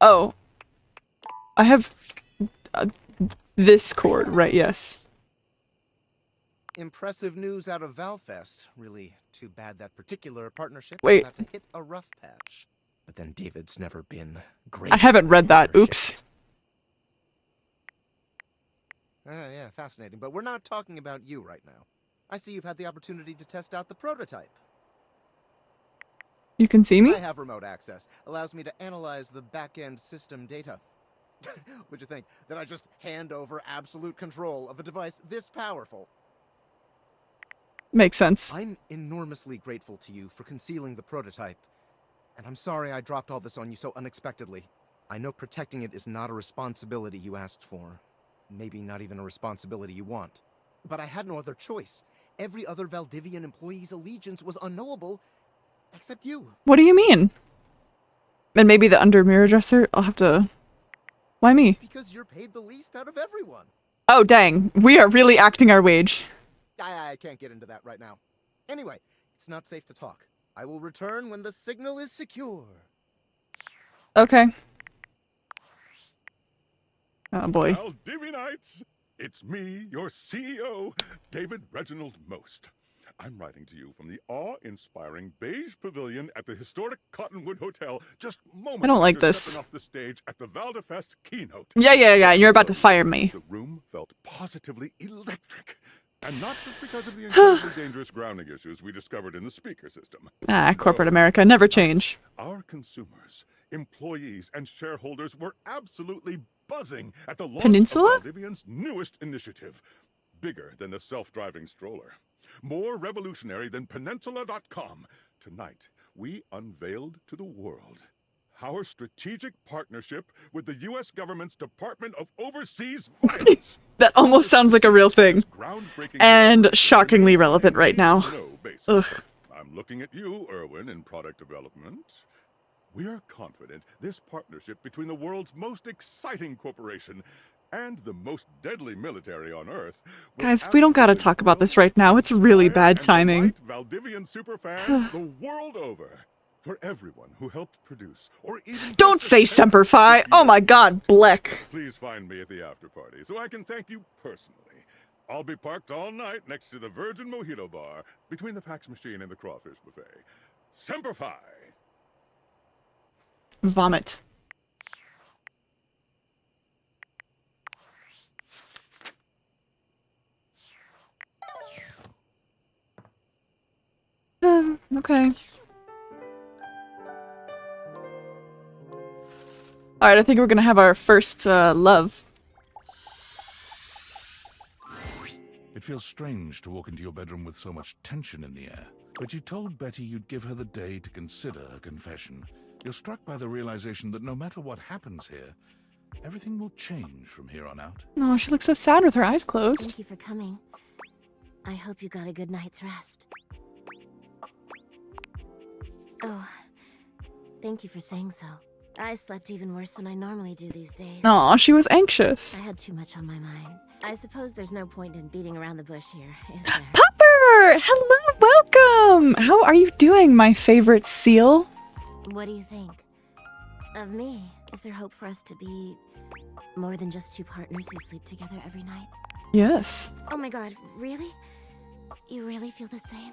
Oh, I have this cord, right? Yes. Impressive news out of Valfest. Really too bad that particular partnership Wait. will have to hit a rough patch. But then David's never been great. I haven't read that. Oops. Yeah, fascinating. But we're not talking about you right now. I see you've had the opportunity to test out the prototype. You can see me? I have remote access. Allows me to analyze the back-end system data. Would you think that I just hand over absolute control of a device this powerful? Makes sense. I'm enormously grateful to you for concealing the prototype. And I'm sorry I dropped all this on you so unexpectedly. I know protecting it is not a responsibility you asked for. Maybe not even a responsibility you want. But I had no other choice. Every other Valdivian employee's allegiance was unknowable, except you. What do you mean? And maybe the under mirror dresser? I'll have to... Why me? Because you're paid the least out of everyone. Oh, dang. We are really acting our wage. I can't get into that right now. Anyway, it's not safe to talk. I will return when the signal is secure. Okay. Oh, boy. Valdivinites! It's me, your CEO, David Reginald Most. I'm writing to you from the awe-inspiring beige pavilion at the historic Cottonwood Hotel, just moments I don't like after this. stepping off the stage at the Valdefest keynote. Yeah. You're about to fire me. The room felt positively electric. And not just because of the incredibly dangerous grounding issues we discovered in the speaker system. Corporate America, never change. Our consumers, employees, and shareholders were absolutely buzzing at the launch Peninsula? of Valdivian's newest initiative. Bigger than the self-driving stroller. More revolutionary than Peninsula.com. Tonight, we unveiled to the world our strategic partnership with the U.S. government's Department of Overseas Violence. That almost sounds like a real thing. And shockingly relevant right now. Ugh. I'm looking at you, Erwin, in product development. We are confident this partnership between the world's most exciting corporation and the most deadly military on Earth. Guys, we don't gotta talk about this right now. It's really bad timing. Valdivian superfans the world over. For everyone who helped produce, or even Don't say Semper Fi! Oh my god, Bleck. Please find me at the after party so I can thank you personally. I'll be parked all night next to the Virgin Mojito Bar, between the fax machine and the crawfish buffet. Semper Fi! Vomit. Okay. Alright, I think we're gonna have our first love. It feels strange to walk into your bedroom with so much tension in the air. But you told Betty you'd give her the day to consider a confession. You're struck by the realization that no matter what happens here, everything will change from here on out. Oh, she looks so sad with her eyes closed. Thank you for coming. I hope you got a good night's rest. Oh, thank you for saying so. I slept even worse than I normally do these days. Aw, she was anxious. I had too much on my mind. I suppose there's no point in beating around the bush here, is there? Popper! Hello, welcome! How are you doing, my favorite seal? What do you think? Of me? Is there hope for us to be more than just two partners who sleep together every night? Yes. Oh my god, really? You really feel the same?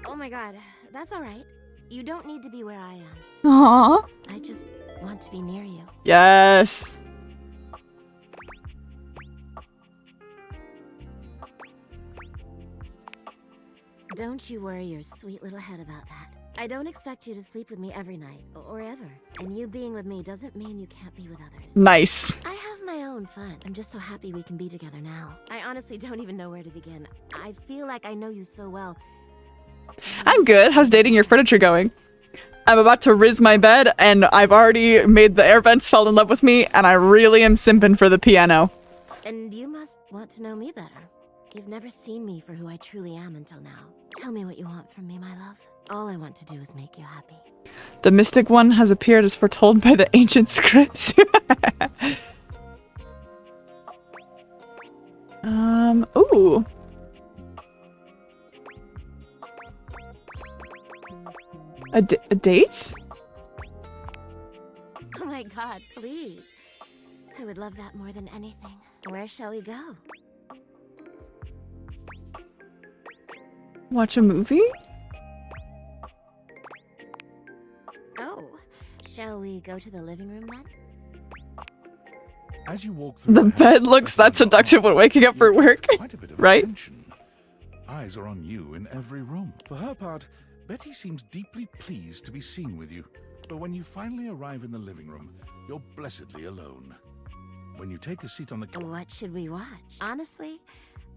Oh my god, that's alright. You don't need to be where I am. Aww. I just want to be near you. Yes. Don't you worry your sweet little head about that. I don't expect you to sleep with me every night, or ever. And you being with me doesn't mean you can't be with others. Nice. I have my own fun. I'm just so happy we can be together now. I honestly don't even know where to begin. I feel like I know you so well. I'm good. How's dating your furniture going? I'm about to rizz my bed, and I've already made the air vents fall in love with me, and I really am simping for the piano. And you must want to know me better. You've never seen me for who I truly am until now. Tell me what you want from me, my love. All I want to do is make you happy. The mystic one has appeared as foretold by the ancient scripts. Ooh. A date? Oh my god, please. I would love that more than anything. Where shall we go? Watch a movie? Oh, shall we go to the living room then? As you walk through The bed looks that seductive when waking up for work, right? Eyes are on you in every room. For her part, Betty seems deeply pleased to be seen with you. But when you finally arrive in the living room, you're blessedly alone. When you take a seat on the couch... What should we watch? Honestly,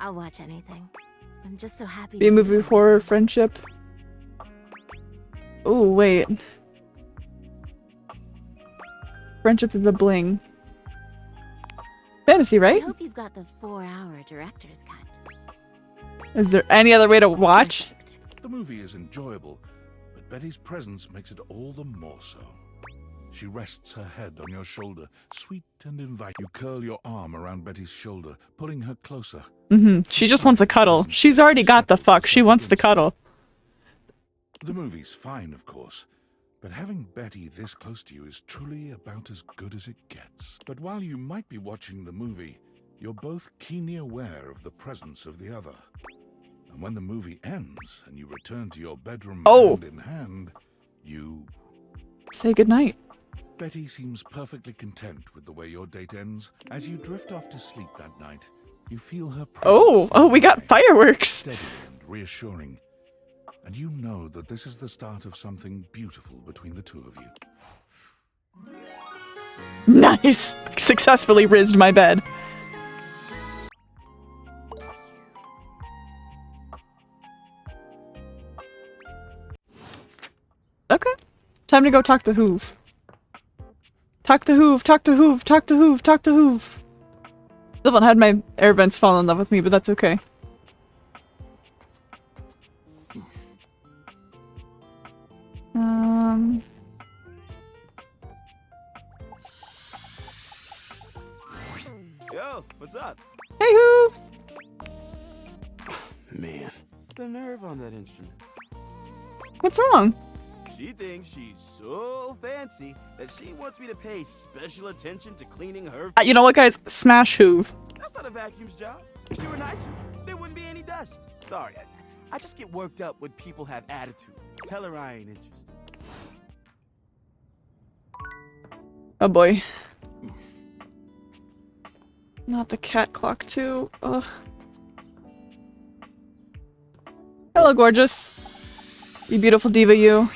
I'll watch anything. I'm just so happy. B movie, horror, friendship. Oh, wait. Friendship is a bling. Fantasy, right? I hope you've got the 4-hour director's cut. Is there any other way to watch? The movie is enjoyable, but Betty's presence makes it all the more so. She rests her head on your shoulder, sweet and inviting. You curl your arm around Betty's shoulder, pulling her closer. She just wants a cuddle. She's already got the fuck. She wants the cuddle. The movie's fine, of course, but having Betty this close to you is truly about as good as it gets. But while you might be watching the movie, you're both keenly aware of the presence of the other. And when the movie ends and you return to your bedroom hand in hand, you... say goodnight. Betty seems perfectly content with the way your date ends. As you drift off to sleep that night, you feel her presence. Oh, we got fireworks. Steady and reassuring. And you know that this is the start of something beautiful between the two of you. Nice! Successfully rizzed my bed. Okay. Time to go talk to Hoove. Talk to Hoove, talk to Hoove, talk to Hoove, talk to Hoove. Still haven't had my air vents fall in love with me, but that's okay. Yo, what's up? Hey, Hoove! Man, the nerve on that instrument. What's wrong? She thinks she's so fancy that she wants me to pay special attention to cleaning her. You know what, guys? Smash Hoove. That's not a vacuum's job. If she were nicer, there wouldn't be any dust. Sorry, I just get worked up when people have attitude. Tell her I ain't interested. Oh boy. Not the cat clock too. Ugh. Hello, gorgeous. You beautiful diva, you.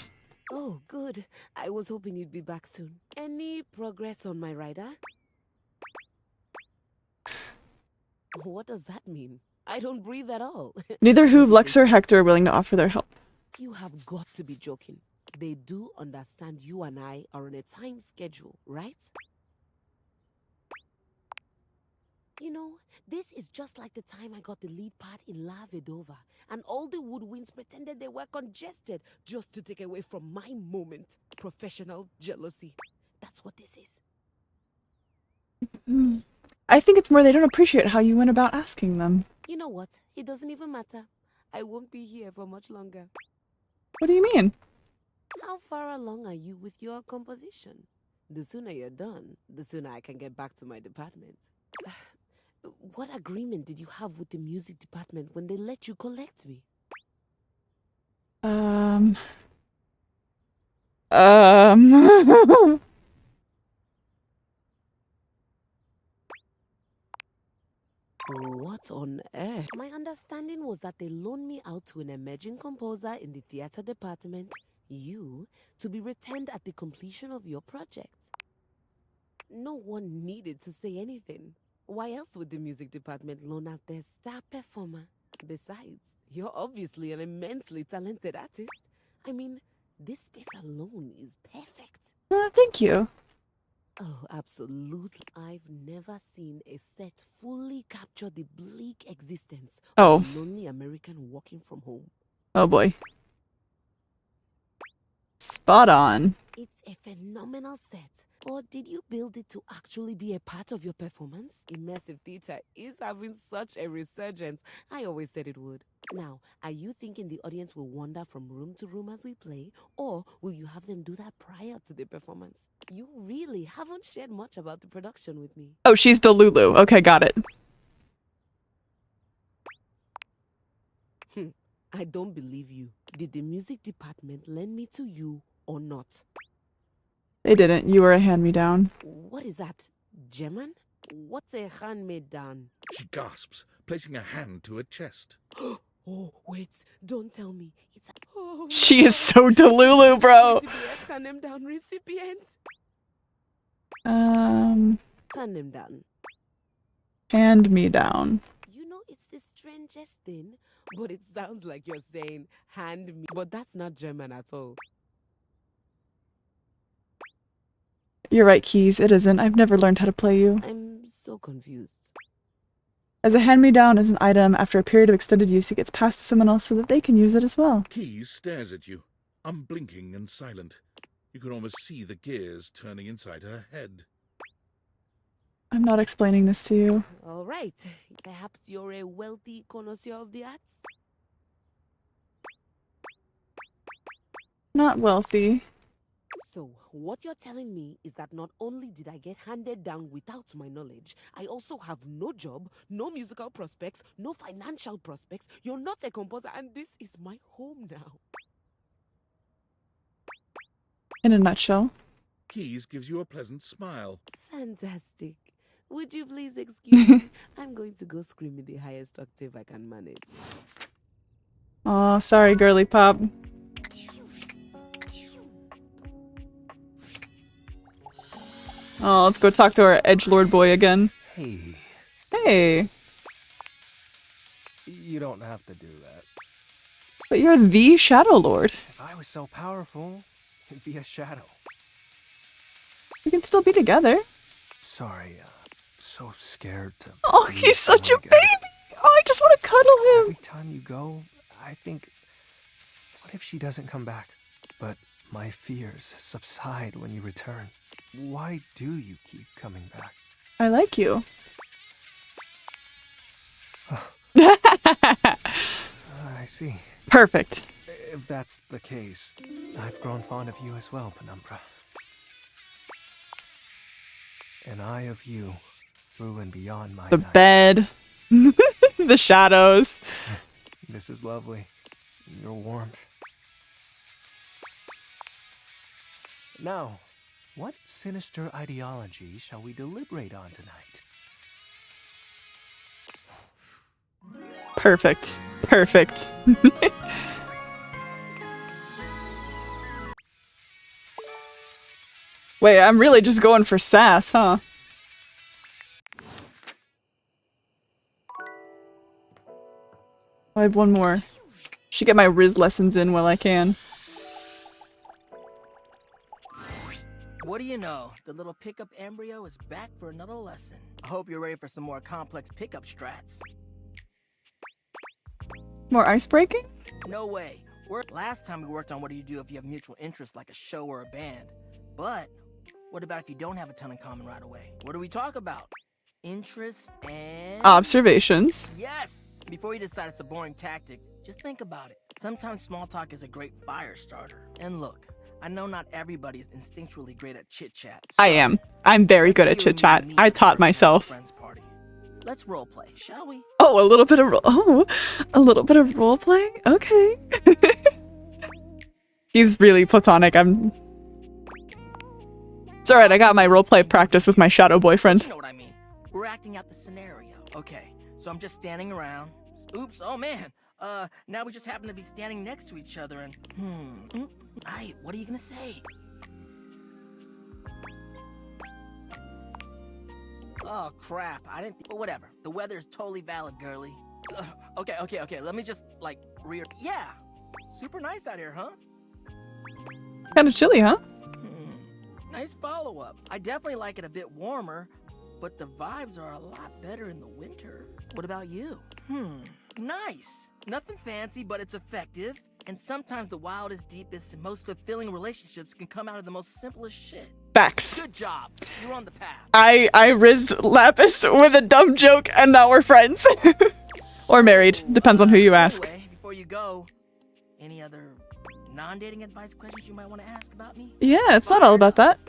Oh, good. I was hoping you'd be back soon. Any progress on my rider? What does that mean? I don't breathe at all. Neither Hoove, Lux, or Hector are willing to offer their help. You have got to be joking. They do understand you and I are on a time schedule, right? You know, this is just like the time I got the lead part in La Vedova, and all the woodwinds pretended they were congested just to take away from my moment. Professional jealousy. That's what this is. I think it's more they don't appreciate how you went about asking them. You know what? It doesn't even matter. I won't be here for much longer. What do you mean? How far along are you with your composition? The sooner you're done, the sooner I can get back to my department. What agreement did you have with the music department when they let you collect me? What on earth? My understanding was that they loaned me out to an emerging composer in the theater department, you, to be returned at the completion of your project. No one needed to say anything. Why else would the music department loan out their star performer? Besides, you're obviously an immensely talented artist. I mean, this space alone is perfect. Thank you. Oh, absolutely. I've never seen a set fully capture the bleak existence of a lonely American working from home. Oh boy. Spot on. It's a phenomenal set. Or did you build it to actually be a part of your performance? Immersive theater is having such a resurgence. I always said it would. Now, are you thinking the audience will wander from room to room as we play? Or will you have them do that prior to the performance? You really haven't shared much about the production with me. Oh, she's Delulu. Okay, got it. I don't believe you. Did the music department lend me to you or not? They didn't. You were a hand-me-down. What is that? German? What's a hand-me-down? She gasps, placing a hand to her chest. Oh, wait, don't tell me. It's oh, She is so Delulu, bro. to be a turn them down recipient. Um, Turn them down. hand me down. You know, it's the strangest thing, but it sounds like you're saying hand me. But that's not German at all. You're right, Keys. It isn't. I've never learned how to play you. I'm so confused. As a hand-me-down is an item, after a period of extended use, it gets passed to someone else so that they can use it as well. Keys stares at you, unblinking and silent. You can almost see the gears turning inside her head. I'm not explaining this to you. All right. Perhaps you're a wealthy connoisseur of the arts? Not wealthy. So, what you're telling me is that not only did I get handed down without my knowledge, I also have no job, no musical prospects, no financial prospects, you're not a composer, and this is my home now. In a nutshell. Keys gives you a pleasant smile. Fantastic. Would you please excuse me? I'm going to go scream in the highest octave I can manage. Aw, sorry, girly pop. Oh, let's go talk to our edgelord boy again. Hey. Hey. You don't have to do that. But you're the Shadow Lord. If I was so powerful, it'd be a shadow. We can still be together. Sorry, so scared to... Oh, he's such a baby! Oh, I just want to cuddle him! Every time you go, I think, what if she doesn't come back? But my fears subside when you return. Why do you keep coming back? I like you. I see. Perfect. If that's the case, I've grown fond of you as well, Penumbra. An eye of you through and beyond my The nights. bed. The shadows. This is lovely. Your warmth. Now, what sinister ideology shall we deliberate on tonight? Perfect. Perfect. Wait, I'm really just going for sass, huh? I have one more. Should get my Riz lessons in while I can. What do you know? The little pickup embryo is back for another lesson. I hope you're ready for some more complex pickup strats. More ice breaking? No way. Last time we worked on what do you do if you have mutual interests like a show or a band. But what about if you don't have a ton in common right away? What do we talk about? Interest and... Observations. Yes! Before you decide it's a boring tactic, just think about it. Sometimes small talk is a great fire starter. And look, I know not everybody is instinctually great at chit-chat. I am. I'm very good at chit-chat. I taught myself. Let's roleplay, shall we? Oh, a little bit of a little bit of roleplay? Okay. He's really platonic. It's alright, I got my roleplay practice with my shadow boyfriend. You know what I mean. We're acting out the scenario. Okay, so I'm just standing around. Oops, oh man. Now we just happen to be standing next to each other and... Aight, what are you gonna say? Oh crap, I didn't but whatever. The weather is totally valid, girly. Okay, let me just, like, Yeah! Super nice out here, huh? Kinda chilly, huh? Nice follow-up. I definitely like it a bit warmer, but the vibes are a lot better in the winter. What about you? Nice. Nothing fancy, but it's effective. And sometimes the wildest, deepest, and most fulfilling relationships can come out of the most simplest shit. Facts. Good job. You're on the path. I riz Lapis with a dumb joke and now we're friends. Or married. Depends on who you ask. Anyway, before you go, any other non-dating advice questions you might want to ask about me? Yeah, it's not all about that.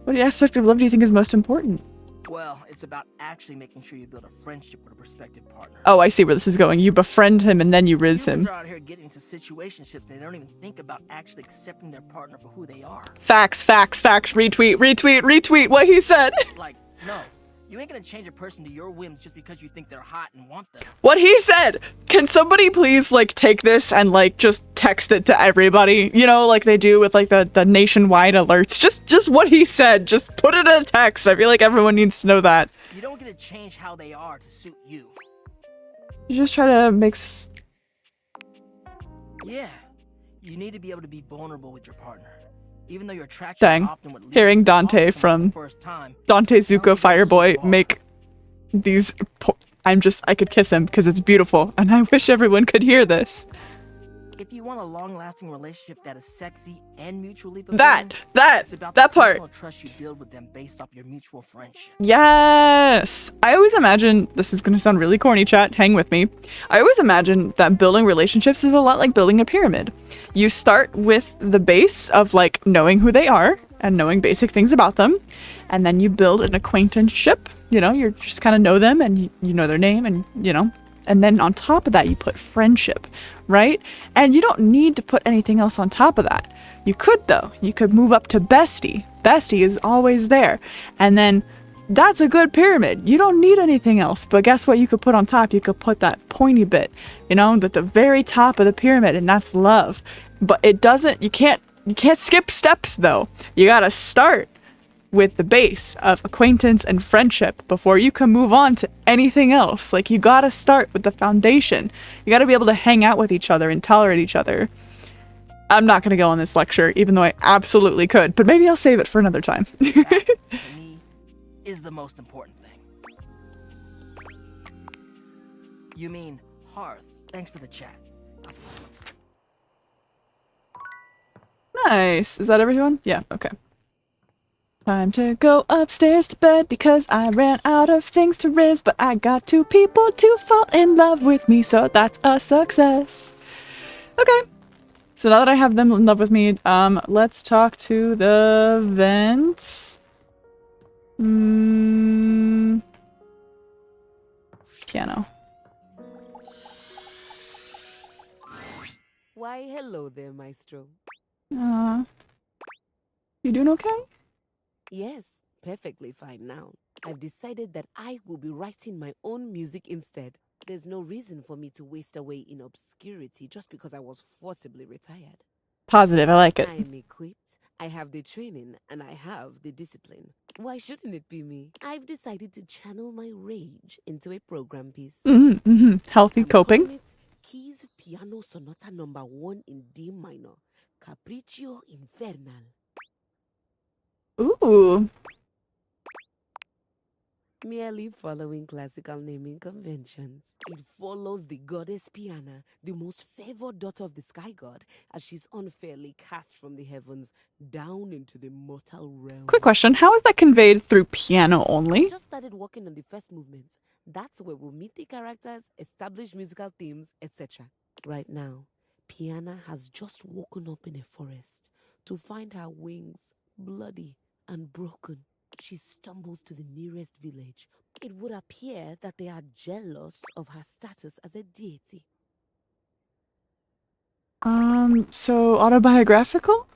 What aspect of love do you think is most important? Well, it's about actually making sure you build a friendship with a prospective partner. Oh, I see where this is going. You befriend him and then you riz him. Humans are out here getting into situationships and they don't even think about actually accepting their partner for who they are. Facts. Retweet what he said. Like, no, You ain't gonna change a person to your whims just because you think they're hot and want them. What he said! Can somebody please, like, take this and, like, just text it to everybody? You know, like they do with, like, the nationwide alerts. Just what he said. Just put it in a text. I feel like everyone needs to know that. You don't get to change how they are to suit you. You just try to mix... Yeah. You need to be able to be vulnerable with your partner. Even though your attraction Dang. often would lead Hearing you to talk Dante to someone from for the first time. Dante Zuko Fireboy make these... I could kiss him because it's beautiful, and I wish everyone could hear this. If you want a long-lasting relationship that is sexy and mutually fulfilling, That it's about part. the personal trust you build with them based off your mutual friendship. Yes! I always imagine, this is gonna sound really corny, chat, hang with me. I always imagine that building relationships is a lot like building a pyramid. You start with the base of, like, knowing who they are and knowing basic things about them, and then you build an acquaintanceship. You know, you just kind of know them and you know their name and, you know, and then on top of that you put friendship, right? And you don't need to put anything else on top of that. You could though. You could move up to bestie. Bestie is always there. And then that's a good pyramid. You don't need anything else. But guess what you could put on top? You could put that pointy bit, you know, at the very top of the pyramid, and that's love. But it doesn't, you can't skip steps though. You gotta start with the base of acquaintance and friendship before you can move on to anything else. Like, you gotta start with the foundation. You gotta be able to hang out with each other and tolerate each other. I'm not gonna go on this lecture, even though I absolutely could, but maybe I'll save it for another time. That, to me, is the most important thing. You mean hearth. Thanks for the chat. Nice. Is that everyone? Yeah, okay. Time to go upstairs to bed because I ran out of things to riz, but I got 2 people to fall in love with me, so that's a success. Okay. So now that I have them in love with me, let's talk to the vents. Piano. Why, hello there, Maestro. You doing okay? Yes, perfectly fine now. I've decided that I will be writing my own music instead. There's no reason for me to waste away in obscurity just because I was forcibly retired. Positive, I like it. I'm equipped, I have the training, and I have the discipline. Why shouldn't it be me? I've decided to channel my rage into a program piece. Healthy coping. Calling it Keys Piano Sonata No. 1 in D minor, Capriccio Infernal. Ooh. Merely following classical naming conventions. It follows the goddess Piana, the most favored daughter of the sky god, as she's unfairly cast from the heavens down into the mortal realm. Quick question, how is that conveyed through piano only? I just started working on the first movement. That's where we'll meet the characters, establish musical themes, etc. Right now, Piana has just woken up in a forest to find her wings bloody and broken. She stumbles to the nearest village. It would appear that they are jealous of her status as a deity. So autobiographical?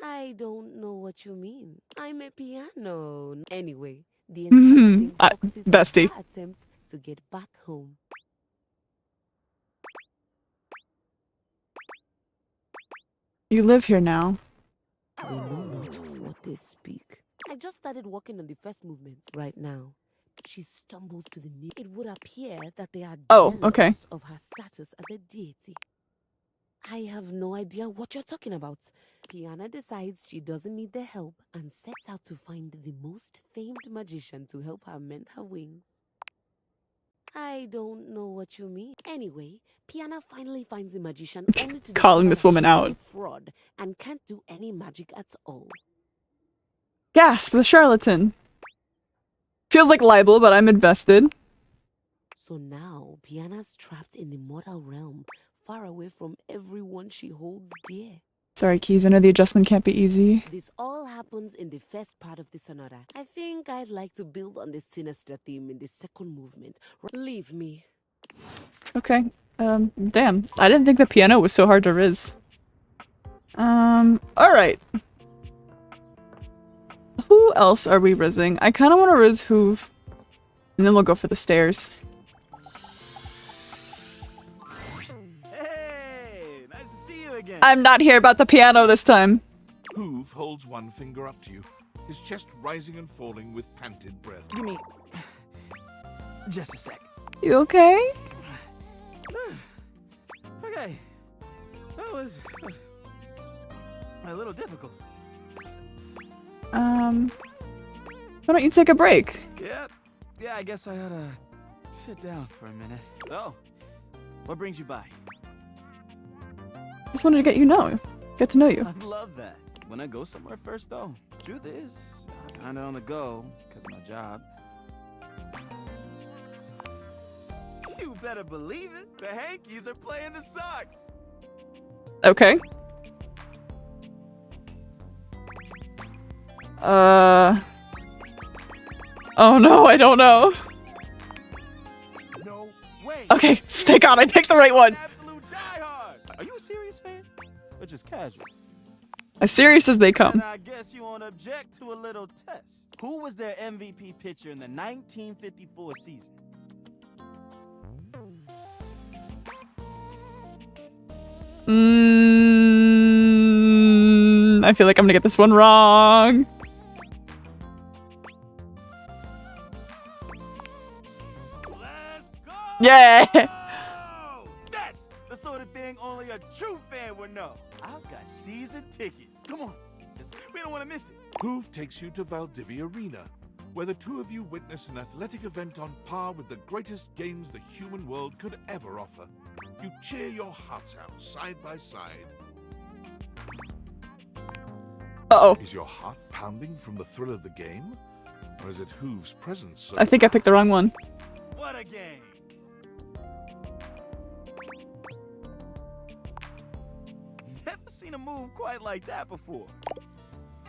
I don't know what you mean. I'm a piano. Anyway, the entire thing focuses on bestie. her attempts to get back home. You live here now. They know not what they speak. I just started working on the first movement right now. She stumbles to the knee. It would appear that they are jealous of her status as a deity. I have no idea what you're talking about. Piana decides she doesn't need their help and sets out to find the most famed magician to help her mend her wings. I don't know what you mean. Anyway, Piana finally finds a magician only to calling this woman out. A fraud and can't do any magic at all. Gasp, the charlatan. Feels like libel, but I'm invested. So now, Piana's trapped in the mortal realm, far away from everyone she holds dear. Sorry, Keys, I know the adjustment can't be easy. This all happens in the first part of the sonata. I think I'd like to build on the sinister theme in the second movement. Leave me. Okay. Damn. I didn't think the piano was so hard to riz. Alright. Who Who else are we rizzing? I kind of want to rizz Hoove. And then we'll go for the stairs. Hey, nice to see you again. I'm not here about the piano this time. Hoove holds one finger up to you, his chest rising and falling with panted breath. Give me just a sec. You okay? Okay. That was a little difficult. Why don't you take a break? Yeah, I guess I ought to sit down for a minute. So, what brings you by? Just wanted to get to know you. I love that. When I go somewhere first, though, truth is, I'm kinda on the go because of my job. You better believe it. The Hankies are playing the Sox. Okay. Oh no, I don't know. No way. Okay, thank God I picked the right one. Absolute diehard. Are you a serious fan? Or just casual? As serious as they come. And I guess you won't object to a little test. Who was their MVP pitcher in the 1954 season? I feel like I'm gonna get this one wrong. Yeah. That's the sort of thing only a true fan would know. I've got season tickets. Come on. We don't want to miss it. Hoove takes you to Valdivia Arena, where the two of you witness an athletic event on par with the greatest games the human world could ever offer. You cheer your hearts out side by side. Uh-oh. Is your heart pounding from the thrill of the game? Or is it Hoove's presence? I think I picked the wrong one. What a game! Never seen a move quite like that before.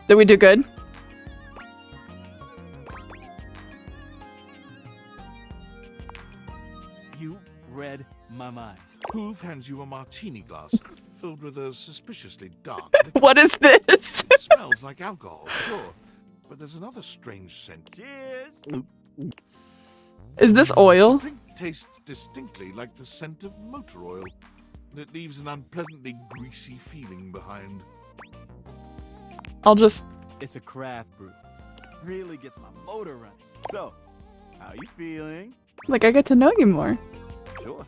Did we do good? You read my mind. Hoove hands you a martini glass filled with a suspiciously dark liquid. What is this? It smells like alcohol, sure, but there's another strange scent. Cheers! Is this oil? The drink tastes distinctly like the scent of motor oil, and it leaves an unpleasantly greasy feeling behind. I'll just... It's a craft brew. Really gets my motor running. So, how you feeling? Like, I get to know you more. Sure.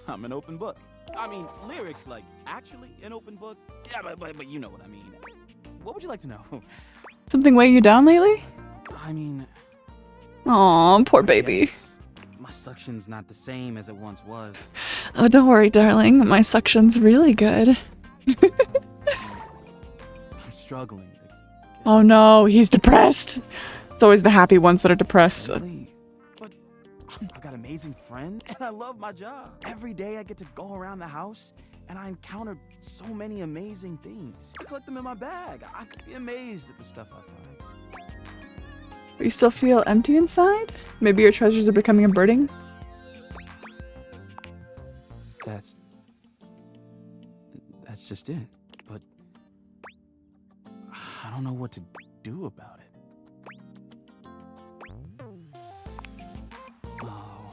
I'm an open book. I mean, lyrics like actually an open book? Yeah, but you know what I mean. What would you like to know? Something weigh you down lately? I mean... Aw, poor baby. My suction's not the same as it once was. Oh, don't worry, darling. My suction's really good. I'm struggling. Oh no, he's depressed. It's always the happy ones that are depressed. Really? But I've got amazing friends, and I love my job. Every day I get to go around the house, and I encounter so many amazing things. I collect them in my bag. I could be amazed at the stuff I find. But you still feel empty inside? Maybe your treasures are becoming a burden? That's just it. But I don't know what to do about it. Oh,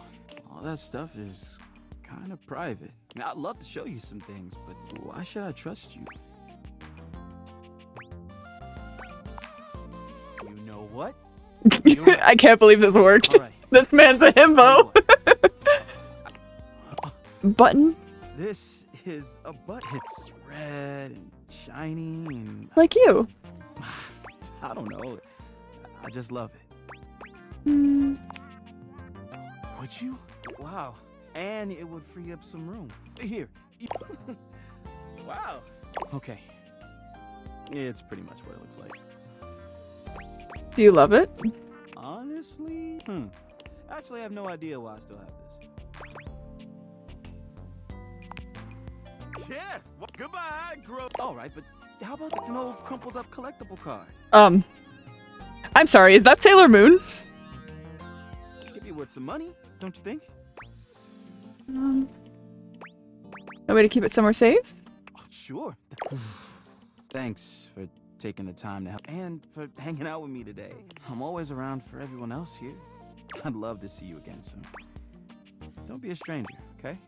all that stuff is kind of private. Now, I'd love to show you some things, but why should I trust you? You know what? I can't believe this worked. Right. This man's a himbo. Button? This is a button. It's red and shiny and... Like you. I don't know. I just love it. Would you? Wow. And it would free up some room. Here. Wow. Okay. It's pretty much what it looks like. Do you love it? Honestly? Actually, I have no idea why I still have this. Yeah. Well, goodbye, grow. All right, but how about it's an old crumpled up collectible card? I'm sorry, is that Sailor Moon? Could be worth some money, don't you think? A way to keep it somewhere safe? Oh, sure. Thanks for taking the time to help and for hanging out with me today. I'm always around for everyone else here. I'd love to see you again soon. Don't be a stranger, okay?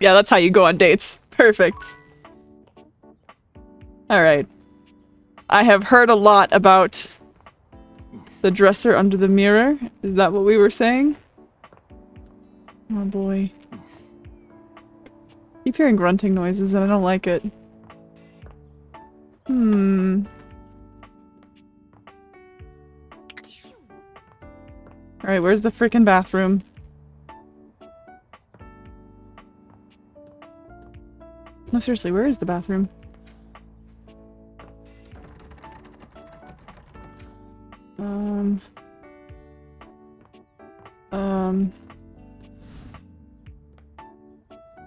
Yeah, that's how you go on dates. Perfect. Alright. I have heard a lot about the dresser under the mirror. Is that what we were saying? Oh boy. Keep hearing grunting noises and I don't like it. Alright, where's the frickin' bathroom? No, seriously, where is the bathroom?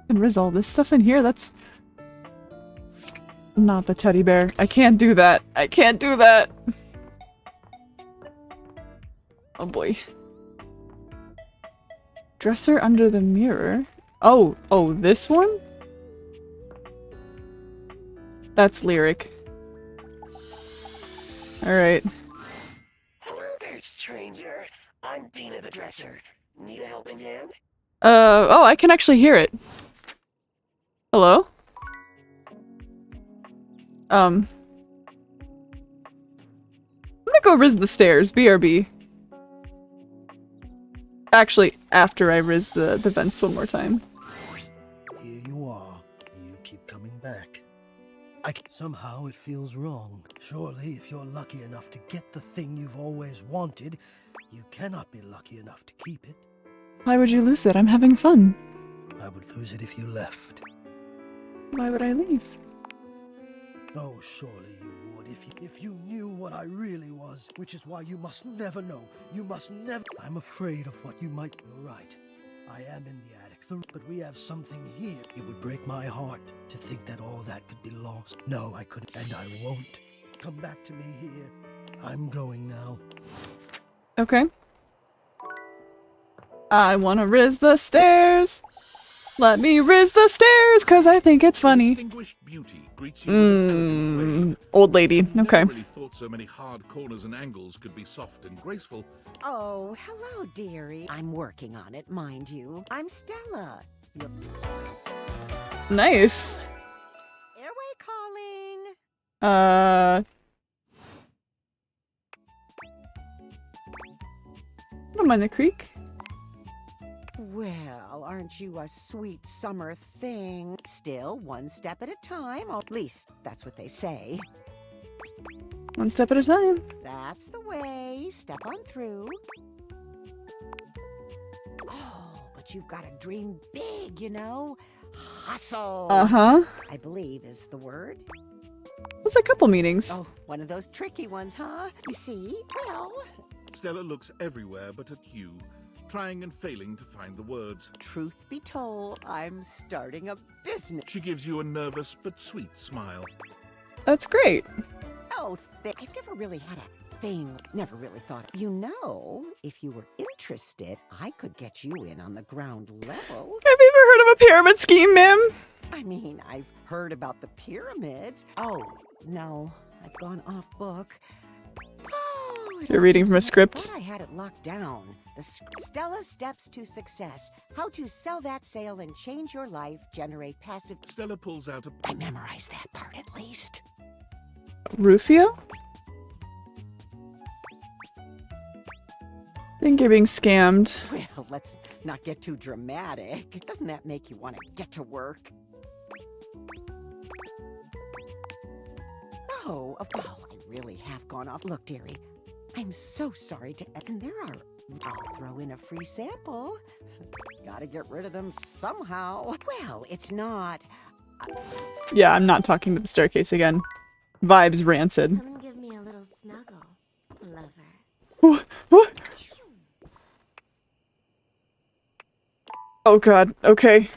And riz all this stuff in here, that's not the teddy bear. I can't do that. I can't do that. Oh boy. Dresser under the mirror? Oh, this one? That's lyric. Alright. Hello there, stranger. I'm Dina the Dresser. Need a helping hand? Oh, I can actually hear it. Hello? I'm gonna go riz the stairs, BRB. Actually, after I riz the vents one more time. Here you are. You keep coming back. Somehow it feels wrong. Surely, if you're lucky enough to get the thing you've always wanted, you cannot be lucky enough to keep it. Why would you lose it? I'm having fun. I would lose it if you left. Why would I leave? Oh, surely you would if you knew what I really was, which is why you must never know. You must never. I'm afraid of what you might. You're right. I am in the attic, but we have something here. It would break my heart to think that all that could be lost. No, I couldn't, and I won't. Come back to me here. I'm going now. Okay. I wanna riz the stairs. Let me riz the stairs, cause I think it's funny. Distinguished beauty greets you with an elegant wave. Old lady. Okay. Never really thought so many hard corners and angles could be soft and graceful. Oh, hello, dearie. I'm working on it, mind you. I'm Stella. Nice. Airway calling. I don't mind the creek. Well, aren't you a sweet summer thing? Still, one step at a time. Or at least, that's what they say. One step at a time. That's the way. Step on through. Oh, but you've got to dream big, you know? Hustle. Uh-huh. I believe is the word. That's a couple meetings. Oh, one of those tricky ones, huh? You see? Well... Stella looks everywhere but at you, trying and failing to find the words. Truth be told, I'm starting a business. She gives you a nervous but sweet smile. That's great. Oh, I've never really had a thing. Never really thought. You know, if you were interested, I could get you in on the ground level. Have you ever heard of a pyramid scheme, ma'am? I mean, I've heard about the pyramids. Oh, no, I've gone off book. Oh, You're reading from a script. I thought I had it locked down. The Stella Steps to Success. How to sell that sale and change your life, generate passive... Stella pulls out a... I memorized that part at least. Rufio? I think you're being scammed. Well, let's not get too dramatic. Doesn't that make you want to get to work? Oh, I really have gone off. Look, dearie, I'm so sorry to... And there are... I'll throw in a free sample. Gotta get rid of them somehow. Well, it's not... Yeah, I'm not talking to the staircase again. Vibes rancid. Come and give me a little snuggle, lover. What? Oh god, okay.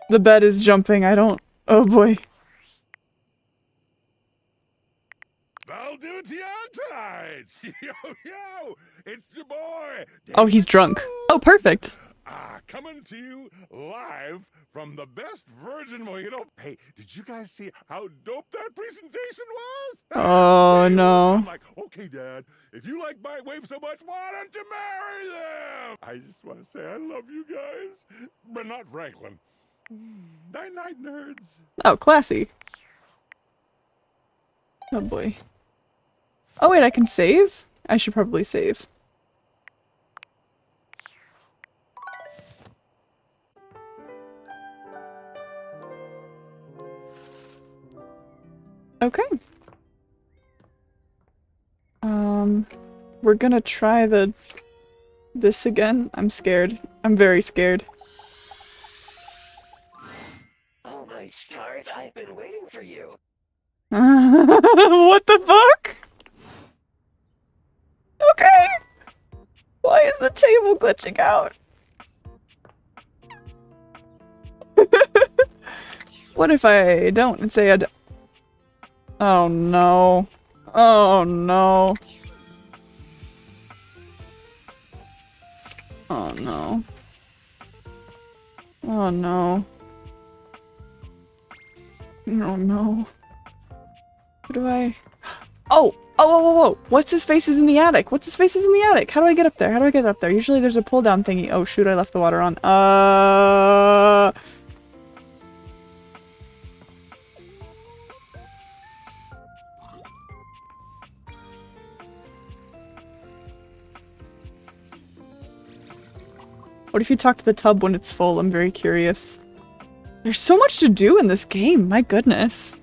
The bed is jumping, I don't... Oh boy. I'll do it to your tides. Yo, it's your boy. Oh, he's drunk. Oh, perfect. Ah, coming to you live from the best virgin mojito. Hey, did you guys see how dope that presentation was? Oh no. I'm like, okay, Dad, if you like microwave so much, why don't you marry them? I just want to say I love you guys, but not Franklin. Night night, nerds. Oh, classy. Oh boy. Oh wait, I can save? I should probably save. Okay. We're gonna try this again. I'm scared. I'm very scared. Oh my stars, I've been waiting for you. What the fuck? Okay. Why is the table glitching out? What if I don't and say I don't? Oh no. Oh no. Oh no. Oh no. Oh no. What do I... Oh! Oh! What's his face is in the attic? What's his face is in the attic? How do I get up there? How do I get up there? Usually there's a pull down thingy. Oh shoot, I left the water on. What if you talk to the tub when it's full? I'm very curious. There's so much to do in this game, my goodness.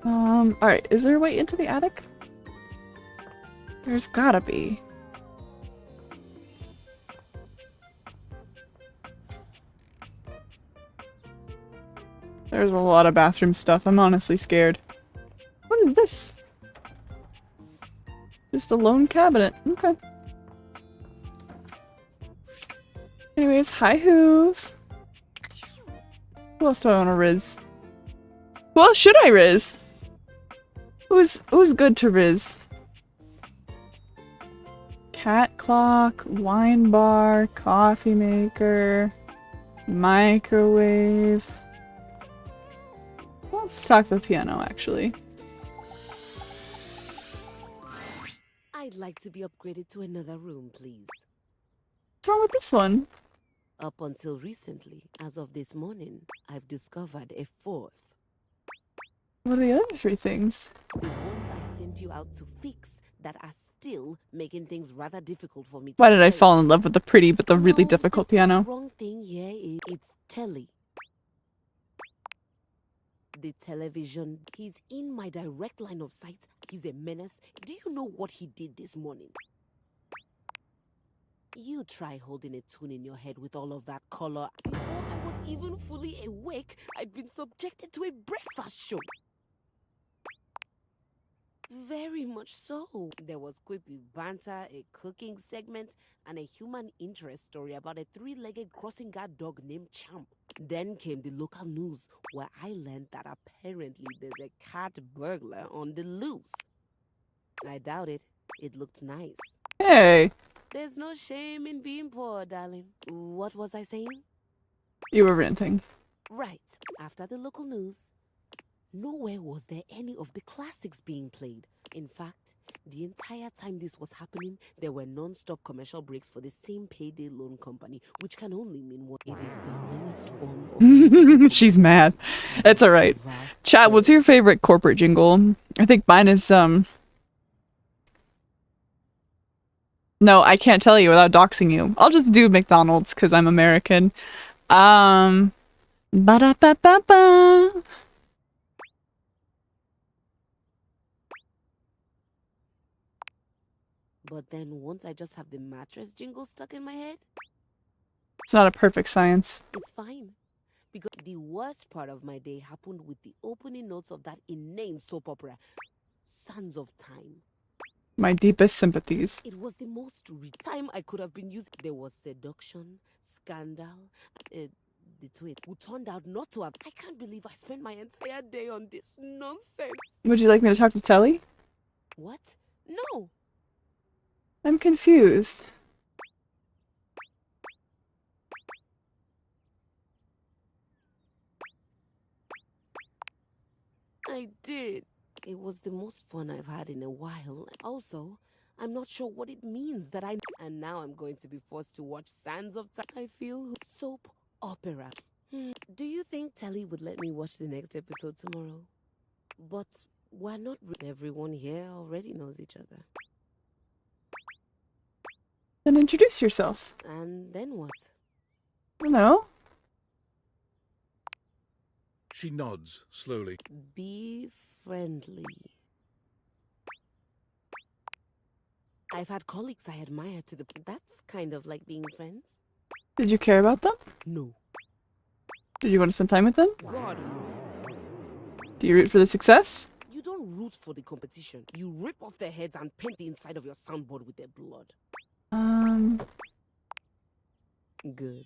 Alright, is there a way into the attic? There's gotta be. There's a lot of bathroom stuff, I'm honestly scared. What is this? Just a lone cabinet, okay. Anyways, hi Hoove. Who else do I want to riz? Who else should I riz? Who's good to riz? Cat clock, wine bar, coffee maker, microwave. Let's talk the piano actually. I'd like to be upgraded to another room, please. What's wrong with this one? Up until recently, as of this morning, I've discovered a fourth. What are the other three things? The ones I sent you out to fix that are still making things rather difficult for me to Why did I play. fall in love with the pretty but the really difficult The piano? wrong thing here is it's telly. The television. He's in my direct line of sight. He's a menace. Do you know what he did this morning? You try holding a tune in your head with all of that color. Before I was even fully awake, I'd been subjected to a breakfast show. Very much so. There was quippy banter, a cooking segment, and a human interest story about a three-legged crossing guard dog named Champ. Then came the local news, where I learned that apparently there's a cat burglar on the loose. I doubt it. It looked nice. Hey! There's no shame in being poor, darling. What was I saying? You were ranting. Right. After the local news, nowhere was there any of the classics being played. In fact, the entire time this was happening, there were non-stop commercial breaks for the same payday loan company, which can only mean what it is the lowest form of music. She's mad. It's alright. Chat, what's your favorite corporate jingle? I think mine is, No, I can't tell you without doxing you. I'll just do McDonald's because I'm American. Ba-da-ba-ba-ba. But then once I just have the mattress jingle stuck in my head, It's not a perfect science. it's fine. Because the worst part of my day happened with the opening notes of that inane soap opera, Sands of Time. My deepest sympathies. It was the most time I could have been using. There was seduction, scandal, the twin, who turned out not to have. I can't believe I spent my entire day on this nonsense. Would you like me to talk to Telly? What? No. I'm confused. I did. It was the most fun I've had in a while. Also, I'm not sure what it means that I... And now I'm going to be forced to watch Sands of Time. I feel soap opera. Do you think Telly would let me watch the next episode tomorrow? But we're not... Everyone here already knows each other. Then introduce yourself. And then what? Hello. She nods slowly. Be friendly. I've had colleagues I admire to the... That's kind of like being friends. Did you care about them? No. Did you want to spend time with them? God, no. Do you root for the success? You don't root for the competition. You rip off their heads and paint the inside of your soundboard with their blood. Good.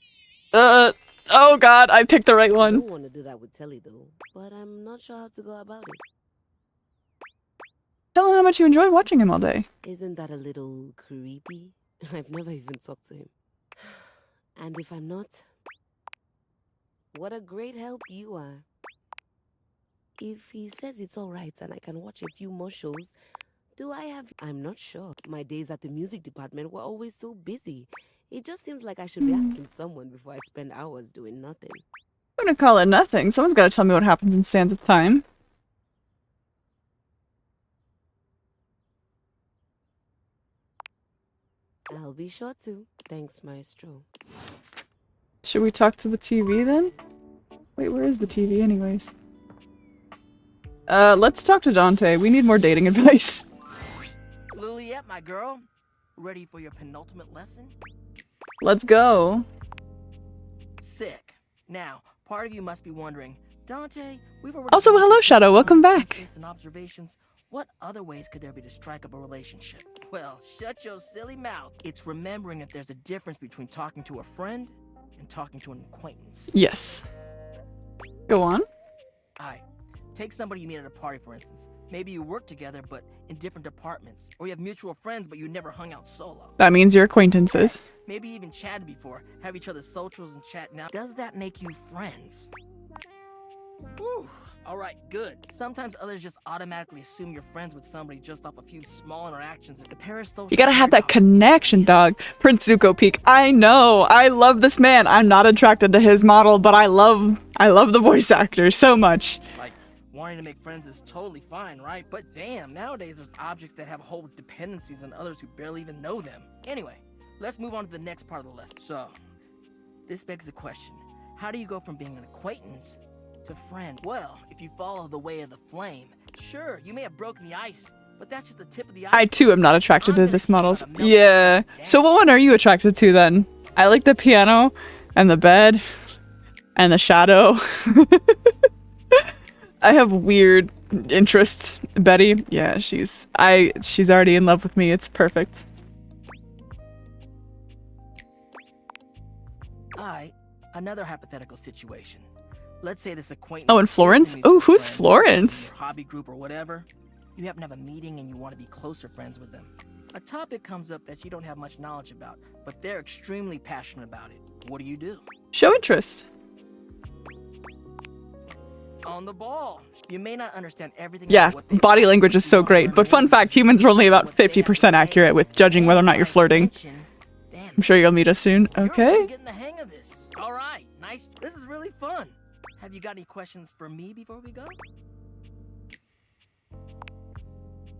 Oh god, I picked the right I one. don't want to do that with Telly though, but I'm not sure how to go about it. Tell him how much you enjoyed watching him all day. Isn't that a little creepy? I've never even talked to him. And if I'm not, what a great help you are. If he says it's alright and I can watch a few more shows, do I have... I'm not sure. My days at the music department were always so busy. It just seems like I should be asking someone before I spend hours doing nothing. I'm gonna call it nothing. Someone's gotta tell me what happens in Sands of Time. I'll be sure to. Thanks, Maestro. Should we talk to the TV then? Wait, where is the TV anyways? Let's talk to Dante. We need more dating advice. Liliette, my girl. Ready for your penultimate lesson? Let's go. Sick. Now, part of you must be wondering, Dante, we've already... Also, hello, Shadow. Welcome back. And observations. What other ways could there be to strike up a relationship? Well, shut your silly mouth. It's remembering that there's a difference between talking to a friend and talking to an acquaintance. Yes. Go on. Alright. Take somebody you meet at a party, for instance. Maybe you work together, but in different departments. Or you have mutual friends, but you never hung out solo. That means you're acquaintances. Maybe even chatted before, have each other's socials and chat now. Does that make you friends? Whew. Alright, good. Sometimes others just automatically assume you're friends with somebody just off a few small interactions. The parasocial... You gotta have that connection, dog. Prince Zuko Peak. I know. I love this man. I'm not attracted to his model, but I love the voice actor so much. Like, wanting to make friends is totally fine, right? But damn, nowadays there's objects that have whole dependencies on others who barely even know them. Anyway, let's move on to the next part of the lesson. So, this begs the question. How do you go from being an acquaintance to friend? Well, if you follow the way of the flame, sure, you may have broken the ice, but that's just the tip of the ice. I too am not attracted to this model. Yeah. So what one are you attracted to then? I like the piano and the bed and the shadow. I have weird interests. Betty, yeah, she's already in love with me. It's perfect. Alright, another hypothetical situation. Let's say this acquaintance... Oh, and Florence? Oh, who's Florence? Hobby group or whatever. You happen to have a meeting and you want to be closer friends with them. A topic comes up that you don't have much knowledge about, but they're extremely passionate about it. What do? Show interest. On the ball. You may not understand everything. Yeah, body language is so great. But fun fact, humans are only about 50% accurate with judging whether or not you're flirting. I'm sure you'll meet us soon. Okay. Getting the hang of this. All right, nice. This is really fun. Have you got any questions for me before we go?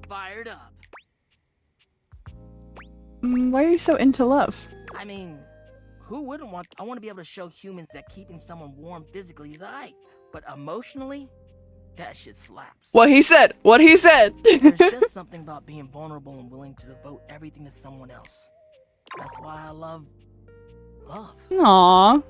Fired up. Why are you so into love? I mean, who wouldn't want... I want to be able to show humans that keeping someone warm physically is aight. But emotionally, that shit slaps. What he said. What he said. There's just something about being vulnerable and willing to devote everything to someone else. That's why I love... Aww.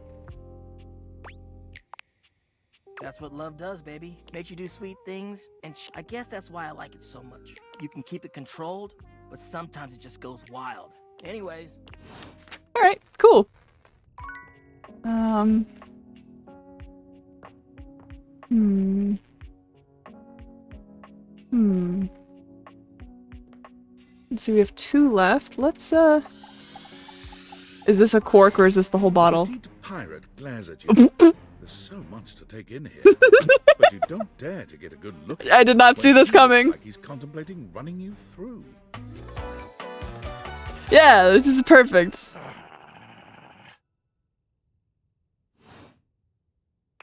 That's what love does, baby. Makes you do sweet things, and I guess that's why I like it so much. You can keep it controlled, but sometimes it just goes wild. Anyways. Alright, cool. Let's see, we have 2 left. Let's, Is this a cork or is this the whole bottle? The pirate glares at you. The There's so much to take in here, but you don't dare to get a good look at I did not see this coming. Like he's contemplating running you through. Yeah, this is perfect.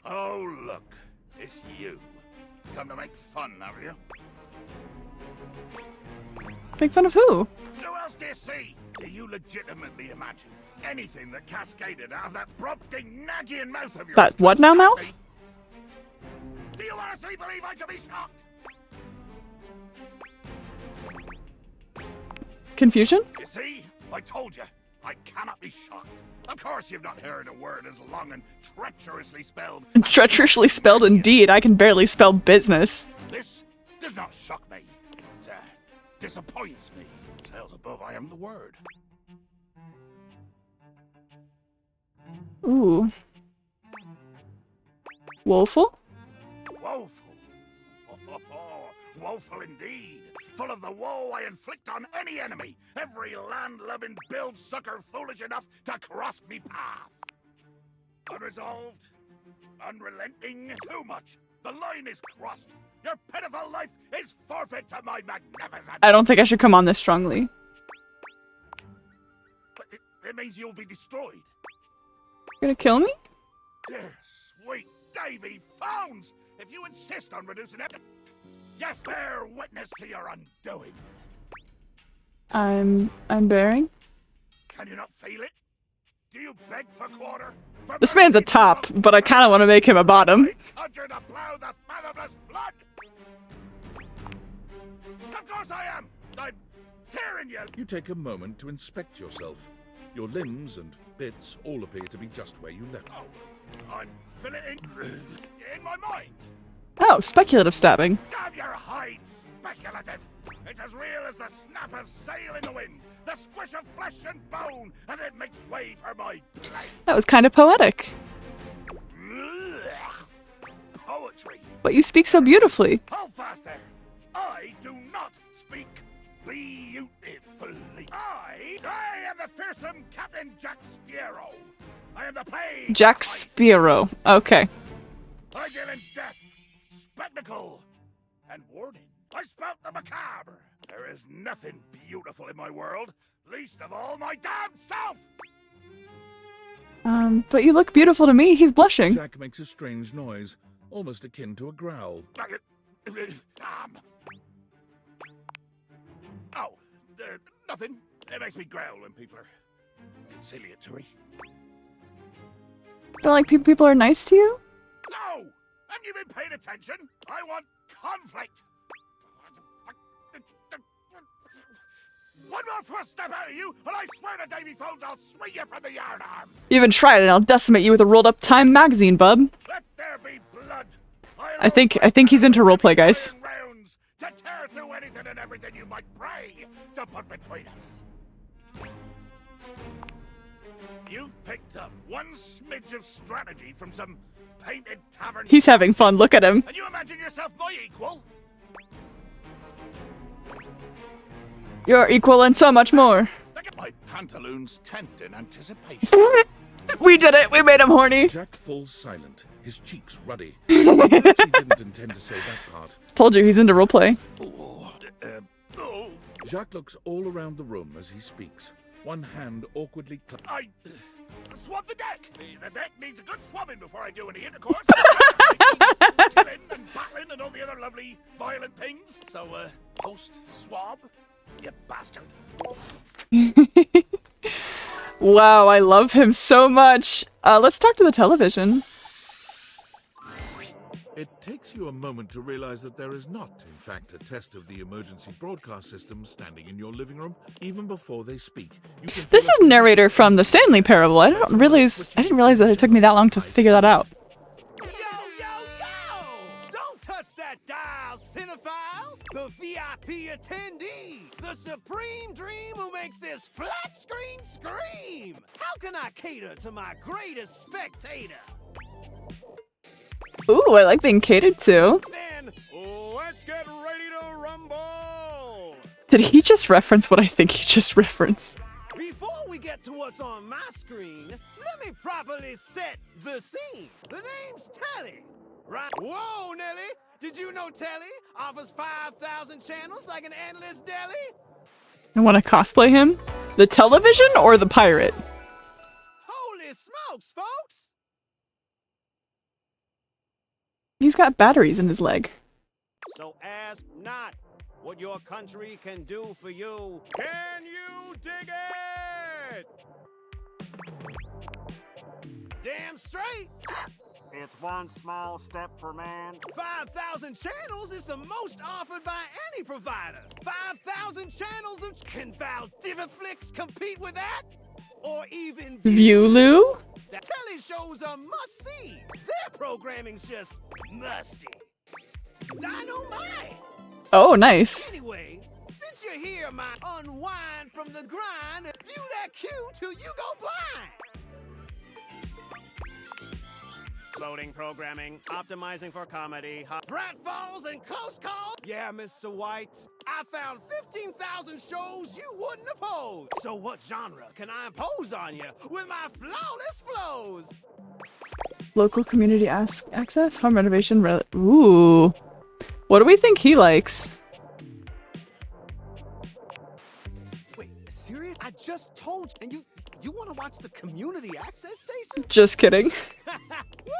Oh, look. It's you. Come to make fun, have you? Make fun of who? Who else do you see? Do you legitimately imagine anything that cascaded out of that prompting, nagging mouth of yours? That what now, mouth? Do you honestly believe I could be shocked? Confusion? You see? I told you. I cannot be shocked. Of course you've not heard a word as long and treacherously spelled. Treacherously spelled indeed. I can barely spell business. This does not shock me. It disappoints me. Sales above, I am the word. Ooh. Woeful? Woeful. Woeful indeed. Full of the woe I inflict on any enemy. Every land-loving build sucker foolish enough to cross me path. Unresolved. Unrelenting. Too much. The line is crossed. Your pitiful life is forfeit to my magnificent. I don't think I should come on this strongly. But it means you'll be destroyed. You're gonna kill me? Dear sweet Davy Phones! If you insist on reducing it, yes, bear witness to your undoing. I'm bearing. Can you not feel it? Do you beg for quarter? For This man's a top, but I kind of want to make him a bottom. conjure to plow the fathomless flood? Of course I am! I'm tearing you! You take a moment to inspect yourself. Your limbs and bits all appear to be just where you left. Oh, I'm filleting in my mind. Oh, speculative stabbing. Damn your hide, speculative! It's as real as the snap of sail in the wind, the squish of flesh and bone as it makes way for my blade. That was kind of poetic. Poetry. But you speak so beautifully. Hold fast there. I do not speak beautifully. I am the fearsome Captain Jack Sparrow. I am the plague. Jack Sparrow. Okay. I deal in death, spectacle, and warning. I spout the macabre. There is nothing beautiful in my world, least of all my damn self. But you look beautiful to me. He's blushing. Jack makes a strange noise, almost akin to a growl. Damn. Oh, nothing. It makes me growl when people are conciliatory. Don't like people are nice to you? No! Haven't you been paying attention? I want conflict. One more first step out of you, and I swear to Davy Phones I'll swing you from the yardarm. You even tried it, and I'll decimate you with a rolled up Time magazine, bub. Let there be blood. I think he's into roleplay, guys. Rounds to tear through anything and everything you might pray to put between us. You've picked up one smidge of strategy from some painted tavern. He's having fun. Look at him. And you imagine yourself my equal? You're equal and so much more. Look at my pantaloons tent in anticipation. We did it. We made him horny. Jack falls silent, his cheeks ruddy. Perhaps he didn't intend to say that part. Told you he's into roleplay. Jacques looks all around the room as he speaks, one hand awkwardly clapped. I swab the deck. The deck needs a good swabbing before I do any intercourse. Killing and battling and all the other lovely violent things. So, post-swab, you bastard. Wow, I love him so much. Let's talk to the television. It takes you a moment to realize that there is not, in fact, a test of the emergency broadcast system standing in your living room, even before they speak. This is narrator from the Stanley Parable. I didn't realize that it took me that long to figure that out. Don't touch that dial, cinephile! The VIP attendee! The supreme dream who makes this flat screen scream! How can I cater to my greatest spectator? Ooh, I like being catered to. Then, let's get ready to rumble! Did he just reference what I think he just referenced? Before we get to what's on my screen, let me properly set the scene. The name's Telly, right? Whoa, Nelly! Did you know Telly offers 5,000 channels like an endless deli? I want to cosplay him? The television or the pirate? Holy smokes, folks! He's got batteries in his leg. So ask not what your country can do for you. Can you dig it? Damn straight! It's one small step for man. 5,000 channels is the most offered by any provider. 5,000 channels of... Can Val Diviflix compete with that? Or even... Viewloo? The telly shows are must-see. Their programming's just musty. Dynamite! Oh, nice. Anyway, since you're here, my unwind from the grind and view that cue till you go blind. Loading programming, optimizing for comedy, pratfalls and close calls. Yeah, Mr. White, I found 15,000 shows you wouldn't oppose. So what genre can I impose on you with my flawless flows? Local community access, home renovation. Ooh. What do we think he likes? Wait, serious? I just told you, and you want to watch the community access station? Just kidding. Woo!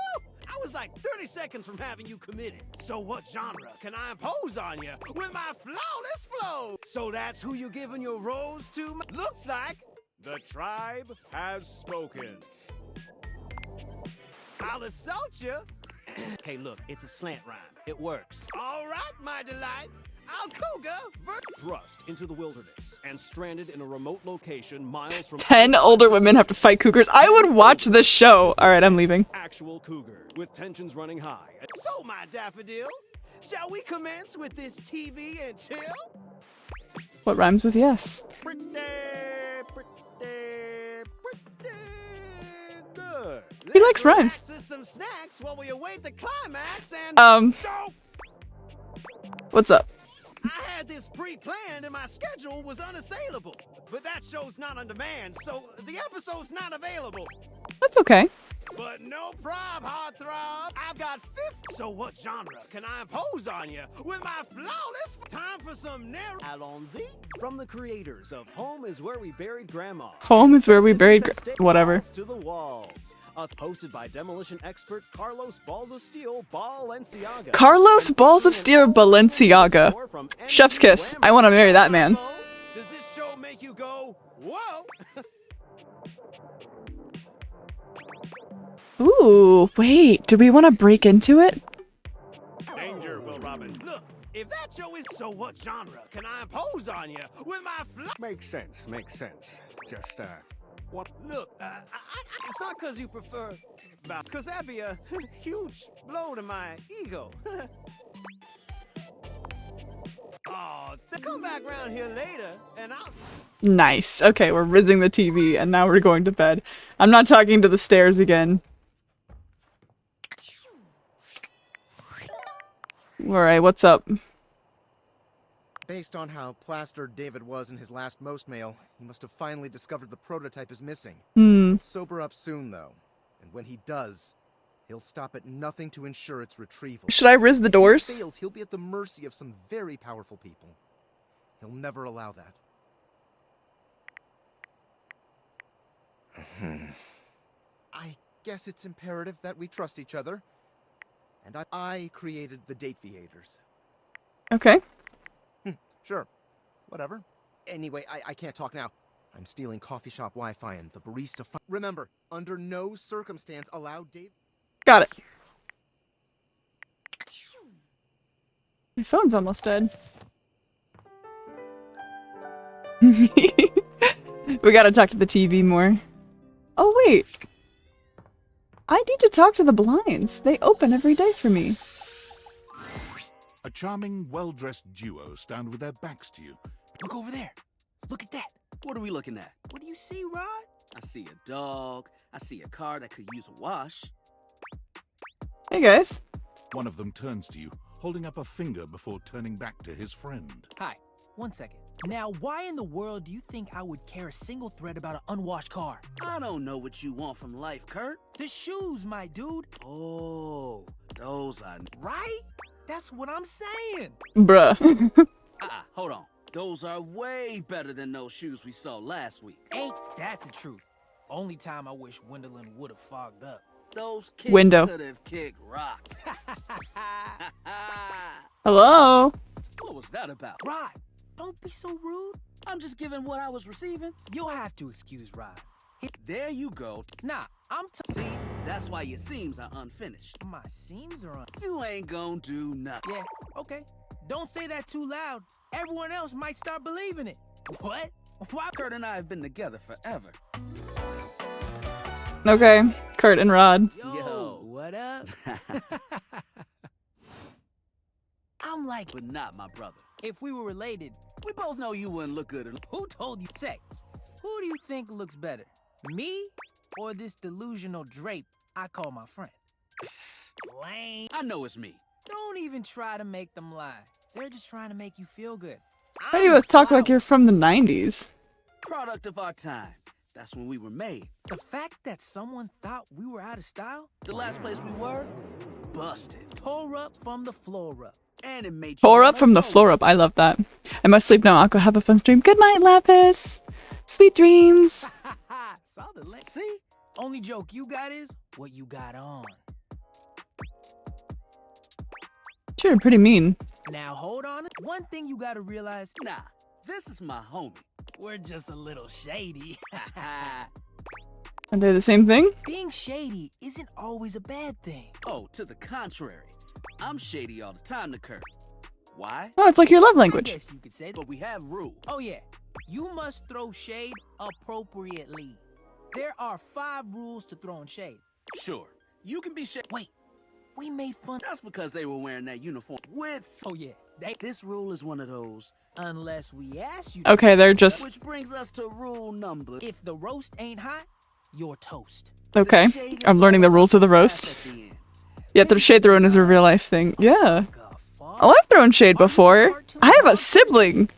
I was like 30 seconds from having you committed. So what genre can I impose on you with my flawless flow? So that's who you're giving your rose to? Looks like the tribe has spoken. I'll assault you. Hey, look, it's a slant rhyme. It works. All right, my delight. I'll cougar thrust into the wilderness and stranded in a remote location miles from 10 older women have to fight cougars. I would watch this show. All right, I'm leaving. Actual cougar with tensions running high. So, my daffodil, shall we commence with this TV and chill? What rhymes with yes? Pretty good. He likes rhymes. With some snacks while we await the climax and What's up? I had this pre-planned and my schedule was unassailable. But that show's not on demand, so the episode's not available. That's okay. But no prob, heartthrob. I've got 50. So what genre can I impose on you with my flawless time for some narrow Allons-y from the creators of Home is Where We Buried Grandma. Home is where we buried whatever. To the walls. Hosted by demolition expert Carlos Balls of Steel Balenciaga. Carlos Balls of Steel Balenciaga. Chef's kiss. I want to marry that man. Does this show make you go, whoa? Ooh, wait. Do we want to break into it? Danger, Will Robin. Look, if that show is so, what genre can I impose on you with my Makes sense, makes sense. Just, what? Look, it's not because you prefer, because that'd be a huge blow to my ego. Oh, they come back around here later, and I'll... Nice. Okay, we're rizzing the TV, and now we're going to bed. I'm not talking to the stairs again. Alright, what's up? Based on how plastered David was in his last most mail, he must have finally discovered the prototype is missing. He'll sober up soon, though. And when he does, he'll stop at nothing to ensure its retrieval. Should I rizz the doors? If he fails, he'll be at the mercy of some very powerful people. He'll never allow that. I guess it's imperative that we trust each other. And I created the date viators. Okay. Sure. Whatever. Anyway, I can't talk now. I'm stealing coffee shop Wi-Fi and the barista... Remember, under no circumstance allow Dave... Got it. My phone's almost dead. We gotta talk to the TV more. Oh, wait. I need to talk to the blinds. They open every day for me. A charming, well-dressed duo stand with their backs to you. Look over there. Look at that. What are we looking at? What do you see, Rod? I see a dog. I see a car that could use a wash. Hey, guys. One of them turns to you, holding up a finger before turning back to his friend. Hi. 1 second. Now, why in the world do you think I would care a single thread about an unwashed car? I don't know what you want from life, Kurt. The shoes, my dude. Oh, those are... Right? That's what I'm saying. Bruh. Hold on. Those are way better than those shoes we saw last week. Ain't that the truth? Only time I wish Wendolyn would have fogged up. Those kids Window. could have kicked rocks. Hello? What was that about? Rod, don't be so rude. I'm just giving what I was receiving. You'll have to excuse Rod. There you go. Nah, See, that's why your seams are unfinished. My seams are on. You ain't gonna do nothing. Yeah, okay. Don't say that too loud. Everyone else might start believing it. What? Why? Kurt and I have been together forever. Okay, Kurt and Rod. Yo, what up? I'm like, But not my brother. if we were related, We both know you wouldn't look good. who told you? Say, who do you think looks better? Me or this delusional drape I call my friend? Lame. I know it's me. Don't even try to make them lie. They're just trying to make you feel good. Why do you both talk like you're from the 90s? Product of our time. That's when we were made. The fact that someone thought we were out of style? The last place we were, busted. Tore up from the floor up. And it made you Tore up wanna from the throw floor up. I love that. I must sleep now. Aqua, have a fun stream. Good night, Lapis. Sweet dreams. Saw the link. See? Only joke you got is what you got on. Sure, pretty mean. Now hold on. One thing you gotta realize, Nah, this is my homie. we're just a little shady. Are they the same thing? Being shady isn't always a bad thing. Oh, to the contrary. I'm shady all the time to Kurt. Why? Oh, it's like your love I language. guess you could say that. But we have rules. Oh yeah, you must throw shade appropriately. There are 5 rules to throwing shade. Sure, you can be shady. Wait, we made fun. That's because they were wearing that uniform with... Oh yeah, This rule is one of those. unless we ask you. Okay, they're just... Which brings us to rule number... If the roast ain't hot, you're toast. Okay, I'm learning the rules of the roast. Yeah, the shade throwing is a real life thing. Yeah. Oh, I've thrown shade before. I have a sibling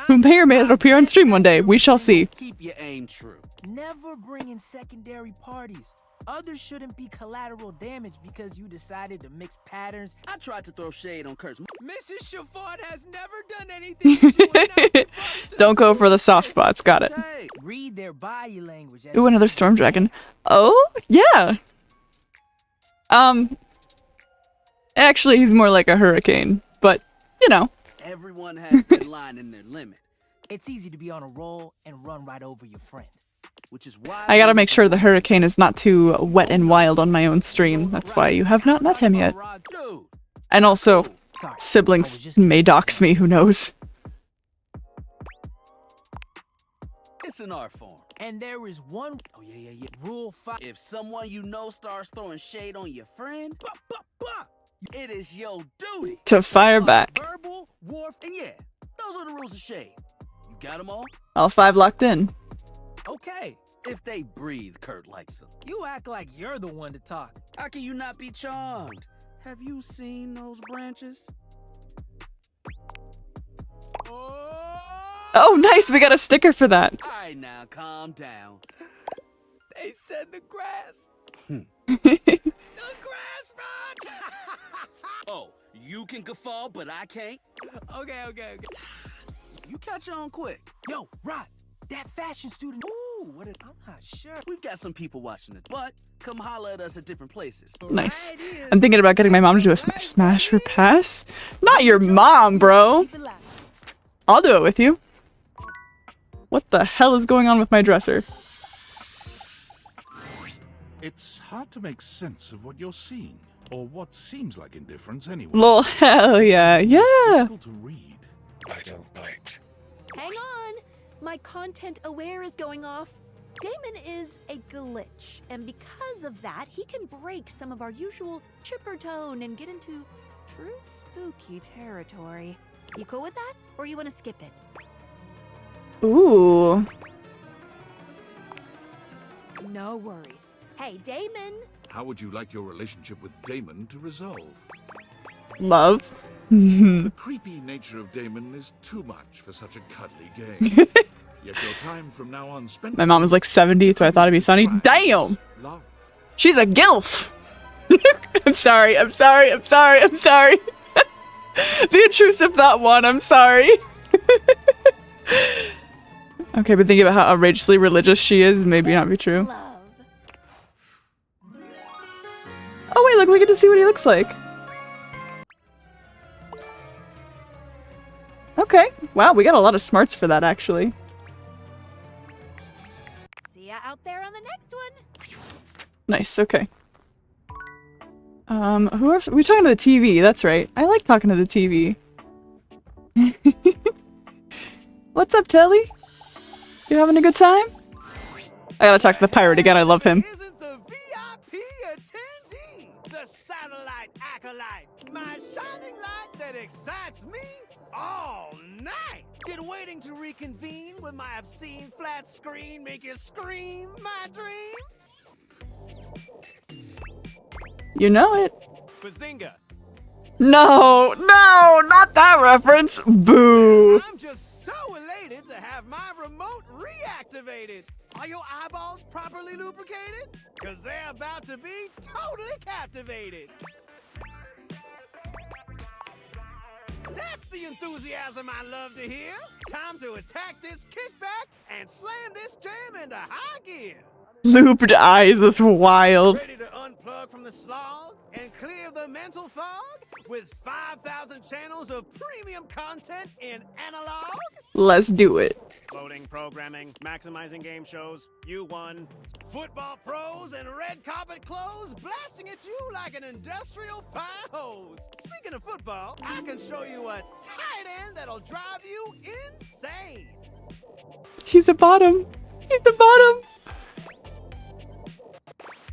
who may or may not appear on stream one day. We shall see. Keep your aim true. Never bring in secondary parties. Others shouldn't be collateral damage because you decided to mix patterns. I tried to throw shade on Kurt's... Mrs. Chiffon has never done anything. Don't go for the soft spots. Got it. Read their body language. Ooh, another storm dragon. Oh, yeah. Actually, he's more like a hurricane, but, you know. Everyone has their line and their limit. It's easy to be on a roll and run right over your friend. Which is why... I gotta make sure the hurricane is not too wet and wild on my own stream. That's why you have not met him yet. And also, siblings may dox me, who knows. It's an art form. And there is one... Oh, yeah. Rule 5. If someone you know starts throwing shade on your friend, it is your duty To fire back. Verbal, warf, and yeah, those are the rules of shade. You got them all? All 5 locked in. Okay. If they breathe, Kurt likes them. You act like you're the one to talk. How can you not be charmed? Have you seen those branches? Oh, nice. We got a sticker for that. All right, now calm down. They said the grass. The grass, Rod! Oh, you can guffaw, but I can't? Okay. You catch on quick. Yo, Rod, that fashion student. Ooh, I'm not sure. We've got some people watching it, but come holler at us at different places. Nice. I'm thinking about getting my mom to do a smash or pass. Not your mom, bro. I'll do it with you. What the hell is going on with my dresser? It's hard to make sense of what you're seeing, or what seems like indifference anyway. Lol, hell yeah, yeah. Difficult to read. I don't bite. Hang on! My content aware is going off. Damon is a glitch, and because of that, he can break some of our usual chipper tone and get into true spooky territory. You cool with that? Or you want to skip it? Ooh. No worries. Hey, Damon! How would you like your relationship with Damon to resolve? Love. The creepy nature of Damon is too much for such a cuddly game. Yet your time from now on spent. My mom was like 70, so I thought it'd be sunny. Damn! She's a gilf! I'm sorry, I'm sorry, I'm sorry, I'm sorry. The intrusive thought one, I'm sorry. Okay, but thinking about how outrageously religious she is, maybe not be true. Oh wait, look, we get to see what he looks like. Okay, wow, we got a lot of smarts for that, actually. See ya out there on the next one. Nice, okay. Who are we talking to the TV? That's right. I like talking to the TV. What's up, Telly? You having a good time? I gotta talk to the pirate again, I love him. Isn't the VIP attendee, the satellite acolyte, my shining light that excites me all night? Did waiting to reconvene with my obscene flat screen make you scream my dream? You know it. Bazinga. No, no, not that reference. Boo. I'm just so elated to have my remote reactivated. Are your eyeballs properly lubricated? Because they're about to be totally captivated. That's the enthusiasm I love to hear. Time to attack this kickback and slam this jam into high gear. Looped eyes is wild. Ready to unplug from the slog and clear the mental fog with 5,000 channels of premium content in analog? Let's do it. Loading programming, maximizing game shows, you won. Football pros and red carpet clothes blasting at you like an industrial fire hose. Speaking of football, I can show you a tight end that'll drive you insane. He's a bottom. He's a bottom.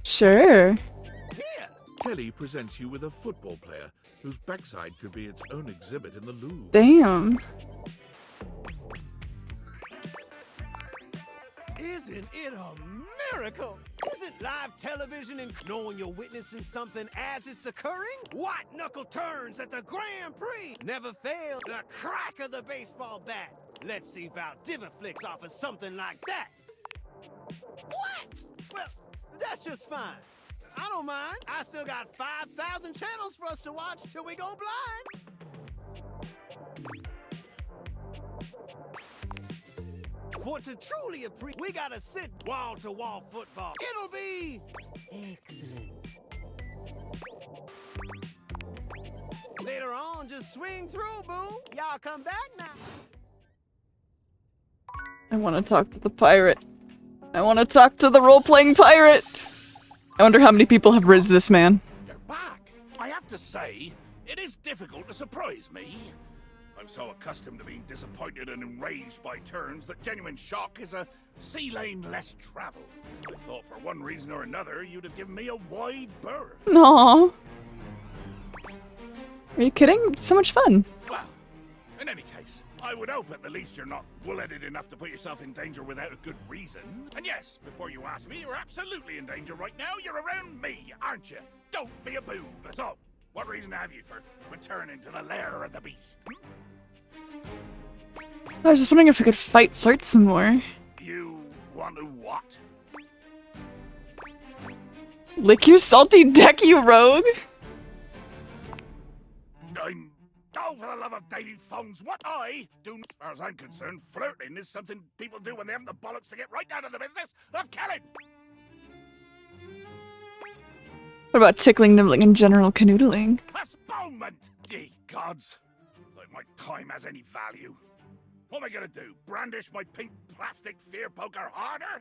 Sure. Telly presents you with a football player whose backside could be its own exhibit in the Louvre. Damn. Isn't it a miracle? Isn't live television and knowing you're witnessing something as it's occurring? White knuckle turns at the Grand Prix never fail. The crack of the baseball bat. Let's see if our Divaflix offers something like that. What? Well, that's just fine. I don't mind. I still got 5,000 channels for us to watch till we go blind. For to truly appreciate, we gotta sit wall-to-wall football. It'll be excellent. Later on, just swing through, boo. Y'all come back now. I want to talk to the pirate. I want to talk to the role-playing pirate. I wonder how many people have rizzed this man. I have to say, it is difficult to surprise me. I'm so accustomed to being disappointed and enraged by turns that genuine shock is a sea lane less traveled. I thought for one reason or another you'd have given me a wide berth. Aww. Are you kidding? It's so much fun. Well, in any case, I would hope at the least you're not bull-headed enough to put yourself in danger without a good reason. And yes, before you ask me, you're absolutely in danger right now. You're around me, aren't you? Don't be a boob. So, what reason have you for returning to the lair of the beast? I was just wondering if we could fight flirt some more. You want to what? Lick your salty deck, you rogue! Oh, for the love of dating phones, what I do, as far as I'm concerned, flirting is something people do when they haven't the bollocks to get right down to the business of killing. What about tickling, nibbling, and general canoodling? Postponement! Ye gods! Like my time has any value. What am I gonna do? Brandish my pink plastic fear poker harder?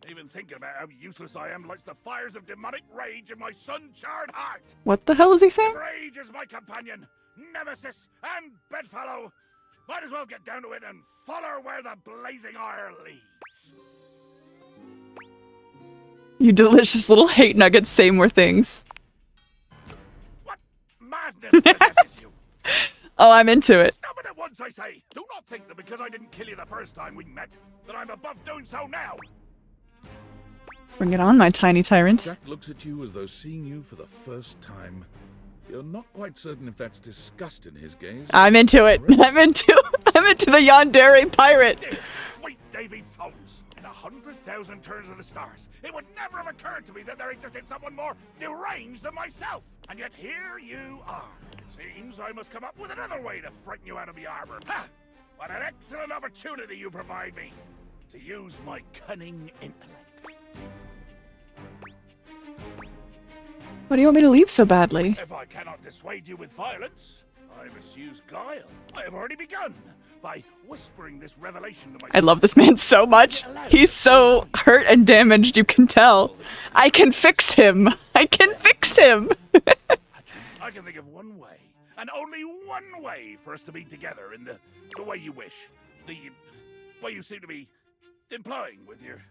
Even thinking about how useless I am lights the fires of demonic rage in my sun-charred heart. What the hell is he saying? Rage is my companion, nemesis, and bedfellow. Might as well get down to it and follow where the blazing ire leads. You delicious little hate nuggets, say more things. What madness possesses you? Oh, I'm into it. Stop it at once, I say. Do not think that because I didn't kill you the first time we met, that I'm above doing so now. Bring it on, my tiny tyrant. Jack looks at you as though seeing you for the first time. You're not quite certain if that's disgust in his gaze. I'm into it. I'm into the yandere pirate. Sweet Davy Phones! In 100,000 turns of the stars, it would never have occurred to me that there existed someone more deranged than myself. And yet here you are. Seems I must come up with another way to frighten you out of my arbor. Ha! What an excellent opportunity you provide me to use my cunning intellect. Why do you want me to leave so badly? If I cannot dissuade you with violence, I must use guile. I have already begun by whispering this revelation to myself. I love this man so much. He's so hurt and damaged, you can tell. I can fix him. I can fix him. I can think of one way, and only one way for us to be together in the way you wish. The way you seem to be implying with your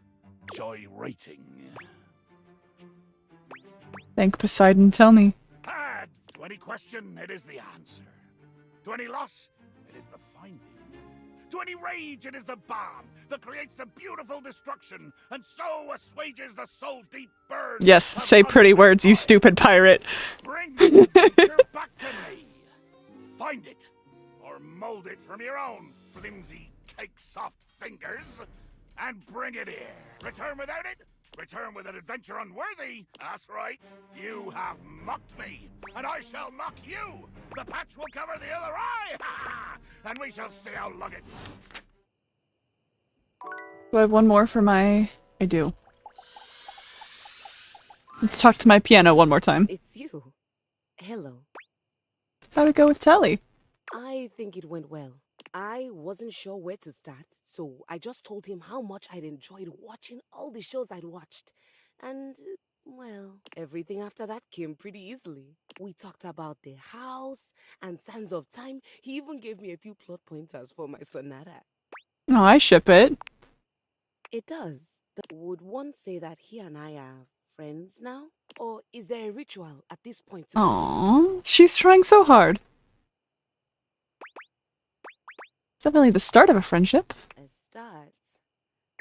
joy rating. Thank Poseidon, tell me. And to any question, it is the answer. To any loss, it is the finding. To any rage, it is the balm that creates the beautiful destruction, and so assuages the soul-deep burn. Yes, say pretty words, you stupid pirate. Bring this adventure back to me. Find it, or mold it from your own flimsy, cake-soft fingers, and bring it here. Return without it? Return with an adventure unworthy? That's right. You have mocked me, and I shall mock you. The patch will cover the other eye, and we shall see how long it... Do I have one more for my... I do. Let's talk to my piano one more time. It's you. Hello. How'd it go with Telly? I think it went well. I wasn't sure where to start, so I just told him how much I'd enjoyed watching all the shows I'd watched. And, well, everything after that came pretty easily. We talked about the house and Sands of Time. He even gave me a few plot pointers for my sonata. Oh, I ship it. It does. Would one say that he and I are friends now? Or is there a ritual at this point to Aww, she's trying so hard. It's definitely the start of a friendship. A start?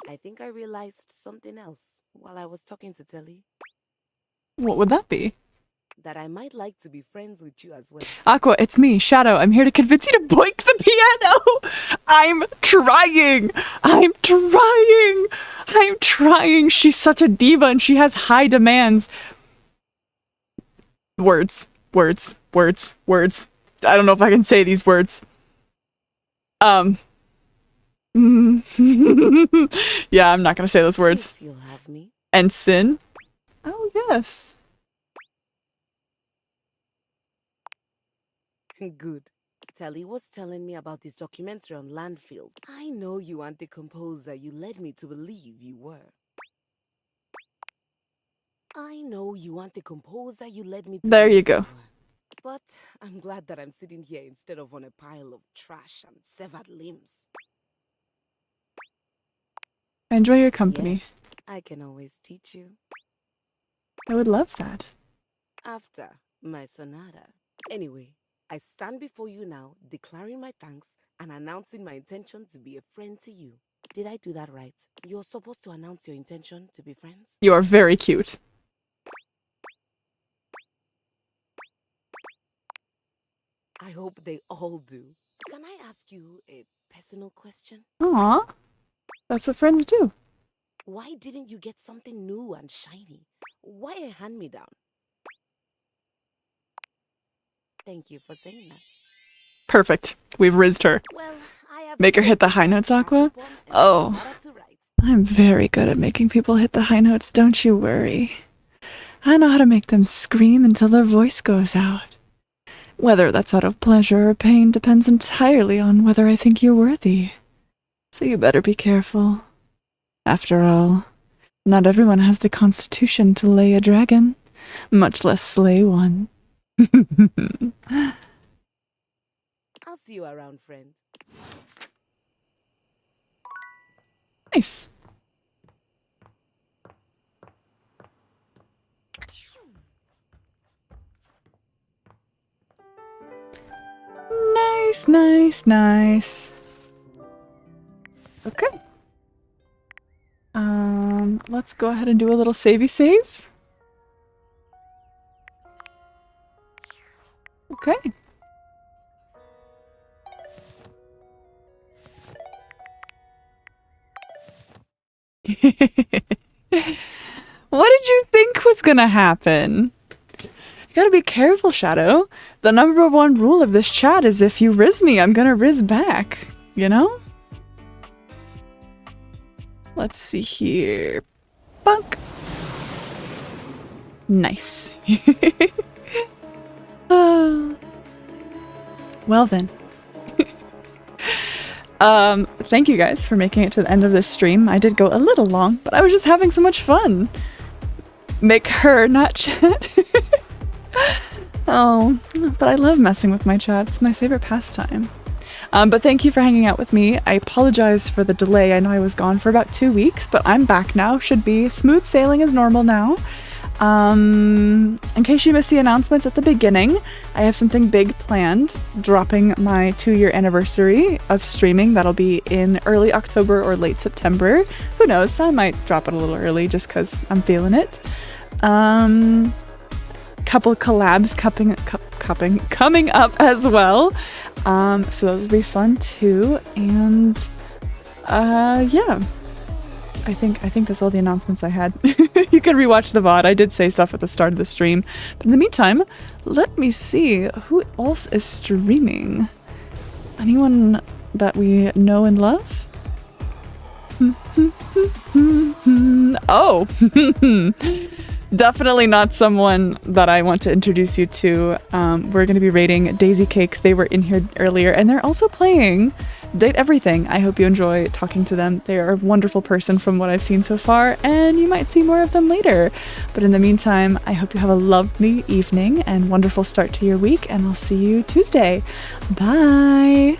I think I realized something else while I was talking to Telly. What would that be? That I might like to be friends with you as well. Aqua, it's me, Shadow. I'm here to convince you to boink the piano! I'm trying! I'm trying! I'm trying! She's such a diva and she has high demands. Words. Words. Words. Words. I don't know if I can say these words. Yeah, I'm not gonna say those words. If you'll have me. And sin? Oh, yes. Good. Telly was telling me about this documentary on landfills. I know you aren't the composer you led me to believe you were. I know you aren't the composer you led me to There you believe go. you were. But I'm glad that I'm sitting here instead of on a pile of trash and severed limbs. I enjoy your company. Yet, I can always teach you. I would love that. After my sonata. Anyway, I stand before you now, declaring my thanks and announcing my intention to be a friend to you. Did I do that right? You're supposed to announce your intention to be friends? You are very cute. I hope they all do. Can I ask you a personal question? Aw. That's what friends do. Why didn't you get something new and shiny? Why a hand-me-down? Thank you for saying that. Perfect. We've rizzed her. Well, I have Make her hit the high notes, Aqua? Oh. I'm very good at making people hit the high notes, don't you worry. I know how to make them scream until their voice goes out. Whether that's out of pleasure or pain depends entirely on whether I think you're worthy. So you better be careful. After all, not everyone has the constitution to lay a dragon, much less slay one. I'll see you around, friend. Nice. Nice, nice, nice. Okay. Let's go ahead and do a little savey save. Okay. What did you think was gonna happen? You gotta be careful, Shadow. The #1 rule of this chat is if you riz me, I'm gonna riz back. You know? Let's see here. Bunk. Nice. Well then. Thank you guys for making it to the end of this stream. I did go a little long, but I was just having so much fun. Make her not chat. Oh, but I love messing with my chat. It's my favorite pastime. But thank you for hanging out with me. I apologize for the delay. I know I was gone for about 2 weeks, but I'm back now. Should be smooth sailing as normal now. In case you missed the announcements at the beginning, I have something big planned, dropping my 2-year anniversary of streaming. That'll be in early October or late September. Who knows? I might drop it a little early just because I'm feeling it. Couple collabs coming up as well. So those will be fun too. And yeah. I think that's all the announcements I had. You can rewatch the VOD. I did say stuff at the start of the stream. But in the meantime, let me see who else is streaming. Anyone that we know and love? Oh! Definitely not someone that I want to introduce you to. We're going to be rating Daisy Cakes. They were in here earlier, and they're also playing Date Everything. I hope you enjoy talking to them. They are a wonderful person from what I've seen so far, and you might see more of them later. But in the meantime, I hope you have a lovely evening and wonderful start to your week, and I'll see you Tuesday. Bye!